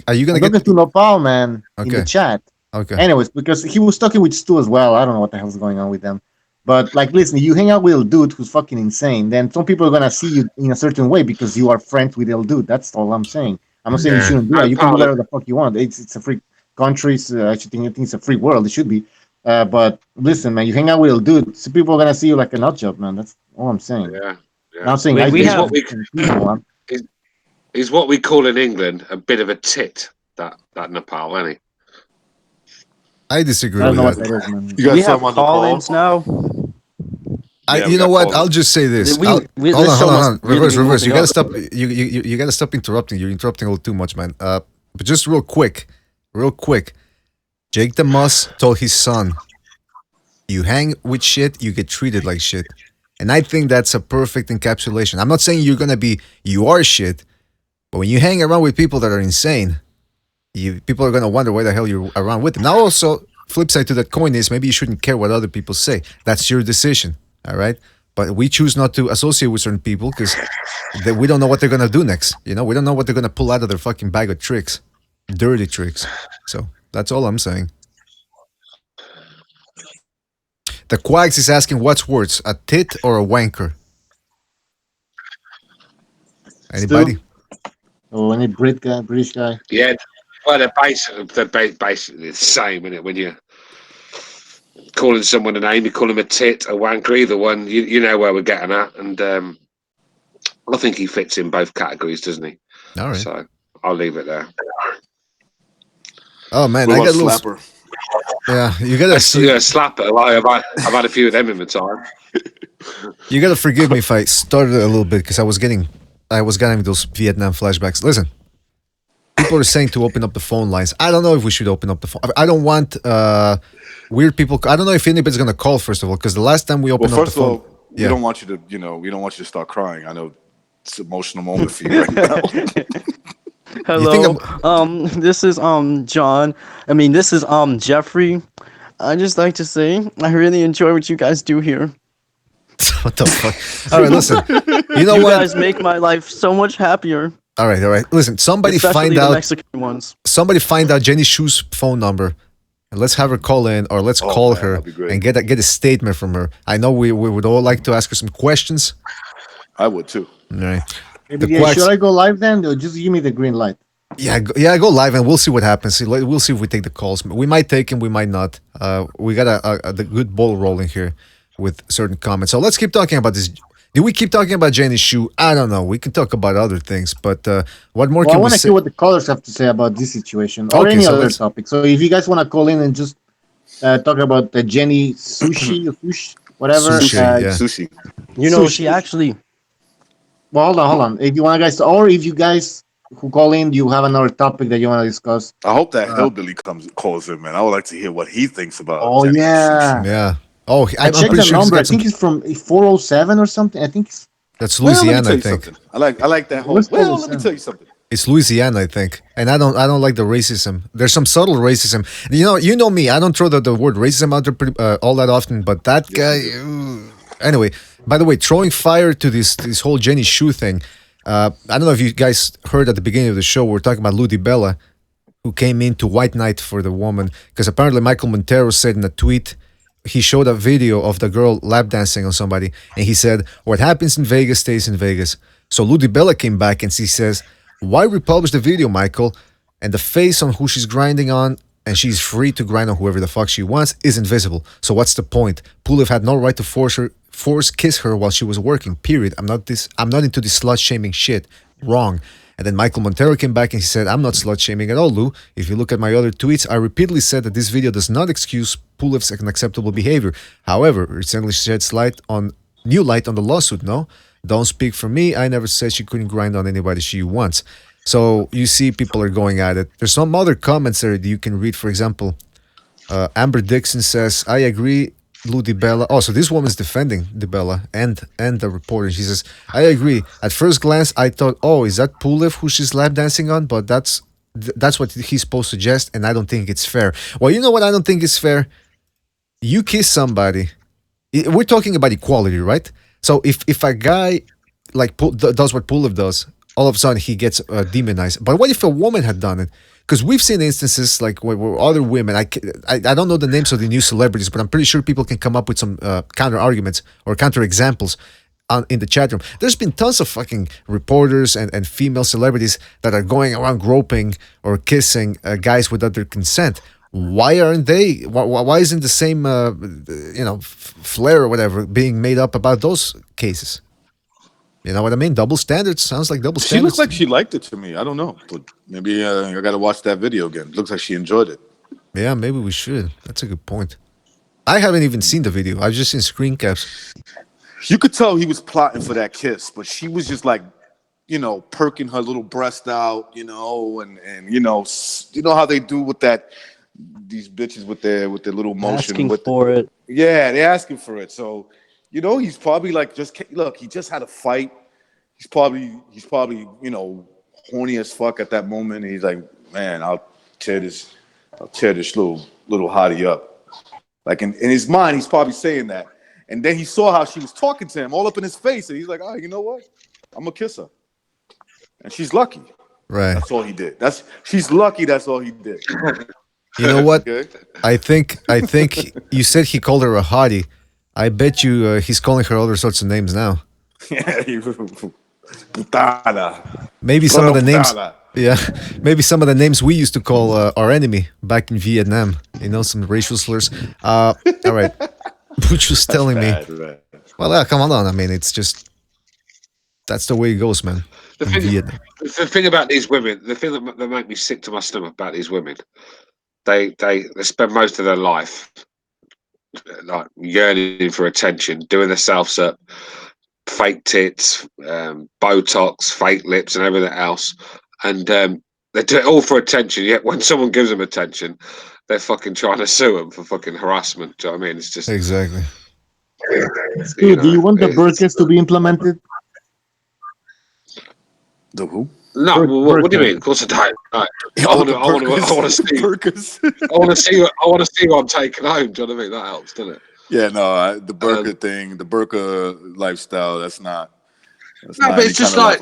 Are you gonna get to Nopal, man, in the chat? Okay. Anyways, because he was talking with Stu as well. I don't know what the hell's going on with them. But like, listen, you hang out with a dude who's fucking insane, then some people are gonna see you in a certain way because you are friends with a dude. That's all I'm saying. I'm not saying you shouldn't do that. You can do whatever the fuck you want. It's a free country. I think it's a free world. It should be. But listen, man, you hang out with a dude, some people are gonna see you like a nut job, man. That's all I'm saying. Yeah. I'm saying he's what we call in England a bit of a tit. That Nepal, isn't he? I disagree I don't with know that. what that is, man. Do we have call-ins now? You know what? I'll just say this. Hold on. Reverse. You gotta stop. You gotta stop interrupting. You're interrupting a little too much, man. But just real quick. Jake the Muss told his son, "You hang with shit, you get treated like shit," and I think that's a perfect encapsulation. I'm not saying you are shit, but when you hang around with people that are insane, people are gonna wonder why the hell you're around with them. Now, also, flip side to that coin is maybe you shouldn't care what other people say. That's your decision. All right, but we choose not to associate with certain people because we don't know what they're gonna do next. We don't know what they're gonna pull out of their fucking bag of tricks, dirty tricks. So that's all I'm saying. The Quags is asking what's worse, a tit or a wanker? Anybody? Oh, any British guy? Yeah, well, they're basically the same, isn't it? When you're calling someone a name, you call them a tit, a wanker, either one. You know where we're getting at, and I think he fits in both categories, doesn't he? All right. So I'll leave it there. Oh man, I got a little slapper. Yeah, you gotta slapper. I've had a few of them in the time. You gotta forgive me if I started a little bit because I was getting those Vietnam flashbacks. Listen, people are saying to open up the phone lines. I don't know if we should open up the phone. I don't want weird people. I don't know if anybody's gonna call first of all because the last time we opened up the phone. We don't want you to, we don't want you to start crying. I know it's an emotional moment for you right now. Hello, this is John. I mean, this is Jeffrey. I just like to say I really enjoy what you guys do here. What the fuck? All right, listen. You know what? You guys make my life so much happier. All right. Listen, somebody Especially find the out. Mexican ones. Somebody find out Jenny Shu's phone number, and let's have her call in, or let's call her and get a statement from her. I know we would all like to ask her some questions. I would too. All right. Should I go live then, or just give me the green light? Yeah, go live and we'll see what happens. We'll see if we take the calls. We might take them, we might not. We got the good ball rolling here with certain comments. So let's keep talking about this. Do we keep talking about Jenny Shu? I don't know. We can talk about other things, but what more can we say? I want to see what the callers have to say about this situation or any other topic. So if you guys want to call in and just talk about the Jenny Sushi, whatever. Sushi. She actually... Well, hold on. If you want guys, or if you guys who call in, you have another topic that you want to discuss. I hope that hillbilly calls in, man. I would like to hear what he thinks about. Oh yeah, yeah. Oh, I checked the number. I think it's from 407 or something. I think that's Louisiana. I think. Something. I like that whole. Well, let me tell you something. It's Louisiana, I think, and I don't like the racism. There's some subtle racism. You know me. I don't throw the word racism out there all that often, but that guy. Anyway, by the way, throwing fire to this whole Jenny Shu thing. I don't know if you guys heard at the beginning of the show, we're talking about DiBella, who came into White Knight for the woman, because apparently Michael Montero said in a tweet, he showed a video of the girl lap dancing on somebody, and he said, what happens in Vegas stays in Vegas. So DiBella came back and he says, Why republish the video, Michael? And the face on who she's grinding on, and she's free to grind on whoever the fuck she wants, isn't visible. So what's the point? Pulev had no right to force kiss her while she was working. Period. I'm not into this slut shaming shit. Wrong. And then Michael Montero came back and he said, I'm not slut shaming at all, Lou. If you look at my other tweets, I repeatedly said that this video does not excuse Pulev's unacceptable behavior. However, it certainly sheds new light on the lawsuit, no? Don't speak for me. I never said she couldn't grind on anybody she wants. So you see people are going at it. There's some other comments there that you can read. For example, Amber Dixon says, I agree, Lou DiBella. Oh, so this woman's defending DiBella and the reporter. She says, I agree. At first glance, I thought, oh, is that Pulev who she's lap dancing on? But that's what he's supposed to suggest, and I don't think it's fair. Well, you know what I don't think is fair? You kiss somebody. We're talking about equality, right? So if a guy like does what Pulev does, all of a sudden he gets demonized. But what if a woman had done it? Because we've seen instances like where other women, I don't know the names of the new celebrities, but I'm pretty sure people can come up with some counter arguments or counter examples in the chat room. There's been tons of fucking reporters and female celebrities that are going around groping or kissing guys without their consent. Why aren't they? Why isn't the same, flair or whatever being made up about those cases? You know what I mean? Double standards. Sounds like double standards. She looked like she liked it to me. I don't know, but maybe I got to watch that video again. Looks like she enjoyed it. Yeah, maybe we should. That's a good point. I haven't even seen the video. I've just seen screen caps. You could tell he was plotting for that kiss, but she was just like, perking her little breast out, and you know how they do with that. These bitches with their little motion. Asking for it. Yeah, they're asking for it. So. He's probably like he just had a fight. He's probably horny as fuck at that moment. And he's like, man, I'll tear this little hottie up. Like in his mind, he's probably saying that. And then he saw how she was talking to him all up in his face, and he's like, you know what? I'm gonna kiss her. And she's lucky. Right. That's all he did. She's lucky. That's all he did. You know what? Okay. I think you said he called her a hottie. I bet you he's calling her other sorts of names now. Putada. Maybe some of the names. Yeah, maybe some of the names we used to call our enemy back in Vietnam. Some racial slurs. All right, Butch was telling me. Right. Well, come on. I mean, it's just that's the way it goes, man. The thing about these women, the thing that make me sick to my stomach about these women, they spend most of their life like yearning for attention, doing the self-up, fake tits, Botox, fake lips, and everything else, and they do it all for attention. Yet when someone gives them attention, they're fucking trying to sue them for fucking harassment. Do you know what I mean? It's just exactly. Dude, do you want the burkas to be implemented? The who? No, what do you mean? Of course I don't. No. I want to see. I want to see what I'm taking home. Do you know what I mean? That helps, doesn't it? Yeah, no, the burqa thing, the burqa lifestyle. That's not. No, but it's just like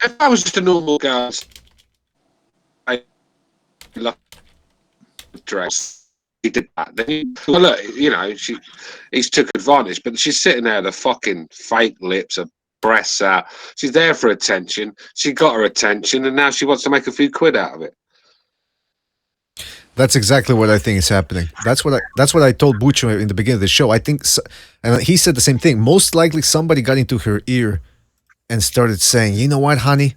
if I was just a normal guy, I love dress. He did that. Then look, he's took advantage. But she's sitting there, the fucking fake lips, her breasts out. She's there for attention. She got her attention, and now she wants to make a few quid out of it. That's exactly what I think is happening. That's what I told Bucho in the beginning of the show. I think, and he said the same thing. Most likely, somebody got into her ear and started saying, "You know what, honey?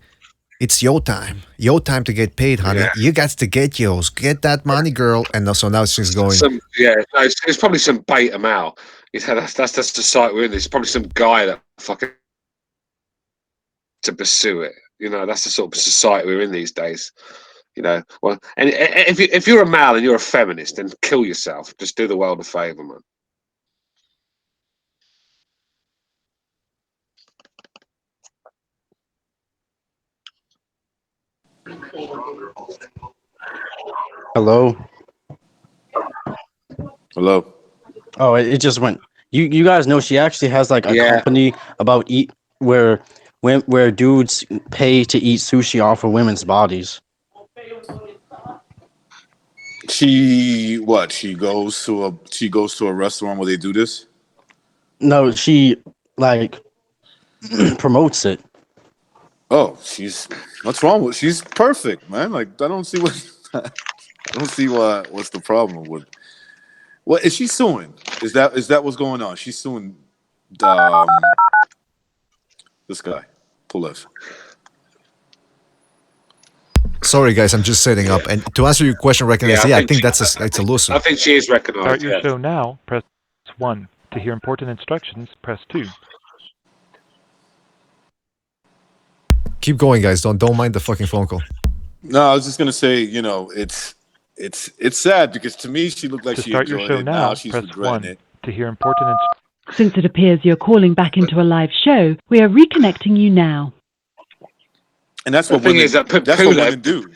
It's your time. Your time to get paid, honey. Yeah. You got to get yours. Get that money, girl." And so now she's going. It's probably some beta male. That's the society we're in. There's probably some guy that fucking to pursue it. That's the sort of society we're in these days. Well, and if you're a male and you're a feminist, then kill yourself. Just do the world a favor, man. Hello. Oh, it just went. You guys know she actually has like a company about where dudes pay to eat sushi off of women's bodies. She goes to a restaurant where they do this? No, she like promotes it. Oh, what's wrong with? She's perfect, man. Like I don't see what's the problem with. What is she suing? Is that what's going on? She's suing this guy, Pulev. Sorry, guys, I'm just setting up. And to answer your question, recognize. I think it's a lawsuit. I think she is recognized. Start your show now. Press 1 to hear important instructions. Press 2. Keep going, guys. Don't mind the fucking phone call. No, I was just gonna say, it's sad because to me she looked like To she start your enjoyed show it. now, Now she's press regretting 1 it. to hear important instructions. Since it appears you're calling back into a live show, we are reconnecting you now. And that's The what thing women, is that that's what women do.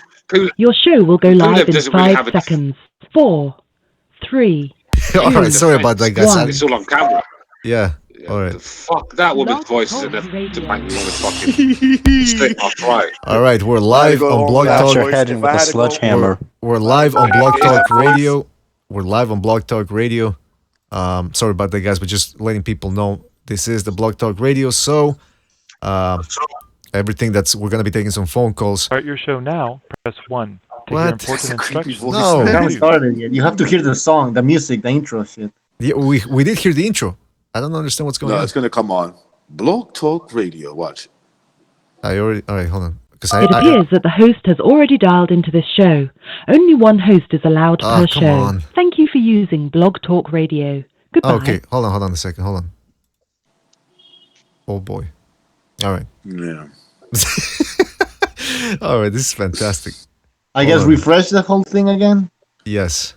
Your show will go live in doesn't really 5 have a- seconds. 4, 3, All right, sorry about that, guys. One. It's all on camera. Yeah. All right. Fuck, that woman's voice is enough to make me want to fucking stick my throat. All right, we're live on Blog Bash Talk. your head in with a sledgehammer. We're live on Blog Talk Radio. We're live on Blog Talk Radio. Sorry about that, guys, but just letting people know this is the Blog Talk Radio. So, everything we're gonna be taking some phone calls. Start your show now. Press 1 to hear What? important instructions. No. We haven't started yet. You have to hear the song, the music, the intro shit. Yeah, we did hear the intro. I don't understand what's going No, on. it's gonna come on. Blog Talk Radio. Watch. All right, hold on. Because It appears that the host has already dialed into this show. Only one host is allowed per come show. on. Thank you for using Blog Talk Radio. Goodbye. Okay, hold on a second. Hold on. Oh boy. All right. Yeah. All right, this is fantastic. I guess refresh the whole thing again. Yes.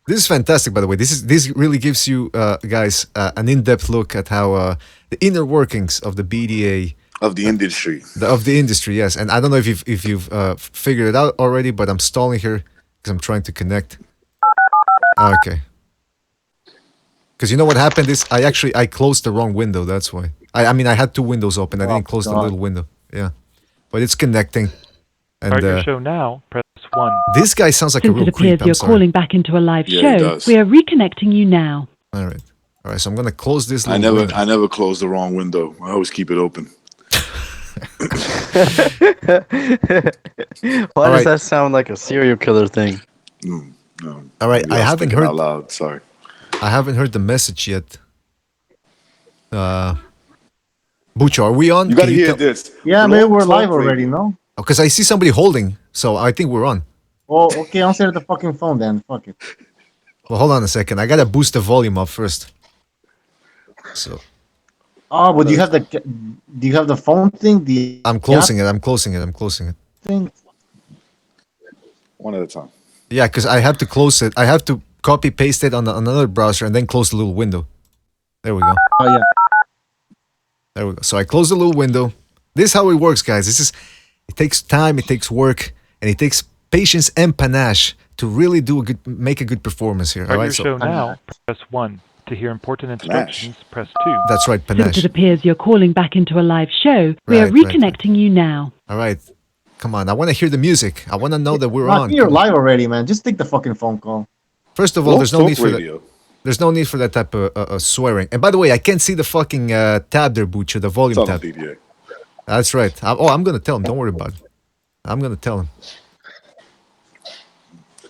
This is fantastic, by the way. This really gives you guys an in-depth look at how the inner workings of the BDA of the industry. Of the industry, yes. And I don't know if you've figured it out already, but I'm stalling here because I'm trying to connect. Okay. Because you know what happened is I closed the wrong window. That's why. I mean I had 2 windows open. I didn't close the little window. Yeah. But it's connecting. And Start your show now. Press 1. this guy sounds like Since a real it appears creep. I'm you're sorry. calling back into a live Yeah, he show, does. we are reconnecting you now. All right. All right. So I'm gonna close this. I little never window. I never close the wrong window. I always keep it open. Why All does right. that sound like a serial killer thing? No. All right. Maybe I was haven't thinking heard. out loud. Sorry. I haven't heard the message yet. Bucho, are we on? You gotta hear this. Yeah, Blog maybe we're Talk live Radio. already, no? Because I see somebody holding, so I think we're on. Oh, okay, answer the fucking phone then. Fuck it. Well, hold on a second. I gotta boost the volume up first. So Oh, but do you have the phone thing? I'm closing it. I'm closing it. Thing? One at a time. Yeah, because I have to close it. I have to copy paste it on another browser and then close the little window. There we go. Oh yeah. There we go. So I close the little window. This is how it works, guys. It takes time, it takes work, and it takes patience and panache to really make a good performance here. Start All your right. show So now. Press 1 to hear important instructions. Press 2. that's right, Since panache. it appears you're calling back into a live show, we are Right, right, reconnecting you now. All right. Come on. I want to hear the music. I want to know that we're Nah, on. you're live already, man. Just take the fucking phone call. First of all, Blog there's no Talk need for that. Radio. There's no need for that type of swearing. And by the way, I can't see the fucking tab there, Bucho, the volume It's on tab. BDA. That's right. I'm going to tell him. Don't worry about it. I'm going to tell him.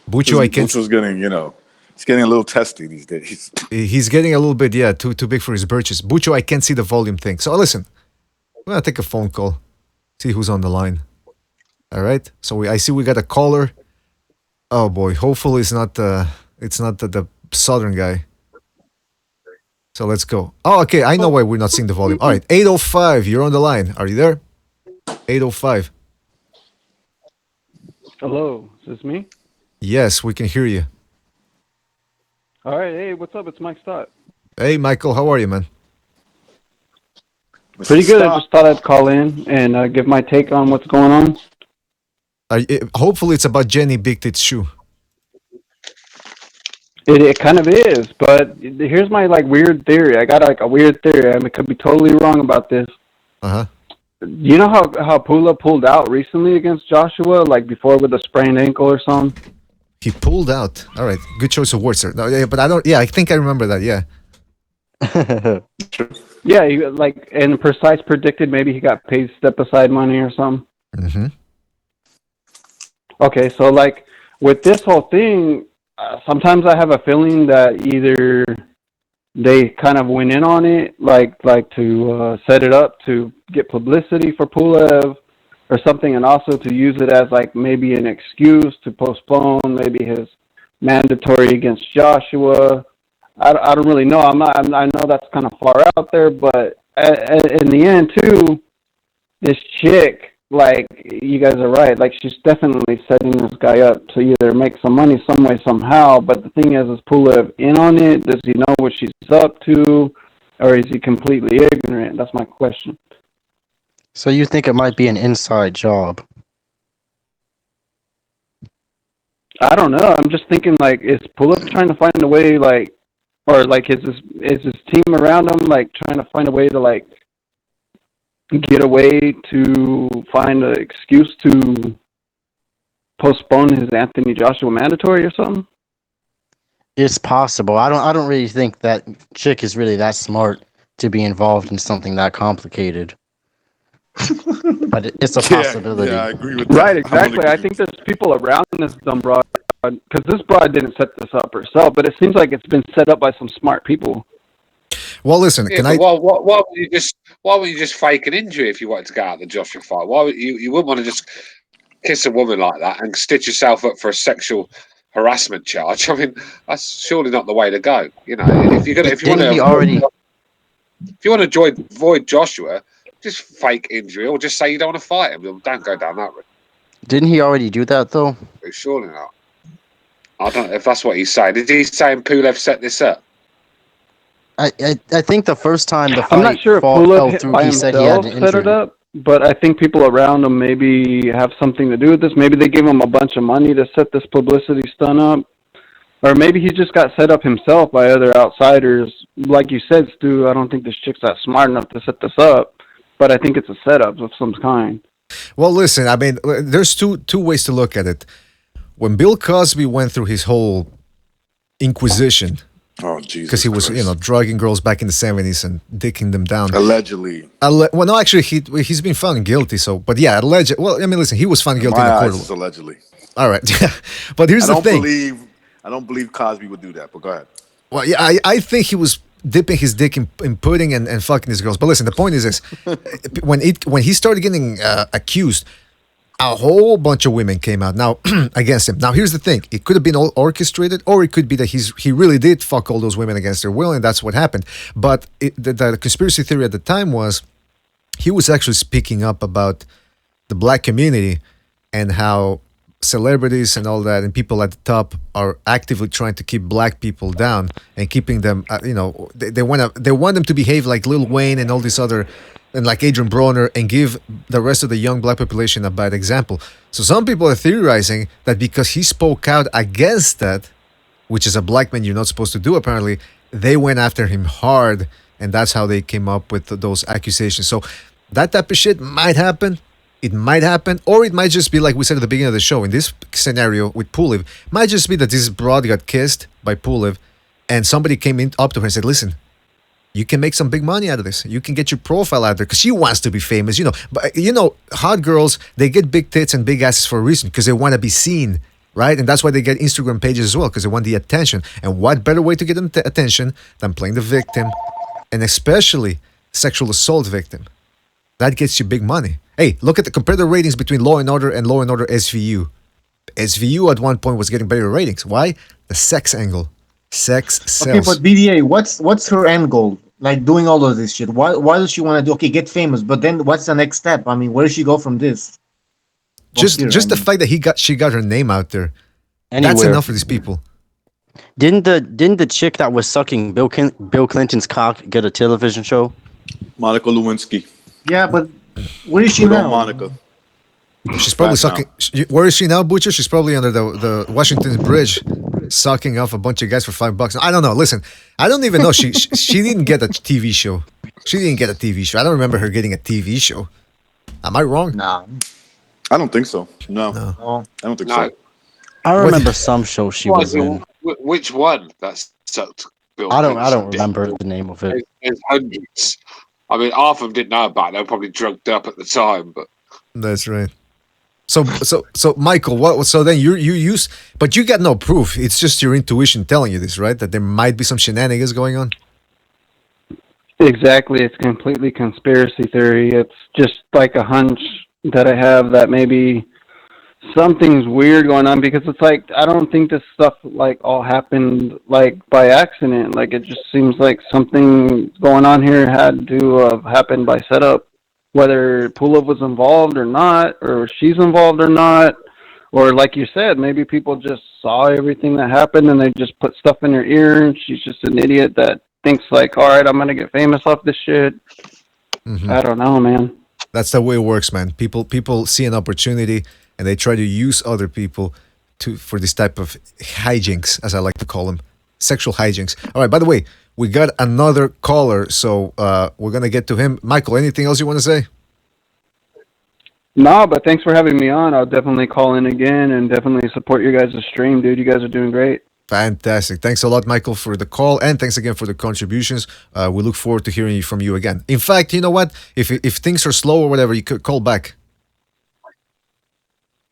Bucho, I can't. Bucho's getting, he's getting a little testy these days. He's getting a little bit, too big for his britches. Bucho, I can't see the volume thing. So listen, I'm going to take a phone call, see who's on the line. All right. So I see we got a caller. Oh boy. Hopefully it's not the southern guy. So let's go. Oh, okay. I know why we're not seeing the volume. All right. 805. You're on the line. Are you there? 805. Hello, is this me? Yes, we can hear you. All right, hey, what's up? It's Mike Stott. Hey, Michael. How are you, man? Pretty good. I just thought I'd call in and give my take on what's going on. Hopefully it's about Jenny Big Tits Shoe. It kind of is, but here's my weird theory. I got a weird theory. I could be totally wrong about this. Uh-huh. You know how Pulav pulled out recently against Joshua, before with a sprained ankle or something? He pulled out. All right, good choice of words, sir. No, yeah, but I don't. Yeah, I think I remember that. Yeah. Yeah, and Precise predicted maybe he got paid step aside money or something. Mm-hmm. Okay, so like with this whole thing, sometimes I have a feeling that either they kind of went in on it, like to set it up to get publicity for Pulev or something, and also to use it as like maybe an excuse to postpone maybe his mandatory against Joshua. I don't really know. I know that's kind of far out there, but in the end too, this chick, like, you guys are right. Like, she's definitely setting this guy up to either make some money some way, somehow. But the thing is Pulev in on it? Does he know what she's up to? Or is he completely ignorant? That's my question. So you think it might be an inside job? I don't know. I'm just thinking, like, is Pulev trying to find a way, like, or, like, is his team around him, like, trying to find a way to, like, get away to find an excuse to postpone his Anthony Joshua mandatory or something? It's possible. I don't really think that chick is really that smart to be involved in something that complicated. But it's a possibility. Yeah, I agree with that. Right, exactly. I think there's people around this dumb broad, because this broad didn't set this up herself, but it seems like it's been set up by some smart people. Well, listen, why would you just fake an injury if you wanted to get out of the Joshua fight? Why would you wouldn't want to just kiss a woman like that and stitch yourself up for a sexual harassment charge? I mean, that's surely not the way to go. You know, if you want to avoid Joshua, just fake injury or just say you don't want to fight him. Don't go down that route. Didn't he already do that though? Surely not. I don't know if that's what he's saying. Did he say Pulev set this up? I think the first time the fight I'm not sure if fell Pulev through, by he said he had himself an set it injury. up, but I think people around him maybe have something to do with this. Maybe they gave him a bunch of money to set this publicity stunt up. Or maybe he just got set up himself by other outsiders. Like you said, Stu, I don't think this chick's that smart enough to set this up, but I think it's a setup of some kind. Well, listen, I mean, there's two ways to look at it. When Bill Cosby went through his whole inquisition, because he was, drugging girls back in the 70s and dicking them down. Allegedly. Well, no, actually, he's been found guilty. So, but yeah, alleged. Well, I mean, listen, he was found guilty in the court. Allegedly. All right, but here's the thing. I don't believe Cosby would do that. But go ahead. Well, yeah, I think he was dipping his dick in pudding and fucking these girls. But listen, the point is this: when he started getting accused, a whole bunch of women came out now against him. Now, here's the thing. It could have been all orchestrated, or it could be that he really did fuck all those women against their will, and that's what happened. But the conspiracy theory at the time was he was actually speaking up about the black community and how celebrities and all that and people at the top are actively trying to keep black people down and keeping them, they want them to behave like Lil Wayne and all these other, and like Adrian Broner, and give the rest of the young black population a bad example. So some people are theorizing that because he spoke out against that, which is a black man you're not supposed to do apparently, they went after him hard, and that's how they came up with those accusations. So that type of shit might happen. It might happen, or it might just be like we said at the beginning of the show. In this scenario with Pulev, might just be that this broad got kissed by Pulev, and somebody came up to her and said, "Listen, you can make some big money out of this. You can get your profile out there," because she wants to be famous. But hot girls, they get big tits and big asses for a reason, because they want to be seen, right? And that's why they get Instagram pages as well, because they want the attention. And what better way to get attention than playing the victim, and especially sexual assault victim? That gets you big money. Hey, compare the ratings between Law & Order and Law & Order SVU. SVU at one point was getting better ratings. Why? The sex angle. Sex sells. Okay, but BDA, what's her end goal? Like doing all of this shit. Why does she want to get famous? But then what's the next step? I mean, where does she go from this? Just the fact that she got her name out there. Anywhere. That's enough for these people. Didn't the chick that was sucking Bill Clinton's cock get a television show? Monica Lewinsky. Yeah, but where is she now? Monica. She's probably sucking. Where is she now, Butcher? She's probably under the Washington Bridge, sucking off a bunch of guys for $5. I don't know. Listen, I don't even know. She didn't get a TV show. She didn't get a TV show. I don't remember her getting a TV show. Am I wrong? No. I don't think so. No. I don't think so. I remember some show she was in. Which one that sucked film. I don't remember the name of it. There's hundreds. I mean, half of them didn't know about it. They were probably drugged up at the time, but That's right. So Michael, what? So then you use, but you got no proof. It's just your intuition telling you this, right? That there might be some shenanigans going on. Exactly. It's completely conspiracy theory. It's just like a hunch that I have that maybe something's weird going on, because it's like I don't think this stuff like all happened like by accident. Like it just seems like something going on here had to have happened by setup. Whether Pulev was involved or not, or she's involved or not, or like you said, maybe people just saw everything that happened and they just put stuff in her ear, and she's just an idiot that thinks like, all right, I'm gonna get famous off this shit. I don't know, man. That's the way it works, man. People see an opportunity and they try to use other people for this type of hijinks, as I like to call them, sexual hijinks. All right. By the way, we got another caller, so we're gonna get to him. Michael, anything else you want to say? No, but thanks for having me on. I'll definitely call in again and definitely support you guys' stream, dude. You guys are doing great. Fantastic. Thanks a lot, Michael, for the call, and thanks again for the contributions. We look forward to hearing from you again. In fact, you know what? If things are slow or whatever, you could call back.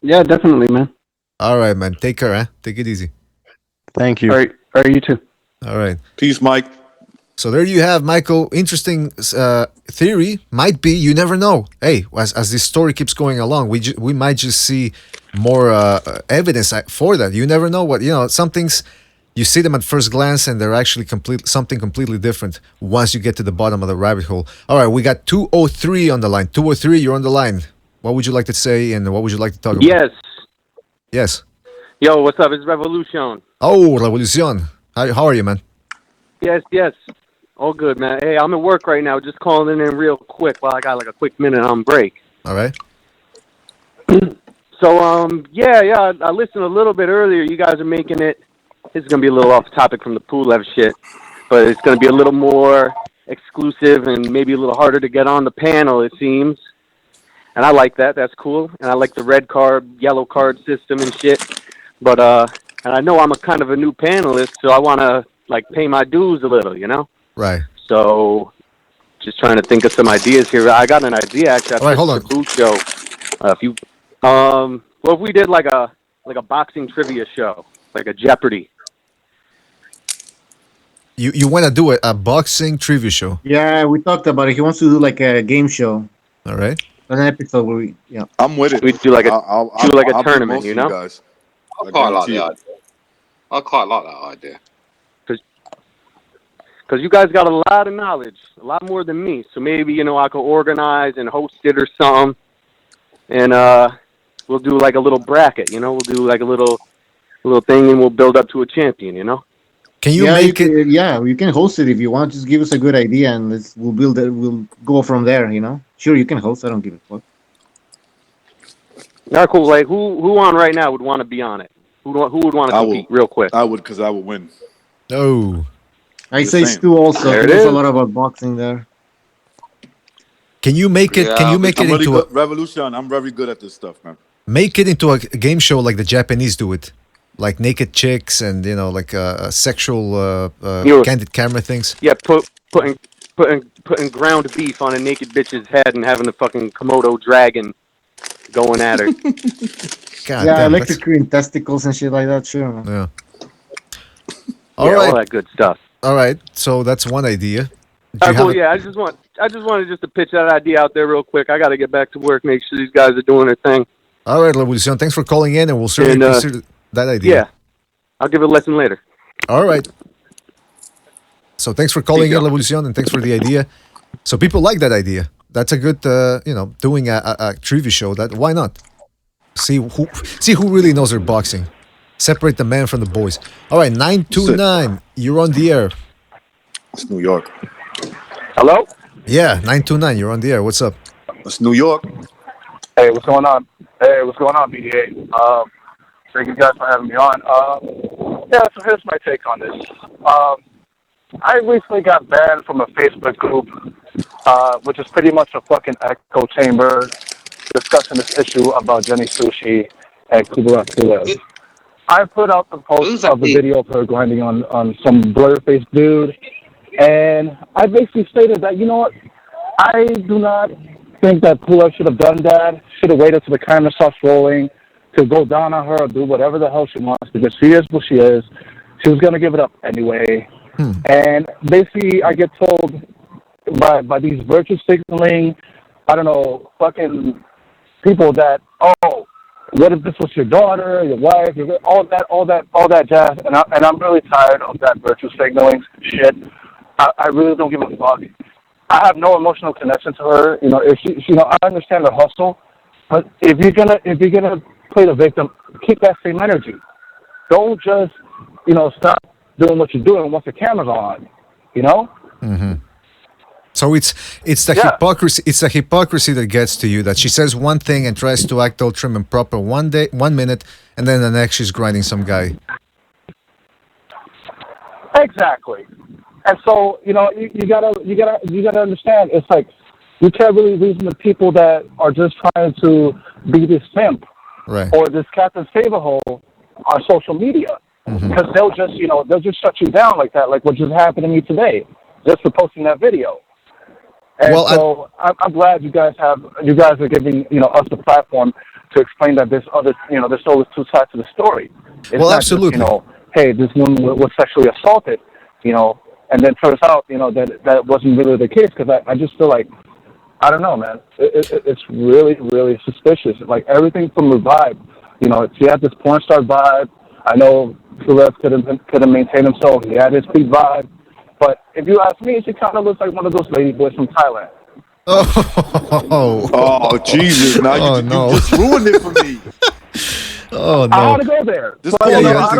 Yeah, definitely, man. All right, man. Take care, huh? Take it easy. Thank you. All right, you too. All right. Peace, Mike. So there you have, Michael. Interesting theory. Might be. You never know. Hey, as this story keeps going along, we might just see more evidence for that. You never know what, some things, you see them at first glance and they're actually something completely different once you get to the bottom of the rabbit hole. All right, we got 203 on the line. 203, you're on the line. What would you like to say and what would you like to talk about? Yes. Yes. Yo, what's up? It's Revolution. Oh, Revolution. How are you, man? Yes. All good, man. Hey, I'm at work right now. Just calling in real quick while I got like a quick minute on break. All right. So, I listened a little bit earlier. You guys are making it. This is going to be a little off topic from the Pulev shit, but it's going to be a little more exclusive and maybe a little harder to get on the panel, it seems. And I like that. That's cool. And I like the red card, yellow card system and shit. But, and I know I'm a kind of a new panelist, so I want to, like, pay my dues a little, Right. So, just trying to think of some ideas here. I got an idea, actually. All right, hold on. The show. What if we did like a boxing trivia show, like a Jeopardy? You want to do a boxing trivia show? Yeah, we talked about it. He wants to do like a game show. All right. An episode where I'm with it. We do like a I'll tournament, you guys. I quite like the idea. I quite like that idea. Because you guys got a lot of knowledge, a lot more than me. So maybe, I could organize and host it or something. And we'll do like a little bracket, We'll do like a little thing and we'll build up to a champion, Can you make it? Yeah, you can host it if you want. Just give us a good idea and we'll build it. We'll go from there, Sure, you can host. I don't give a fuck. Yeah, cool. Like, who on right now would want to be on it? Who would want to compete real quick? I would, because I would win. Oh. I say Stu also. There's a lot about boxing there. Can you make it? Can you make it into a Revolution? I'm very good at this stuff, man. Make it into a game show like the Japanese do it, like naked chicks and like sexual candid camera things. Yeah, putting ground beef on a naked bitch's head and having a fucking Komodo dragon going at her. Electric green testicles and shit like that. Sure. Man. Yeah. All that good stuff. All right, so that's one idea. I just wanted to pitch that idea out there real quick. I got to get back to work, make sure these guys are doing their thing. All right, Revolution, thanks for calling in, and we'll certainly consider that idea. Yeah, I'll give it a lesson later. All right. So thanks for calling in, Revolution, and thanks for the idea. So people like that idea. That's a good, doing a trivia show. Why not? See who really knows their boxing. Separate the man from the boys. All right, 929. You're on the air. It's New York. Hello? Yeah, 929. You're on the air. What's up? It's New York. Hey, what's going on? Hey, what's going on, BDA? Thank you guys for having me on. So here's my take on this. I recently got banned from a Facebook group, which is pretty much a fucking echo chamber discussing this issue about Jenny Sushe and Pulev. I put out the post of the video of her grinding on some blur-faced dude, and I basically stated that, you know what, I do not think that Pulev should have done that, should have waited till the camera starts rolling to go down on her or do whatever the hell she wants, because she is what she is. She was going to give it up anyway. And basically, I get told by these virtue signaling, I don't know, fucking people that, oh, what if this was your daughter, your wife, all that jazz, and I'm really tired of that virtue signaling shit. I really don't give a fuck. I have no emotional connection to her. You know, if she, you know, I understand the hustle, but if you're gonna play the victim, keep that same energy. Don't just, you know, stop doing what you're doing once the camera's on. You know. Mm-hmm. So it's the hypocrisy. It's the hypocrisy that gets to you. That she says one thing and tries to act all trim and proper 1 minute, and then the next she's grinding some guy. Exactly. And so, you know, you gotta understand. It's like you can't really reason with people that are just trying to be this simp, right, or this Captain Save-A-Hole on social media, because they'll just shut you down like that, like what just happened to me today, just for posting that video. And so I'm glad you guys are giving, you know, us the platform to explain that there's always two sides to the story. It's not absolutely. Just, you know, hey, this woman was sexually assaulted, you know, and then turns out, you know, that wasn't really the case, because I just feel like, I don't know, man, it's really, really suspicious. Like everything from the vibe, you know, she had this porn star vibe. I know Pulev couldn't maintain himself. He had his peak vibe. But if you ask me, she kind of looks like one of those lady boys from Thailand. Oh, Jesus! Now you just ruined it for me. Oh no! I want to go there. Just but, you know, I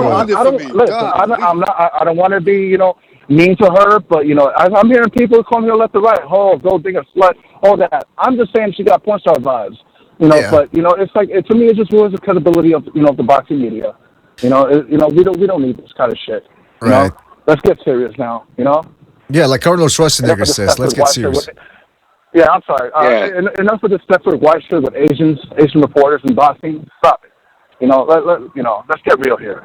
don't want to be, you know, mean to her. But you know, I'm hearing people come here left to right. Oh, gold digger, slut, all that. I'm just saying she got porn star vibes. You know, but you know, it's like to me, it just ruins the credibility of, you know, the boxing media. You know, we don't need this kind of shit. You know? Let's get serious now, you know? Yeah, like Arnold Schwarzenegger says, let's get serious. Yeah, I'm sorry. Enough of this Stepford white shit with Asian reporters and boxing. Stop it. You know, let's get real here.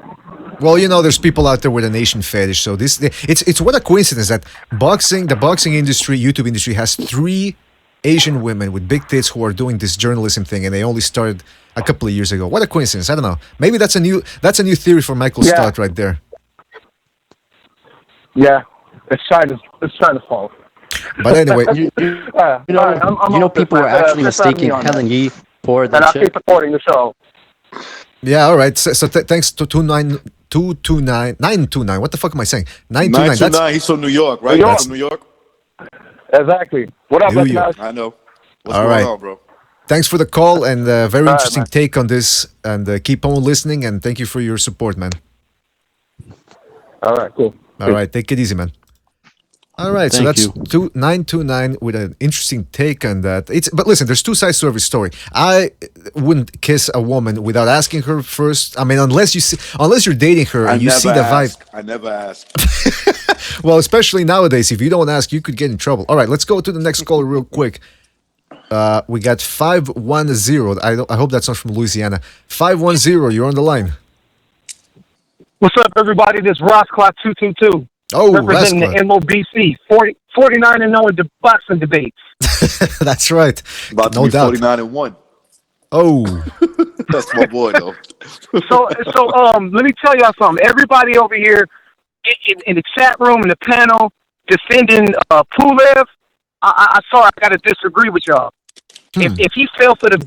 Well, you know, there's people out there with an Asian fetish, so it's what a coincidence that the boxing industry, YouTube industry, has 3 Asian women with big tits who are doing this journalism thing, and they only started a couple of years ago. What a coincidence! I don't know. Maybe that's a new theory for Michael Stott right there. Yeah, it's China's fault. But anyway, you know, people were actually mistaking Helen Yee for the and I'll keep supporting the show. Yeah, all right. So thanks to 929. What the fuck am I saying? 929. He's from New York, right? New York. From New York. Exactly. What up, guys? I know. What's all going on, bro? Thanks for the call and very interesting take on this. And keep on listening. And thank you for your support, man. All right, cool. All right, take it easy, man. All right, so that's 929 with an interesting take on that. But listen, there's 2 sides to every story. I wouldn't kiss a woman without asking her first. I mean, unless you're dating her and you see the vibe. I never ask. Well, especially nowadays, if you don't ask, you could get in trouble. All right, let's go to the next caller real quick. We got 510. I hope that's not from Louisiana. 510, you're on the line. What's up, everybody? This Rossclaw 222. Oh, representing the MOBC, 49-0 in the boxing debates. That's right. About to be 49-1. Oh, that's my boy, though. So, let me tell y'all something. Everybody over here in the chat room, in the panel, defending Pulev, I got to disagree with y'all. If he fell for the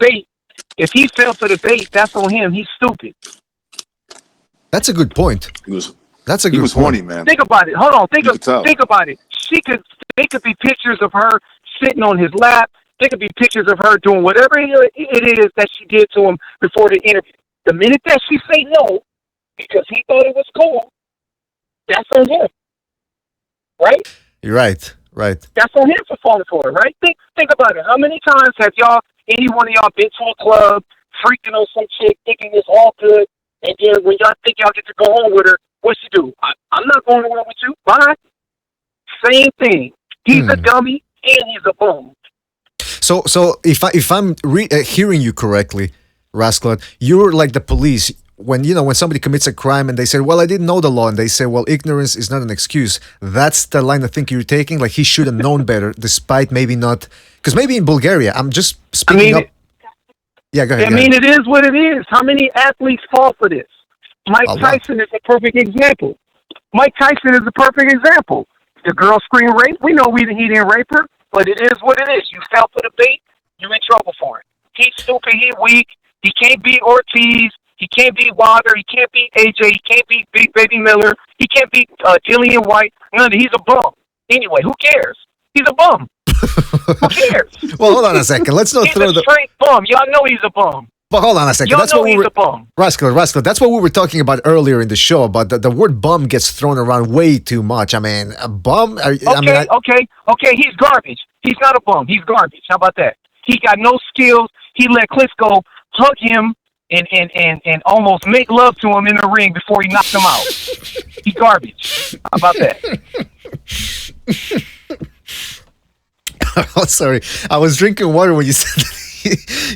bait, that's on him. He's stupid. That's a good point. He was horny, man. Think about it. Hold on. Think about it. They could be pictures of her sitting on his lap. They could be pictures of her doing whatever it is that she did to him before the interview. The minute that she say no, because he thought it was cool, that's on him. Right? You're right. Right. That's on him for falling for her, right? Think about it. How many times have any one of y'all been to a club, freaking on some chick, thinking it's all good, and then when y'all think y'all get to go home with her, what you do? I'm not going to with you. Bye. Same thing. He's a dummy and he's a bum. So if I'm hearing you correctly, Rasclot, you're like the police. when somebody commits a crime and they say, well, I didn't know the law, and they say, well, ignorance is not an excuse. That's the line I think you're taking. Like, he should have known better, despite maybe not, because maybe in Bulgaria, I'm just speaking up. Yeah, go ahead. It is what it is. How many athletes fall for this? Mike Tyson is a perfect example. Mike Tyson is a perfect example. The girl screamed rape. We know he didn't rape her, but it is what it is. You fell for the bait, you're in trouble for it. He's stupid. He's weak. He can't beat Ortiz. He can't beat Wilder. He can't beat AJ. He can't beat Big Baby Miller. He can't beat Dillian White. None of it. He's a bum. Anyway, who cares? He's a bum. Who cares? Well, hold on a second. Let's not throw the straight bum. Y'all know he's a bum. But hold on a second. Y'all That's know what we he's were. A bum. Rascal. That's what we were talking about earlier in the show. About the word "bum" gets thrown around way too much. I mean, a bum. Okay. He's garbage. He's not a bum. He's garbage. How about that? He got no skills. He let Klitschko hug him and almost make love to him in the ring before he knocked him out. He's garbage. How about that? Oh, sorry. I was drinking water when you said that.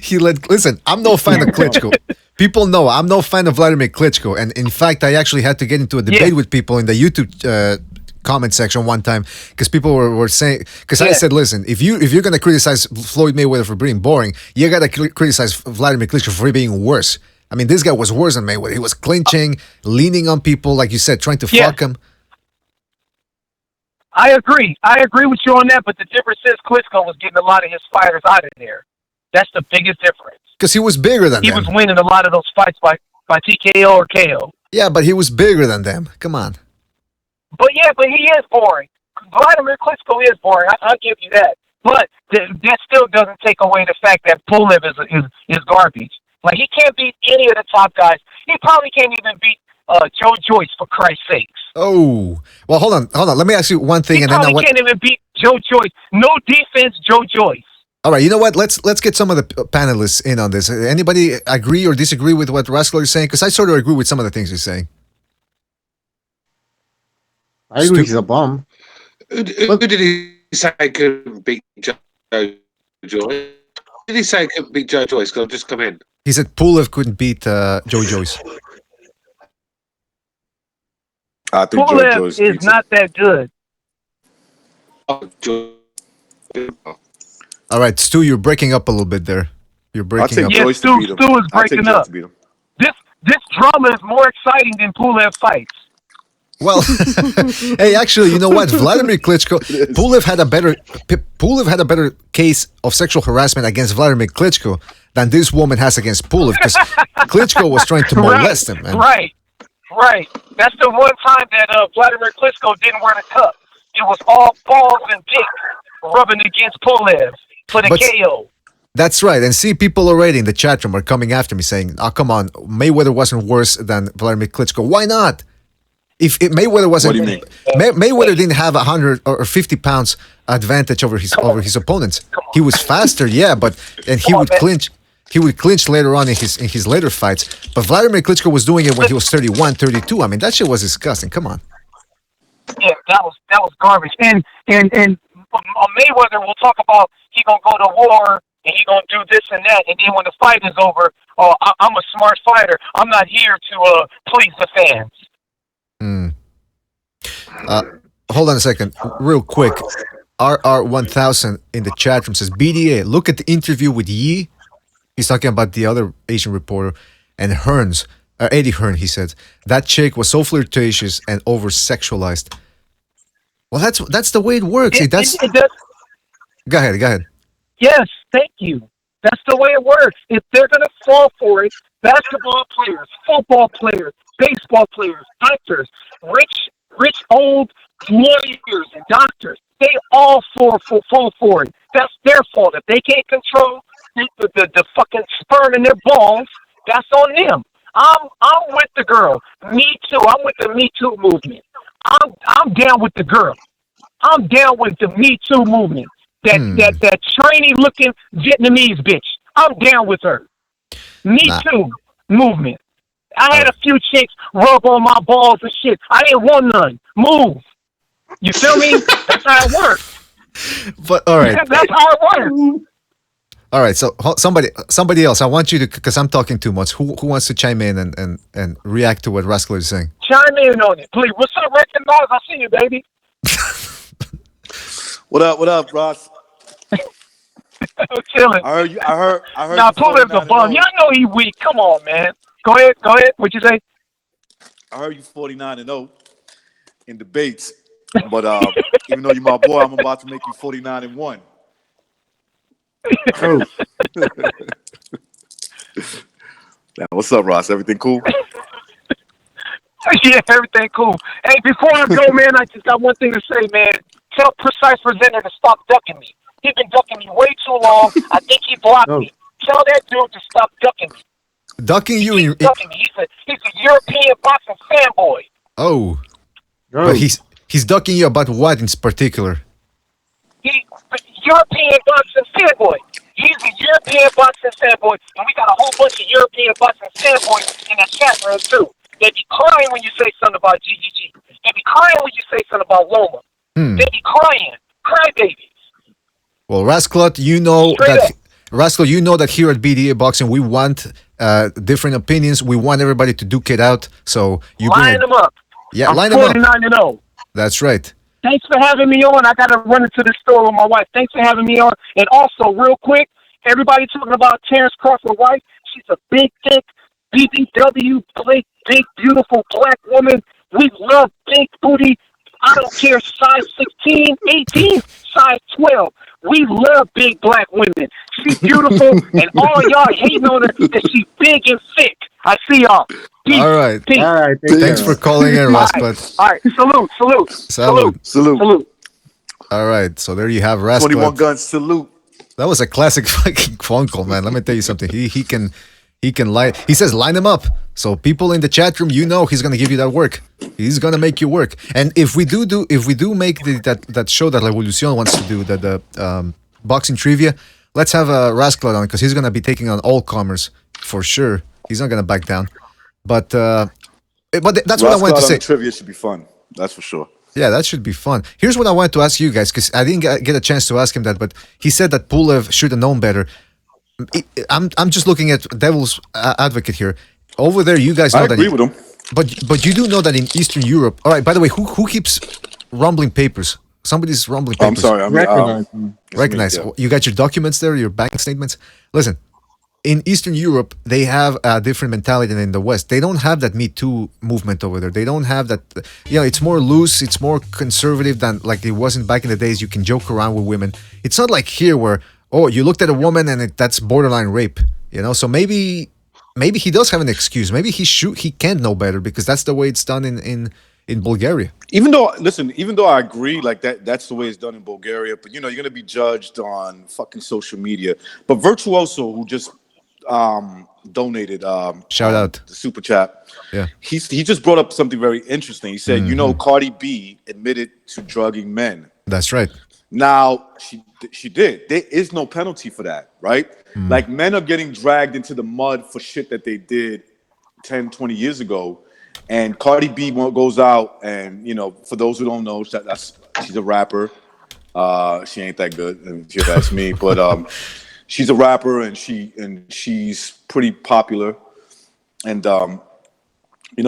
He let. Listen, I'm no fan of Klitschko. People know I'm no fan of Vladimir Klitschko, and in fact, I actually had to get into a debate with people in the YouTube comment section one time because people were saying, because I said, listen, if you're gonna criticize Floyd Mayweather for being boring, you gotta criticize Vladimir Klitschko for being worse. I mean, this guy was worse than Mayweather. He was clinching, leaning on people, like you said, trying to fuck him. I agree with you on that, but the difference is Klitschko was getting a lot of his fighters out of there. That's the biggest difference. Because he was bigger than them. He was winning a lot of those fights by TKO or KO. Yeah, but he was bigger than them. Come on. But he is boring. Vladimir Klitschko is boring. I'll give you that. But that still doesn't take away the fact that Pulev is garbage. Like, he can't beat any of the top guys. He probably can't even beat Joe Joyce, for Christ's sakes. Oh, well, hold on. Let me ask you one thing. He and probably can't even beat Joe Joyce. No defense, Joe Joyce. All right, you know what? Let's get some of the panelists in on this. Anybody agree or disagree with what Rascal is saying? Because I sort of agree with some of the things he's saying. I agree he's a bum. Who did he say could beat Joe Joyce? Did he say could beat Joe Joyce? Because I've just come in. He said Pulev couldn't beat Joe Joyce. I think Pulev is not that good. All right, Stu, you're breaking up a little bit there. You're breaking up. Yeah, Stu is breaking up. This drama is more exciting than Pulev fights. Well, hey, actually, you know what? Vladimir Klitschko, Pulev had a better case of sexual harassment against Vladimir Klitschko than this woman has against Pulev, because Klitschko was trying to molest him. Man. Right. That's the one time that Vladimir Klitschko didn't wear the cup. It was all balls and dick rubbing against Pulev for the KO. That's right. And see, people already in the chat room are coming after me saying, oh, come on, Mayweather wasn't worse than Vladimir Klitschko. Why not? If Mayweather wasn't, what do you mean? Mayweather didn't have 100 or 50 pounds advantage over his opponents. He was faster, yeah, and he would clinch. He would clinch later on in his later fights. But Vladimir Klitschko was doing it when he was 31, 32. I mean, that shit was disgusting. Come on. Yeah, that was garbage. And Mayweather will talk about he gonna go to war and he gonna do this and that, and then when the fight is over, I'm a smart fighter. I'm not here to please the fans. Hold on a second, real quick. RR1000 in the chat room says, BDA, look at the interview with Yi. He's talking about the other Asian reporter, and Hearns, Eddie Hearn. He said that chick was so flirtatious and over sexualized. Well, that's the way it works. Go ahead. Yes, thank you. That's the way it works. If they're gonna fall for it, basketball players, football players, baseball players, actors, rich old lawyers and doctors, they all fall for it. That's their fault. If they can't control the fucking sperm in their balls, that's on them. I'm with the girl. Me too. I'm with the Me Too movement. I'm down with the girl. I'm down with the Me Too movement. That trainee looking Vietnamese bitch. I'm down with her. Me Too movement. I had a few chicks rub on my balls and shit. I didn't want none. Move. You feel me? That's how it works. But all right. That's how it works. All right, so somebody else. I want you to, because I'm talking too much. Who wants to chime in and react to what Rascal is saying? Chime in on it, please. What's up, Recognize? I see you, baby. What up, Ross? I'm chilling. I heard. Now, Pulev's a bum. Y'all know he weak. Come on, man. Go ahead. What'd you say? I heard you 49-0 in debates, but even though you're my boy, I'm about to make you 49-1. Oh. Now, what's up, Ross? Everything cool? Yeah, everything cool. Hey, before I go, man, I just got one thing to say, man. Tell Precise Presenter to stop ducking me. He's been ducking me way too long. I think he blocked me. Tell that dude to stop ducking me. Ducking you? He's ducking me. He's a European boxing fanboy. Oh. But he's ducking you about what in particular? He's a European boxing fanboy. He's a European boxing fanboy, and we got a whole bunch of European boxing fanboys in that chat room, too. They be crying when you say something about GGG. They be crying when you say something about Loma. They be crying. Crybabies. Well, Rascal, you know that here at BDA Boxing, we want different opinions. We want everybody to duke it out. So you line them up. Yeah, I'm line them up. 49-0. That's right. Thanks for having me on. I got to run into the store with my wife. Thanks for having me on. And also, real quick, everybody talking about Terrence Crawford's wife. She's a big, thick, BBW, big, beautiful black woman. We love big booty. I don't care size 16, 18, size 12. We love big black women. She's beautiful, and all y'all hating on her because she's big and thick. I see y'all. Peace. All right. Peace. All right. Thanks for calling in, Rascal. All right. Salute. All right. So there you have Rascal. 21 guns, salute. That was a classic fucking phone call, man. Let me tell you something. He can lie. He says line him up. So people in the chat room, you know, he's gonna give you that work. He's gonna make you work. And if we do make that show that Revolucion wants to do, the boxing trivia, let's have a Rascal on because he's gonna be taking on all comers for sure. He's not gonna back down. But that's what I wanted to say. Trivia should be fun. That's for sure. Yeah, that should be fun. Here's what I wanted to ask you guys because I didn't get a chance to ask him that, but he said that Pulev should have known better. I'm just looking at devil's advocate here. Over there, you guys know that. I agree with him. But you do know that in Eastern Europe. All right. By the way, who keeps rumbling papers? Somebody's rumbling papers. I'm sorry. Recognize. You got your documents there, your bank statements. Listen, in Eastern Europe, they have a different mentality than in the West. They don't have that Me Too movement over there. They don't have that. It's more loose. It's more conservative than like it wasn't back in the days. You can joke around with women. It's not like here where you looked at a woman and that's borderline rape. So maybe he does have an excuse. Maybe he can't know better because that's the way it's done in Bulgaria. Even though I agree, like that's the way it's done in Bulgaria, but you're gonna be judged on fucking social media. But Virtuoso, who just donated shout out the super chat. Yeah. He just brought up something very interesting. He said, Cardi B admitted to drugging men. That's right. Now she did. There is no penalty for that, right? Like men are getting dragged into the mud for shit that they did 10, 20 years ago. And Cardi B goes out and, for those who don't know, she's a rapper. She ain't that good, if you ask me, but she's a rapper and she's pretty popular. And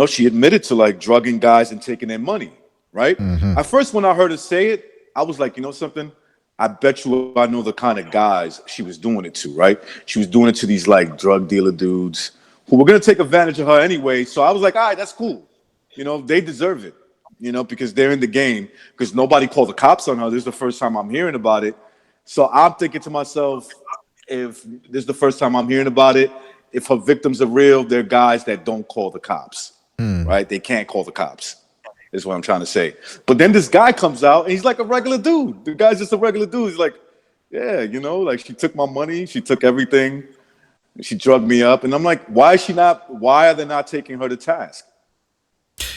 she admitted to like drugging guys and taking their money, right? At first, when I heard her say it, I was like, something? I bet you I know the kind of guys she was doing it to, right? She was doing it to these like drug dealer dudes who were going to take advantage of her anyway. So I was like, all right, that's cool. They deserve it, because they're in the game, because nobody called the cops on her. This is the first time I'm hearing about it. So I'm thinking to myself, if this is the first time I'm hearing about it, if her victims are real, they're guys that don't call the cops, right? They can't call the cops. Is what I'm trying to say. But then this guy comes out and he's like a regular dude. The guy's just a regular dude. He's like, yeah, like she took my money, she took everything, she drugged me up. And I'm like, why are they not taking her to task?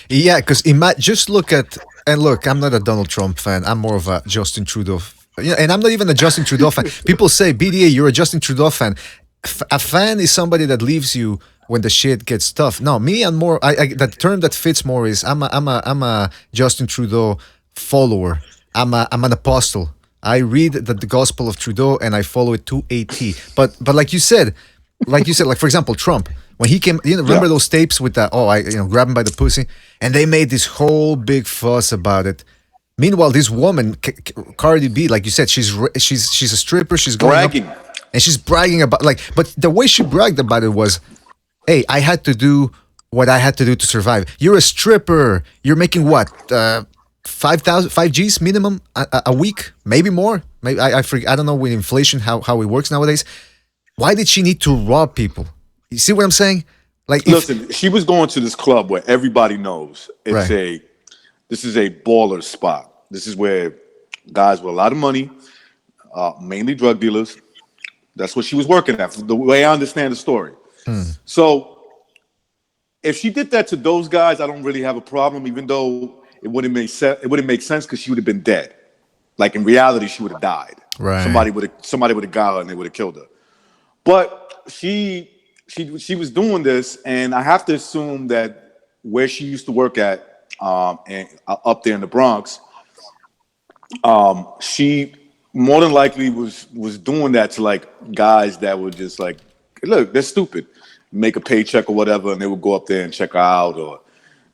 Yeah, because just look at, and look, I'm not a Donald Trump fan. I'm more of a Justin Trudeau. And I'm not even a Justin Trudeau fan. People say, BDA, you're a Justin Trudeau fan. A fan is somebody that leaves you when the shit gets tough. No, me, I'm more. The term that fits more is I'm a Justin Trudeau follower. I'm an apostle. I read the gospel of Trudeau and I follow it to a T. But like you said, like for example, Trump, when he came, remember those tapes with that? Oh, grab him by the pussy, and they made this whole big fuss about it. Meanwhile, this woman, Cardi B, like you said, she's a stripper. She's going bragging, and she's bragging about but the way she bragged about it was, hey, I had to do what I had to do to survive. You're a stripper. You're making what? 5 Gs minimum a week, maybe more. Maybe I forget. I don't know with inflation how it works nowadays. Why did she need to rob people? You see what I'm saying? Listen, she was going to this club where everybody knows this is a baller spot. This is where guys with a lot of money, mainly drug dealers. That's what she was working at. The way I understand the story. So if she did that to those guys, I don't really have a problem, even though it wouldn't make sense. It wouldn't make sense because she would have been dead. Like in reality, she would have died. Right. Somebody would have got her and they would have killed her. But she was doing this, and I have to assume that where she used to work at, and up there in the Bronx, she more than likely was doing that to like guys that were just like, look, they're stupid, make a paycheck or whatever, and they would go up there and check her out, or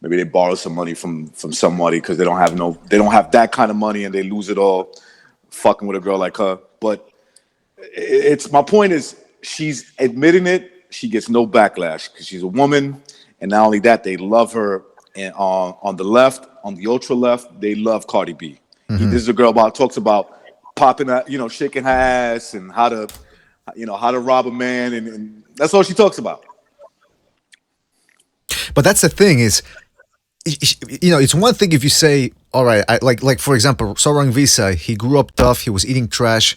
maybe they borrow some money from somebody because they don't have that kind of money and they lose it all fucking with a girl like her. But my point is, she's admitting it. She gets no backlash because she's a woman, and not only that, they love her. And on the left, on the ultra left, they love Cardi B. This is a girl talks about popping, shaking her ass and how to rob a man, and that's all she talks about. But that's the thing is, it's one thing if you say, all right, like for example, Sorang Visa, he grew up tough, he was eating trash,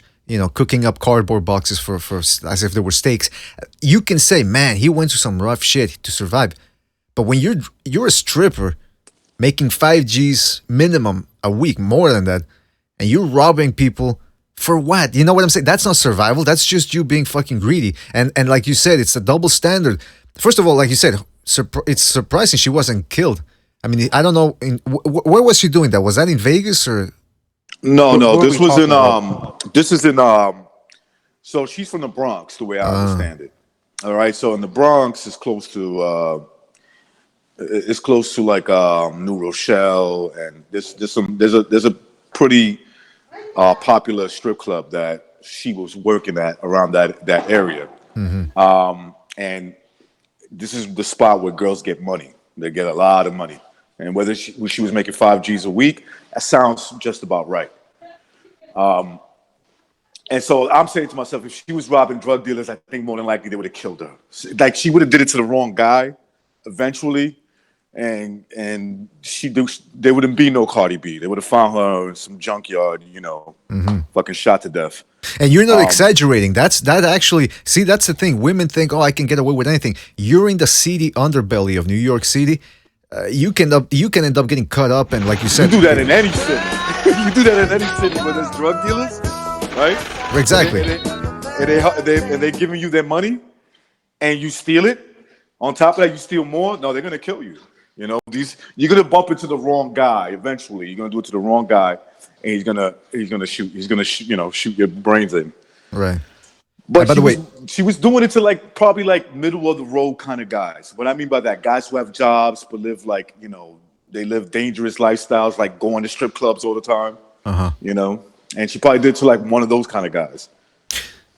cooking up cardboard boxes for as if they were steaks. You can say, man, he went through some rough shit to survive. But when you're a stripper making 5 Gs minimum a week, more than that, and you're robbing people for what? You know what I'm saying? That's not survival. That's just you being fucking greedy. And like you said, it's a double standard. First of all, like you said, it's surprising she wasn't killed. I mean, I don't know. Where was she doing that? Was that in Vegas or? No. This is in. So she's from the Bronx, the way I understand it. All right. So in the Bronx, it's close to. It's close to like New Rochelle, and there's a pretty popular strip club that she was working at around that area. And this is the spot where girls get money. They get a lot of money. And whether she was making 5 Gs a week, that sounds just about right. And so I'm saying to myself, if she was robbing drug dealers, I think more than likely they would have killed her. Like she would have did it to the wrong guy eventually. And there wouldn't be no Cardi B. They would have found her in some junkyard, fucking shot to death. And you're not exaggerating. That's the thing. Women think, oh, I can get away with anything. You're in the seedy underbelly of New York City. You can end up getting cut up, and like you said, you do that in any city. You do that in any city where there's drug dealers, right? Exactly. And they're giving you their money, and you steal it. On top of that, you steal more. No, they're gonna kill you. You're gonna bump into the wrong guy eventually. You're gonna do it to the wrong guy, and he's gonna shoot your brains in. Right. But she was doing it to probably middle of the road kind of guys. What I mean by that, guys who have jobs but live they live dangerous lifestyles, like going to strip clubs all the time. And she probably did to one of those kind of guys.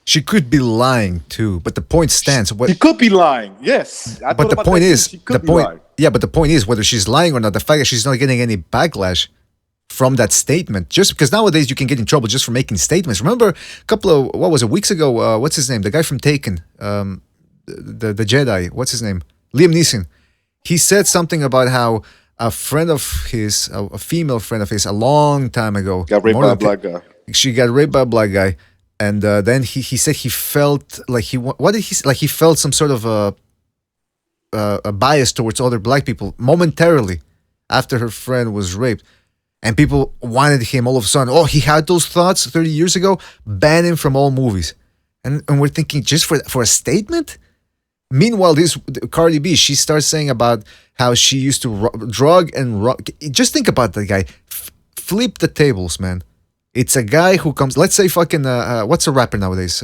She could be lying too, but the point stands. She could be lying, yes. But the point is, but the point is whether she's lying or not. The fact that she's not getting any backlash from that statement, just because nowadays you can get in trouble just for making statements. Remember a couple of weeks ago? What's his name? The guy from Taken, the Jedi. What's his name? Liam Neeson. He said something about how a friend of his, a female friend of his, a long time ago, got raped by a black guy. She got raped by a black guy. And then he said he felt like he felt some sort of a bias towards other black people momentarily after her friend was raped, and people wanted him all of a sudden. Oh, he had those thoughts 30 years ago. Ban him from all movies, and we're thinking just for a statement. Meanwhile, this Cardi B, she starts saying about how she used to drug and rock. Just think about that guy. Flip the tables, man. It's a guy who comes. Let's say fucking what's a rapper nowadays?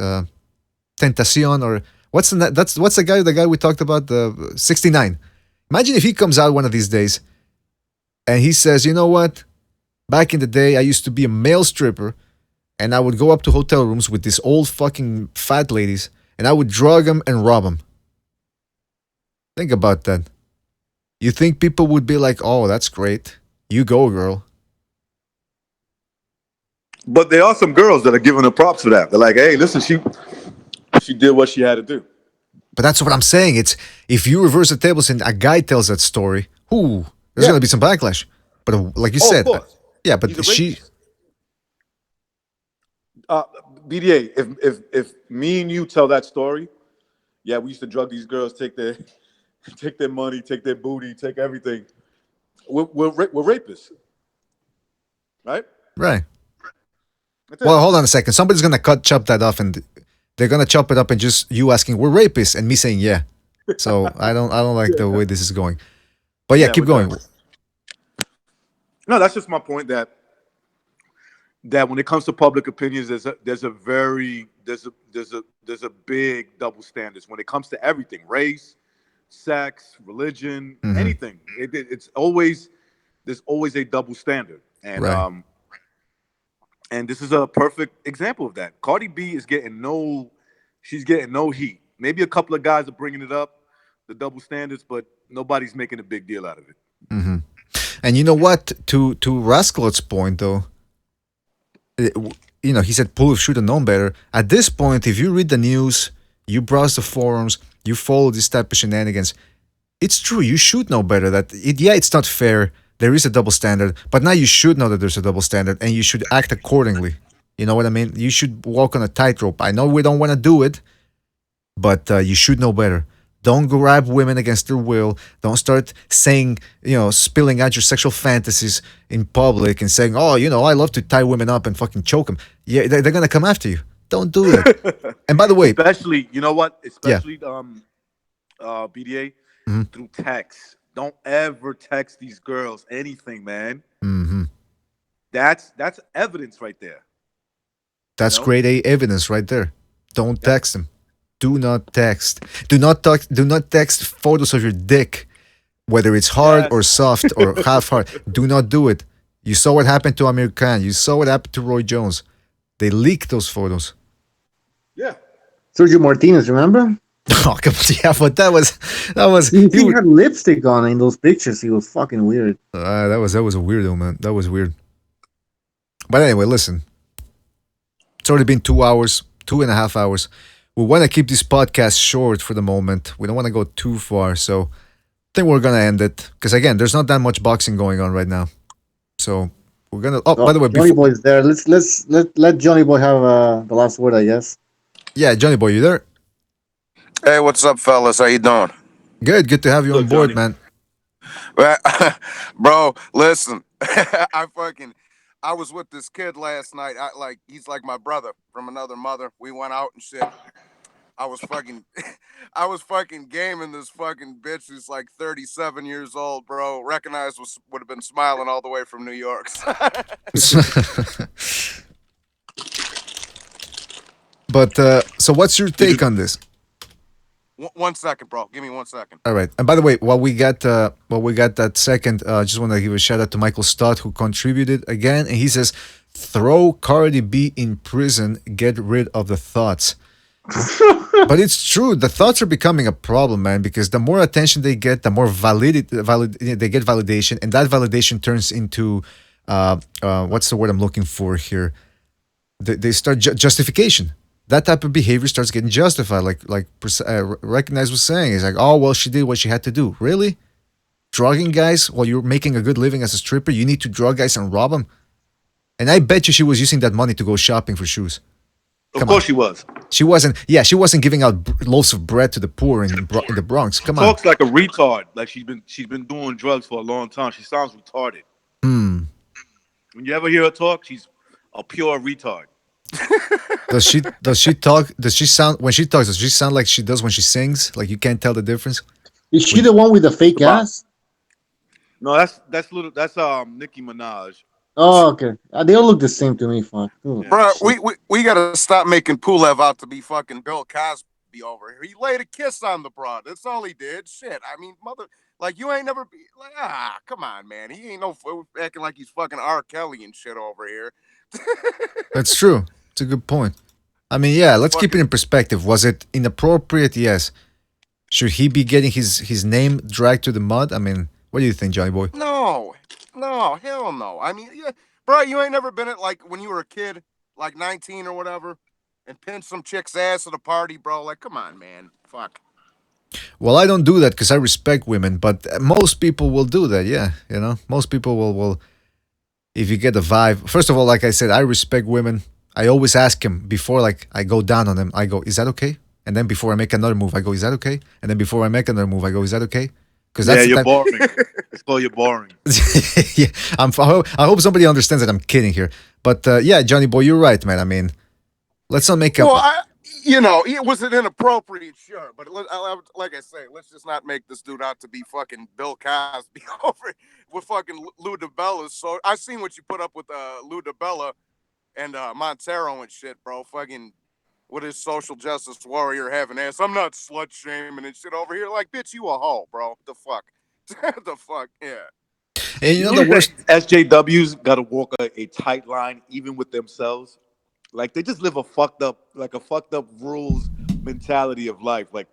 Tentacion or what's the guy we talked about, the 69. Imagine if he comes out one of these days and he says, you know what? Back in the day, I used to be a male stripper and I would go up to hotel rooms with these old fucking fat ladies and I would drug them and rob them. Think about that. You think people would be like, oh, that's great. You go, girl. But there are some girls that are giving her props for that. They're like, hey, listen, she did what she had to do. But that's what I'm saying. It's if you reverse the tables and a guy tells that story, there's going to be some backlash. But like you said, yeah, but she... BDA, if me and you tell that story, yeah, we used to drug these girls, take their money, take their booty, take everything. We're rapists, right? Right. Well, hold on a second. Somebody's gonna chop that off, and they're gonna chop it up, and just you asking, "We're rapists," and me saying, "Yeah." So I don't like the way this is going. But yeah, keep going. No, that's just my point. That when it comes to public opinions, there's a big double standards when it comes to everything: race, sex, religion, anything. There's always a double standard, and right. And this is a perfect example of that. Cardi B is getting no heat. Maybe a couple of guys are bringing it up, the double standards, but nobody's making a big deal out of it. Mm-hmm. And you know what? To Rascalot's point, though, he said Pulev should have known better. At this point, if you read the news, you browse the forums, you follow this type of shenanigans, it's true. You should know better. It's not fair. There is a double standard, but now you should know that there's a double standard and you should act accordingly. You know what I mean? You should walk on a tightrope. I know we don't want to do it, but you should know better. Don't grab women against their will. Don't start saying, spilling out your sexual fantasies in public and saying, oh, I love to tie women up and fucking choke them. Yeah, they're going to come after you. Don't do that. And by the way... Especially, you know what? Especially BDA, through text. Don't ever text these girls anything, man. Mm-hmm. That's evidence right there. That's grade A evidence right there. Don't text them. Do not text. Do not text photos of your dick, whether it's hard or soft or half hard. Do not do it. You saw what happened to Amir Khan. You saw what happened to Roy Jones. They leaked those photos. Yeah. Sergio Martinez, remember? Oh, yeah, but that was. He had lipstick on in those pictures. He was fucking weird. That was a weirdo, man. That was weird. But anyway, listen. It's already been 2 hours, 2.5 hours. We want to keep this podcast short for the moment. We don't want to go too far, so I think we're gonna end it because again, there's not that much boxing going on right now. So we're gonna. Oh, by the way, Johnny Boy's there. Let Johnny Boy have the last word, I guess. Yeah, Johnny Boy, you there? Hey, what's up, fellas? How you doing? Good to have you on board, Johnny. Man. Well, bro, listen, I was with this kid last night. He's like my brother from another mother. We went out and shit. I was fucking gaming this fucking bitch who's like 37 years old, bro. Recognized would have been smiling all the way from New York. But so what's your take on this? 1 second, bro. Give me 1 second. All right. And by the way, while we got that second, I just want to give a shout out to Michael Stott who contributed again, and he says, "Throw Cardi B in prison. Get rid of the thoughts." But it's true. The thoughts are becoming a problem, man, because the more attention they get, the more they get validation, and that validation turns into what's the word I'm looking for here? They start justification. That type of behavior starts getting justified. Like Recognize was saying, it's like, oh well, she did what she had to do. Really? Drugging guys while you're making a good living as a stripper, you need to drug guys and rob them? And I bet you she was using that money to go shopping for shoes. Of course she was. She wasn't. Yeah, she wasn't giving out loaves of bread to the poor in the Bronx. Come on. Talks like a retard. Like she's been doing drugs for a long time. She sounds retarded. When you ever hear her talk, she's a pure retard. Does she talk? Does she sound when she talks? Does she sound like she does when she sings? Like you can't tell the difference. Is she the one with the fake ass? No, that's Nicki Minaj. Oh, okay. They all look the same to me. Fuck. Ooh, Bro, shit. we gotta stop making Pulev out to be fucking Bill Cosby over here. He laid a kiss on the broad. That's all he did. Shit. I mean, like you ain't never be like, come on, man. He ain't no acting like he's fucking R. Kelly and shit over here. That's true. It's a good point. I mean, yeah, let's keep it in perspective. Was it inappropriate? Yes. Should he be getting his name dragged to the mud? I mean, what do you think, Johnny Boy? No, hell no. I mean, yeah, bro, you ain't never been at like when you were a kid, like 19 or whatever, and pinched some chick's ass at a party, bro. Like, come on, man. Fuck. Well, I don't do that because I respect women, but most people will do that. Yeah, most people will. If you get the vibe, first of all, like I said, I respect women. I always ask him before, like I go down on them. I go, "Is that okay?" And then before I make another move, I go, "Is that okay?" And then before I make another move, I go, "Is that okay?" Because that's you're boring. It's called you're boring. Yeah, I hope somebody understands that I'm kidding here. But yeah, Johnny Boy, you're right, man. I mean, let's not make up. Well, was it inappropriate? Sure, but like I say, let's just not make this dude out to be fucking Bill Cosby over with fucking Lou DiBella. So I seen what you put up with Lou DiBella and Montero and shit, bro. Fucking with his social justice warrior having ass. I'm not slut shaming and shit over here. Like, bitch, you a hoe, bro. The fuck, the fuck, yeah. And you know the worst. SJWs got to walk a tight line, even with themselves. Like they just live a fucked up rules mentality of life. Like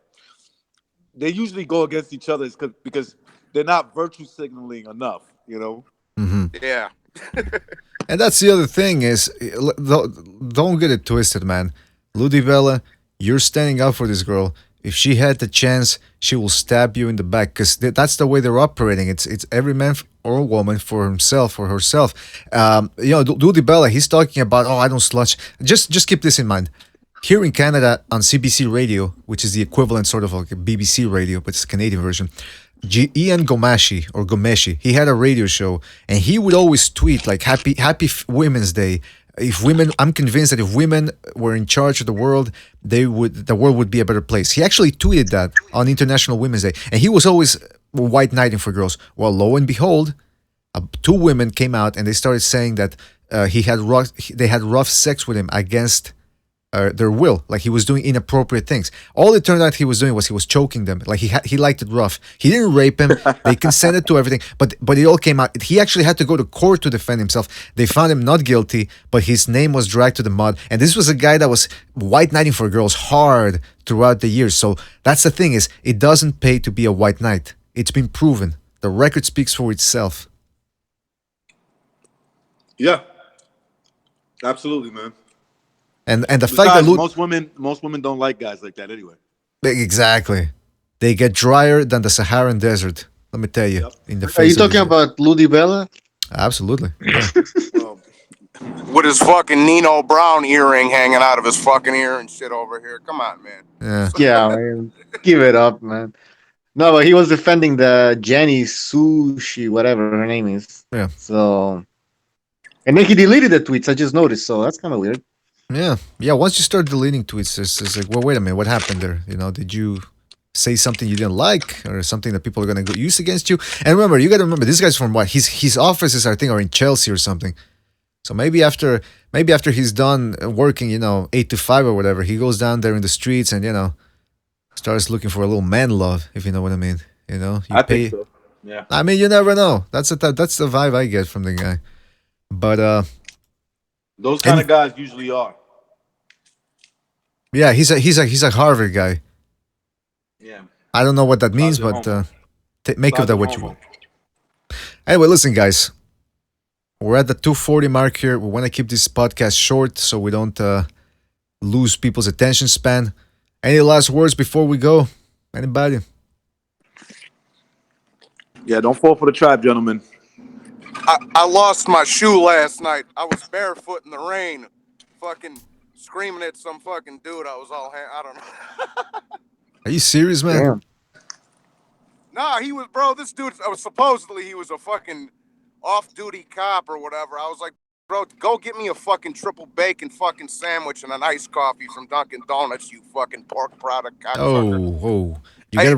they usually go against each other because they're not virtue signaling enough. Mm-hmm. Yeah. And that's the other thing is, don't get it twisted, man. Lou DiBella, you're standing up for this girl. If she had the chance, she will stab you in the back because that's the way they're operating. It's every man or woman for himself or herself. Lou DiBella, he's talking about, I don't slush. Just keep this in mind. Here in Canada on CBC Radio, which is the equivalent sort of like a BBC radio, but it's a Canadian version. Ian Gomeshi, he had a radio show, and he would always tweet like "Happy Women's Day." I'm convinced that if women were in charge of the world, the world would be a better place. He actually tweeted that on International Women's Day, and he was always white knighting for girls. Well, lo and behold, 2 women came out and they started saying that they had rough sex with him against their will, like he was doing inappropriate things. All it turned out he was doing was he was choking them. Like he liked it rough. He didn't rape him. They consented to everything, but it all came out. He actually had to go to court to defend himself. They found him not guilty, but his name was dragged to the mud. And this was a guy that was white knighting for girls hard throughout the years. So that's the thing is, it doesn't pay to be a white knight. It's been proven. The record speaks for itself. Yeah, absolutely, man. And the fact that most women don't like guys like that anyway. Exactly, they get drier than the Saharan desert. Let me tell you. Yep. Are you talking about Lou DiBella? Absolutely. Yeah. With his fucking Nino Brown earring hanging out of his fucking ear and shit over here. Come on, man. Yeah, man. Give it up, man. No, but he was defending the Jenny Sushe, whatever her name is. Yeah. So, and then he deleted the tweets. I just noticed. So that's kind of weird. Yeah. Once you start deleting tweets, it's like, well, wait a minute, what happened there? Did you say something you didn't like, or something that people are gonna use against you? And remember, you gotta remember, this guy's from what? His offices, I think, are in Chelsea or something. So maybe after he's done working, 8 to 5 or whatever, he goes down there in the streets and starts looking for a little man love, if you know what I mean. I think so. Yeah. I mean, you never know. That's the vibe I get from the guy. But those kind of guys usually are. Yeah, he's a Harvard guy. Yeah. I don't know what that means, but make of that what you want. Anyway, listen, guys. We're at the 2:40 mark here. We want to keep this podcast short so we don't lose people's attention span. Any last words before we go? Anybody? Yeah, don't fall for the trap, gentlemen. I lost my shoe last night. I was barefoot in the rain, fucking screaming at some fucking dude. I was all, I don't know. Are you serious, man? Damn. Nah, he was, bro. This dude, supposedly he was a fucking off-duty cop or whatever. I was like, bro, go get me a fucking triple bacon fucking sandwich and an iced coffee from Dunkin' Donuts, you fucking pork product cocksucker. Oh. You gotta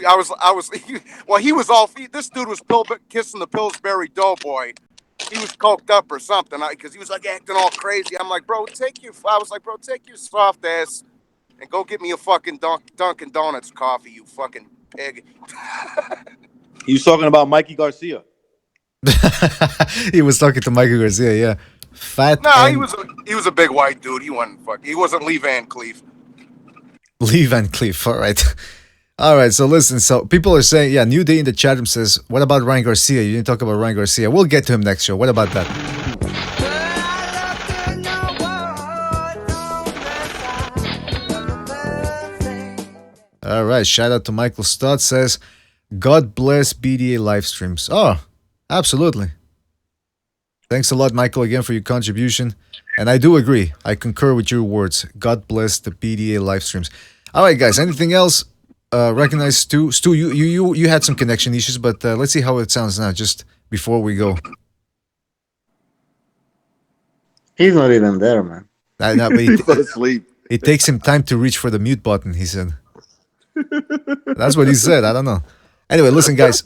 I was, well, he was all, this dude was kissing the Pillsbury Doughboy. coked up or something. Because he was like acting all crazy. I'm like, bro, take your soft ass and go get me a fucking Dunkin' Donuts coffee, you fucking pig. He was talking about Mikey Garcia. He was talking to Mikey Garcia, yeah. Fat. No, he was a big white dude. He wasn't Lee Van Cleef. Lee Van Cleef, all right. All right, so listen, so people are saying, yeah, New Day in the chat room says, what about Ryan Garcia? You didn't talk about Ryan Garcia. We'll get to him next show. What about that? All right, shout out to Michael Stott says, God bless BDA live streams. Oh, absolutely. Thanks a lot, Michael, again for your contribution. And I do agree. I concur with your words. God bless the BDA live streams. All right, guys, anything else? Recognize Stu. Stu, you had some connection issues, but let's see how it sounds now, just before we go. He's not even there, man. But He fell asleep. It takes him time to reach for the mute button, he said. That's what he said. I don't know. Anyway, listen, guys.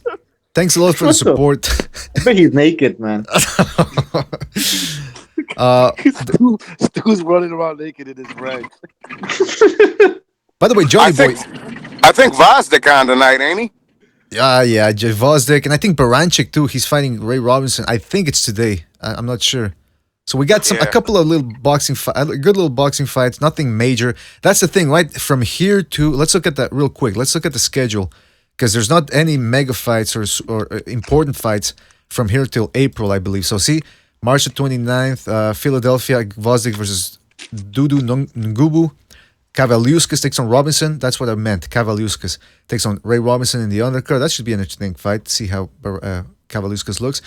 Thanks a lot for the support. I bet he's naked, man. Stu's running around naked in his rag. By the way, Johnny Boy. I think Vazdik on tonight, ain't he? Yeah, Vazdik, and I think Baranchik too. He's fighting Ray Robinson. I think it's today. I'm not sure. So we got a couple of little good little boxing fights. Nothing major. That's the thing, right? From here to, let's look at that real quick. Let's look at the schedule, because there's not any mega fights or important fights from here till April, I believe. So see, March the 29th, Philadelphia, Vazdik versus Dudu Ngubu. Kavaliuskas takes on Robinson. That's what I meant. Kavaliuskas takes on Ray Robinson in the undercard. That should be an interesting fight. See how Kavaliuskas looks.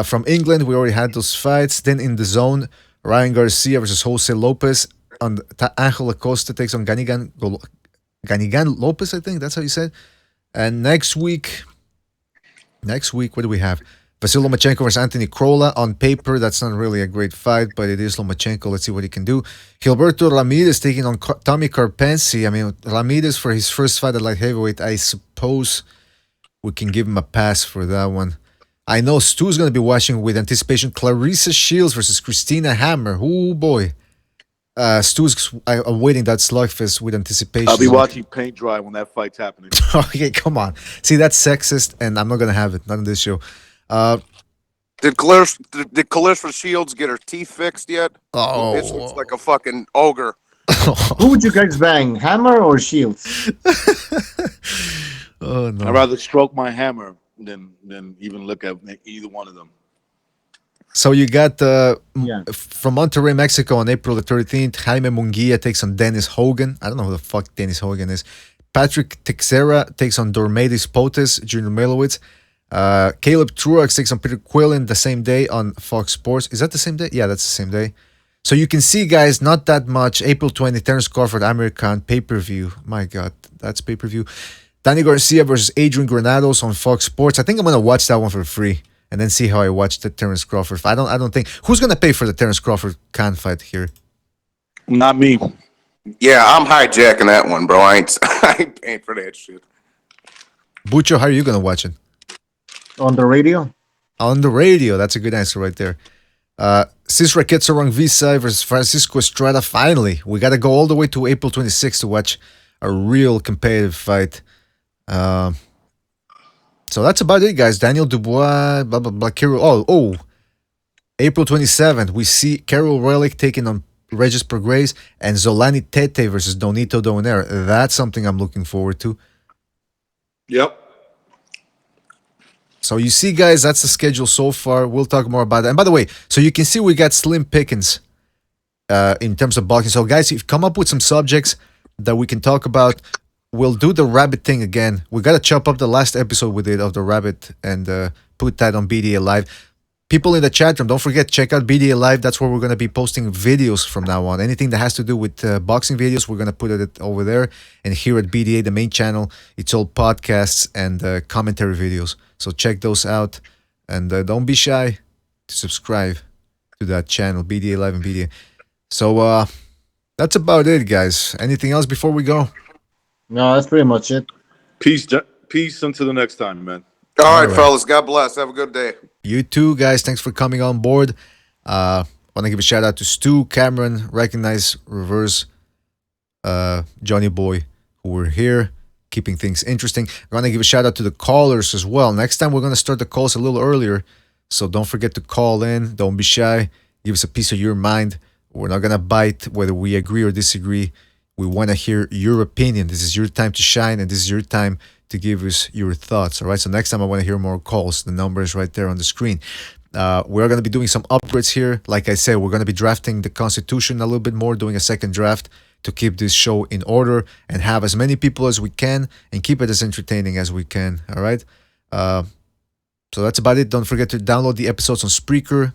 From England, we already had those fights. Then in the zone, Ryan Garcia versus Jose Lopez. Angel Acosta takes on Ganigan Lopez, I think. That's how you said. And next week, what do we have? Vasil Lomachenko versus Anthony Crolla. On paper, that's not really a great fight, but it is Lomachenko. Let's see what he can do. Gilberto Ramirez taking on Tommy Karpensi. I mean, Ramirez for his first fight at light heavyweight, I suppose we can give him a pass for that one. I know Stu's going to be watching with anticipation Clarissa Shields versus Christina Hammer. Oh, boy. Stu's awaiting that slugfest with anticipation. I'll be watching paint dry when that fight's happening. Okay, come on. See, that's sexist, and I'm not going to have it. Not on this show. Did Clarissa Shields get her teeth fixed yet? Oh, this looks like a fucking ogre. Who would you guys bang, Hammer or Shields? Oh no! I'd rather stroke my hammer than even look at either one of them. So you got from Monterrey, Mexico, on April the 13th, Jaime Munguia takes on Dennis Hogan. I don't know who the fuck Dennis Hogan is. Patrick Teixeira takes on Dormedis Potes, Junior Melowitz. Caleb Truax takes on Peter Quillen the same day on Fox Sports. Is that the same day? Yeah, that's the same day. So you can see, guys, not that much. April 20th, Terence Crawford, Amir Khan, pay-per-view. My God, that's pay-per-view. Danny Garcia versus Adrian Granados on Fox Sports. I think I'm going to watch that one for free and then see how I watch the Terence Crawford. I don't think... Who's going to pay for the Terence Crawford Khan fight here? Not me. Yeah, I'm hijacking that one, bro. I ain't paying for that shit. Bucho, how are you going to watch it? On the radio? On the radio. That's a good answer right there. Cisra Ketsorong Visay versus Francisco Estrada. Finally, we got to go all the way to April 26th to watch a real competitive fight. So that's about it, guys. Daniel Dubois, blah, blah, blah. Carol, April 27th, we see Carol Relic taking on Regis Prograis and Zolani Tete versus Donito Donaire. That's something I'm looking forward to. Yep. So you see, guys, that's the schedule so far. We'll talk more about that. And by the way, so you can see we got slim pickings in terms of boxing. So guys, if you come up with some subjects that we can talk about, we'll do the rabbit thing again. We got to chop up the last episode we did of the rabbit and put that on BDA Live. People in the chat room, don't forget, check out BDA Live. That's where we're going to be posting videos from now on. Anything that has to do with boxing videos, we're going to put it over there. And here at BDA, the main channel, it's all podcasts and commentary videos. So check those out. And don't be shy to subscribe to that channel, BDA Live and BDA. So that's about it, guys. Anything else before we go? No, that's pretty much it. Peace until the next time, man. All right, fellas. God bless. Have a good day. You too, guys. Thanks for coming on board. I want to give a shout out to Stu, Cameron, Recognize, Reverse, Johnny Boy, who were here, keeping things interesting. I want to give a shout out to the callers as well. Next time, we're going to start the calls a little earlier. So don't forget to call in. Don't be shy. Give us a piece of your mind. We're not going to bite whether we agree or disagree. We want to hear your opinion. This is your time to shine, and this is your time to give us your thoughts. All right. So next time I want to hear more calls. The number is right there on the screen. We're going to be doing some upgrades here. Like I said, we're going to be drafting the Constitution a little bit more, doing a second draft to keep this show in order and have as many people as we can and keep it as entertaining as we can. All right. So that's about it. Don't forget to download the episodes on Spreaker,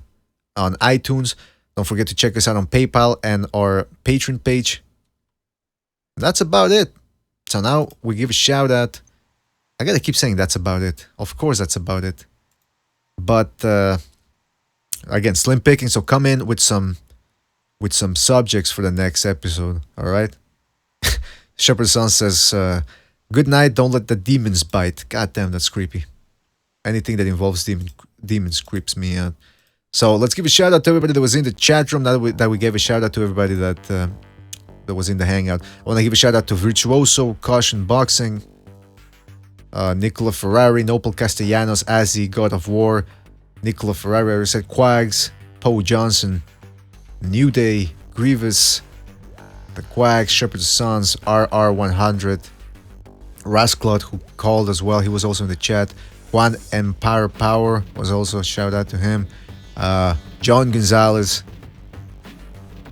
on iTunes. Don't forget to check us out on PayPal and our Patreon page. That's about it. So now we give a shout out. I gotta keep saying that's about it. Of course, that's about it. But again, slim picking. So come in with some subjects for the next episode. All right. Shepherd's Son says, "Good night. Don't let the demons bite." God damn, that's creepy. Anything that involves demons creeps me out. So let's give a shout out to everybody that was in the chat room. That we gave a shout out to everybody that was in the hangout. I want to give a shout out to Virtuoso, Caution Boxing, Nicola Ferrari, Nopal Castellanos, Azzy, God of War, Nicola Ferrari, I said Quags, Poe Johnson, New Day, Grievous, The Quags, Shepherd's Sons, RR100, Rasclot, who called as well. He was also in the chat. Juan Empire Power was also a shout out to him. John Gonzalez,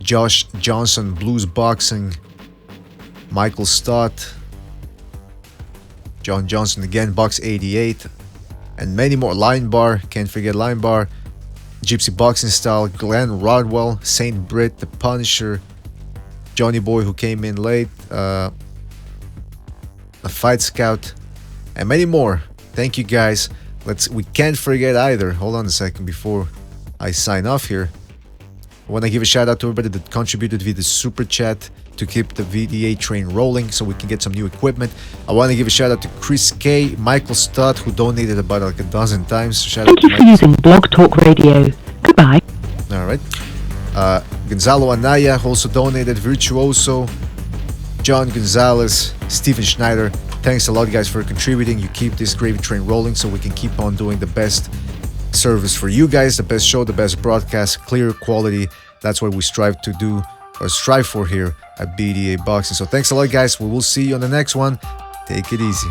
Josh Johnson, Blues Boxing, Michael Stott, John Johnson again, Box 88, and many more. Line Bar, can't forget Line Bar, Gypsy Boxing Style, Glenn Rodwell, Saint Britt, The Punisher, Johnny Boy who came in late, a Fight Scout, and many more. Thank you guys. We can't forget either. Hold on a second before I sign off here. I want to give a shout out to everybody that contributed via the super chat to keep the VDA train rolling so we can get some new equipment. I want to give a shout out to Chris K, Michael Stott, who donated about like a dozen times. Thank you for using Blog Talk Radio. Goodbye. All right. Gonzalo Anaya also donated. Virtuoso, John Gonzalez, Steven Schneider. Thanks a lot, guys, for contributing. You keep this gravy train rolling so we can keep on doing the best service for you guys, the best show, the best broadcast, clear quality. That's what we strive to do, or strive for here at BDA Boxing. So thanks a lot, guys. We will see you on the next one. Take it easy.